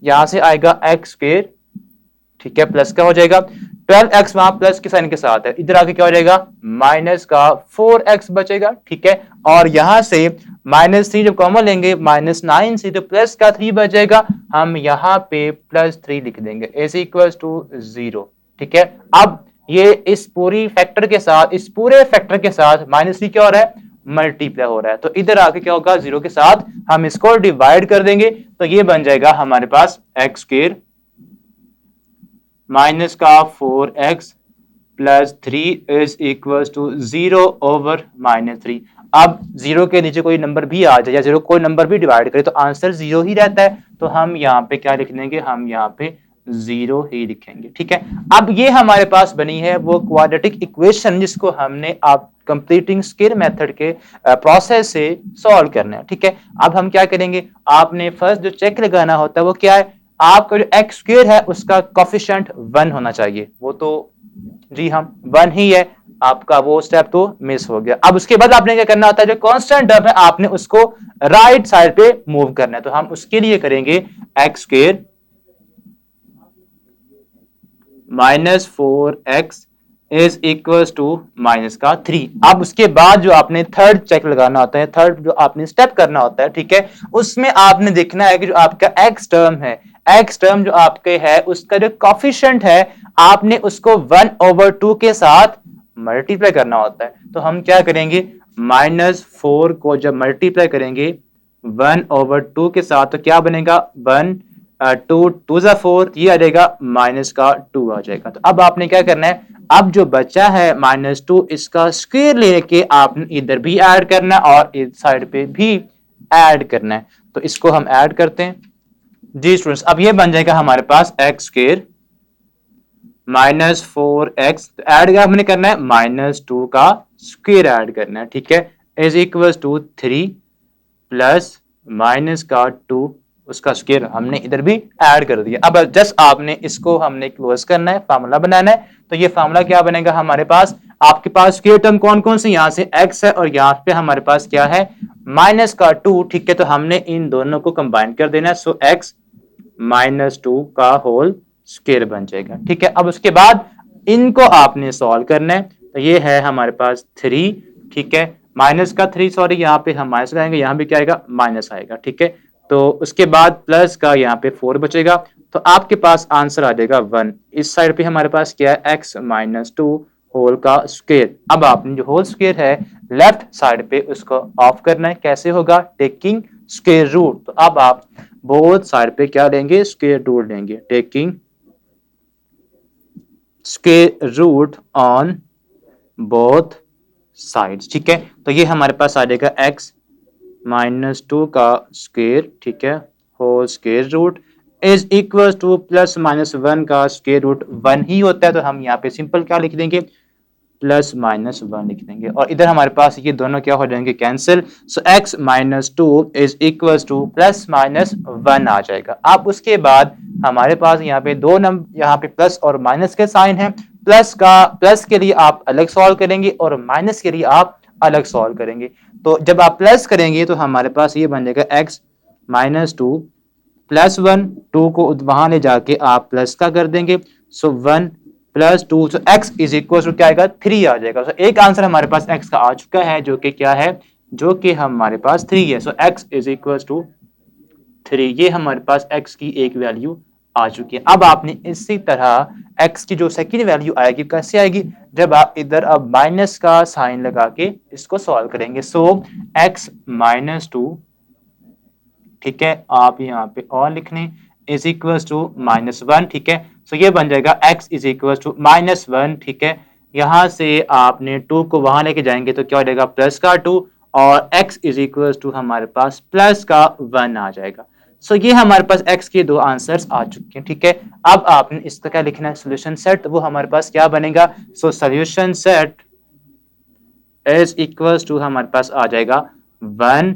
यहां से आएगा x स्क्वायर, ठीक है, प्लस का हो जाएगा 12x, वहां प्लस के साइन के साथ है, इधर आके क्या हो जाएगा माइनस का 4x बचेगा, ठीक है। और यहां से -3 जब कॉमन लेंगे -9 से, तो प्लस का 3 बचेगा, हम यहाँ पे +3 लिख देंगे इज इक्वल टू 0, ठीक है। अब ये इस पूरी फैक्टर के साथ, इस पूरे फैक्टर के साथ -3 क्या हो रहा है, मल्टीप्लाई हो रहा है, तो इधर आके क्या होगा 0 के साथ हम इसको डिवाइड कर देंगे, तो ये बन जाएगा हमारे पास x स्क्वायर माइनस का 4x plus 3 is equal to 0 over -3। अब 0 के नीचे कोई नंबर भी आ जाए या 0 कोई नंबर भी डिवाइड करे तो आंसर 0 ही रहता है, तो हम यहाँ पे क्या लिख देंगे, हम यहाँ पे 0 ही लिखेंगे, ठीक है। अब ये हमारे पास बनी है वो क्वाड्रेटिक इक्वेशन जिसको हमने आप कंप्लीटिंग स्क्वायर मेथड के प्रोसेस से सॉल्व करना है, ठीक है। अब हम क्या करेंगे, आपने फर्स्ट जो चेक लगाना होता है वो क्या है, आपका जो एक्स स्क्वायर है उसका कोफिशिएंट 1 होना चाहिए, वो तो जी हम 1 ही है, आपका वो स्टेप तो मिस हो गया। अब उसके बाद आपने क्या करना होता है, जो कांस्टेंट टर्म है आपने उसको राइट साइड पे मूव करना है, तो हम उसके लिए करेंगे x square -4x is equal to minus का 3। अब उसके बाद जो आपने थर्ड चेक लगाना होता है, थर्ड जो आपने स्टेप करना होता है, ठीक है, उसमें आपने देखना है कि जो आपका एक्स टर्म है, एक्स टर्म जो आपके है उसका जो कोफिशिएंट है आपने उसको 1/2 के साथ मल्टीप्लाई करना होता है। तो हम क्या करेंगे, -4 को जब मल्टीप्लाई करेंगे 1/2 के साथ तो क्या बनेगा 1, 2 2 जा 4, ये आ जाएगा माइनस का 2 आ जाएगा। तो अब आपने क्या करना है, अब जो बचा है -2 इसका स्क्वायर लेके आपने इधर भी ऐड करना है और इस साइड पे भी ऐड करना है, तो इसको हम ऐड करते हैं जी स्टूडेंट्स। अब ये बन जाएगा हमारे पास एक्स स्क्वायर -4x, तो ऐड क्या हमने करना है, -2 का स्क्वायर ऐड करना है, ठीक है, is equal to 3 plus minus का 2 उसका स्क्वायर हमने इधर भी ऐड कर दिया। अब जस्ट आपने इसको हमने क्लोज करना है, फार्मूला बनाना है, तो ये फार्मूला क्या बनेगा हमारे पास, आपके पास स्क्वायर टर्म कौन कौन से, यहाँ से x है और यहाँ पे हमारे पास क्या है माइनस का 2, ठीक है, तो हमने इन दोनों को कंबाइन कर देना है, सो x -2 का होल स्क्वायर बन जाएगा, ठीक है। अब उसके बाद इनको आपने सॉल्व करना है, तो ये है हमारे पास 3, ठीक है, माइनस का 3, सॉरी यहाँ पे हम माइनस लगाएंगे, यहाँ भी क्या आएगा माइनस आएगा, ठीक है। तो उसके बाद प्लस का यहाँ पे 4 बचेगा, तो आपके पास आंसर आ जाएगा 1। इस साइड पे हमारे पास क्या है x -2 होल का स्क्वायर। अब आपने जो होल स्क्वायर है लेफ्ट साइड पे उसको ऑफ करना है, कैसे होगा, टेकिंग स्क्वायर रूट। तो अब आप बोथ साइड पे क्या लेंगे, स्क्वायर रूट लेंगे, taking square root on both sides, ठीक है। तो ये हमारे पास आ जाएगा x -2 का स्क्वायर, ठीक है, whole square root is equal to +-1 का स्क्वायर रूट 1 ही होता है, तो हम यहाँ पे सिंपल क्या लिख देंगे +-1 लिख देंगे, और इधर हमारे पास ये दोनों क्या हो जाएंगे cancel, so x -2 is equal to +-1 आ जाएगा। अब उसके बाद हमारे पास यहाँ पे दो नंबर, यहाँ पे प्लस और माइनस के साइन है, प्लस के लिए आप अलग सॉल्व करेंगे और माइनस के लिए आप अलग सॉल्व करेंगे। तो जब आप प्लस करेंगे तो हमारे पास ये बन जाएगा x -2 +1, 2 को वहां ले जाके आप प्लस का कर देंगे, सो 1 + 2, सो x इज इक्वल टू क्या आएगा 3 आ जाएगा। सो एक आंसर हमारे पास x का आ चुका है जो कि क्या है, जो कि हमारे पास 3 है, सो x इज इक्वल टू 3, ये हमारे पास x की एक वैल्यू आ चुकी है। अब आपने इसी तरह x की जो सेकंड वैल्यू आएगी कैसे आएगी, जब आप इधर अब माइनस का साइन लगा के इसको सॉल्व करेंगे, सो x -2, ठीक है, आप यहाँ पे और लिखने इज इक्वल टू -1, ठीक है, सो ये बन जाएगा x इज इक्वल टू -1, ठीक है। यहां से आपने 2 को वहां लेके जाएंगे तो क्या हो जाएगा प्लस का 2, और x इज इक्वल टू हमारे पास प्लस का 1 आ जाएगा। सो ये हमारे पास x के दो आंसर्स आ चुके हैं, ठीक है। अब आपने इसका क्या लिखना है, सोल्यूशन सेट, वो हमारे पास क्या बनेगा, so solution set is equal to हमारे पास आ जाएगा 1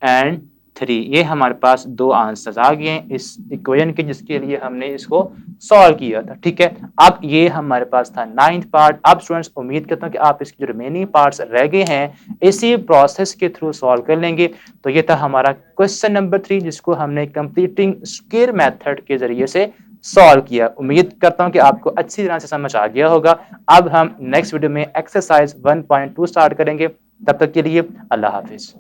एंड 3। ये हमारे पास दो आंसर्स आ गए हैं इस इक्वेशन के जिसके लिए हमने इसको सॉल्व किया था। ठीक है, अब ये हमारे पास था 9th पार्ट। अब स्टूडेंट्स उम्मीद करता हूँ कि आप इसके जो रिमेनिंग पार्ट्स रह गए हैं इसी प्रोसेस के थ्रू सॉल्व कर लेंगे। तो ये था हमारा क्वेश्चन नंबर 3 जिसको हमने कंप्लीटिंग स्क्वायर मेथड के जरिए से सॉल्व किया। उम्मीद करता हूँ कि आपको अच्छी तरह से समझ आ गया होगा। अब हम नेक्स्ट वीडियो में एक्सरसाइज 1.2 स्टार्ट करेंगे। तब तक के लिए अल्लाह हाफिज।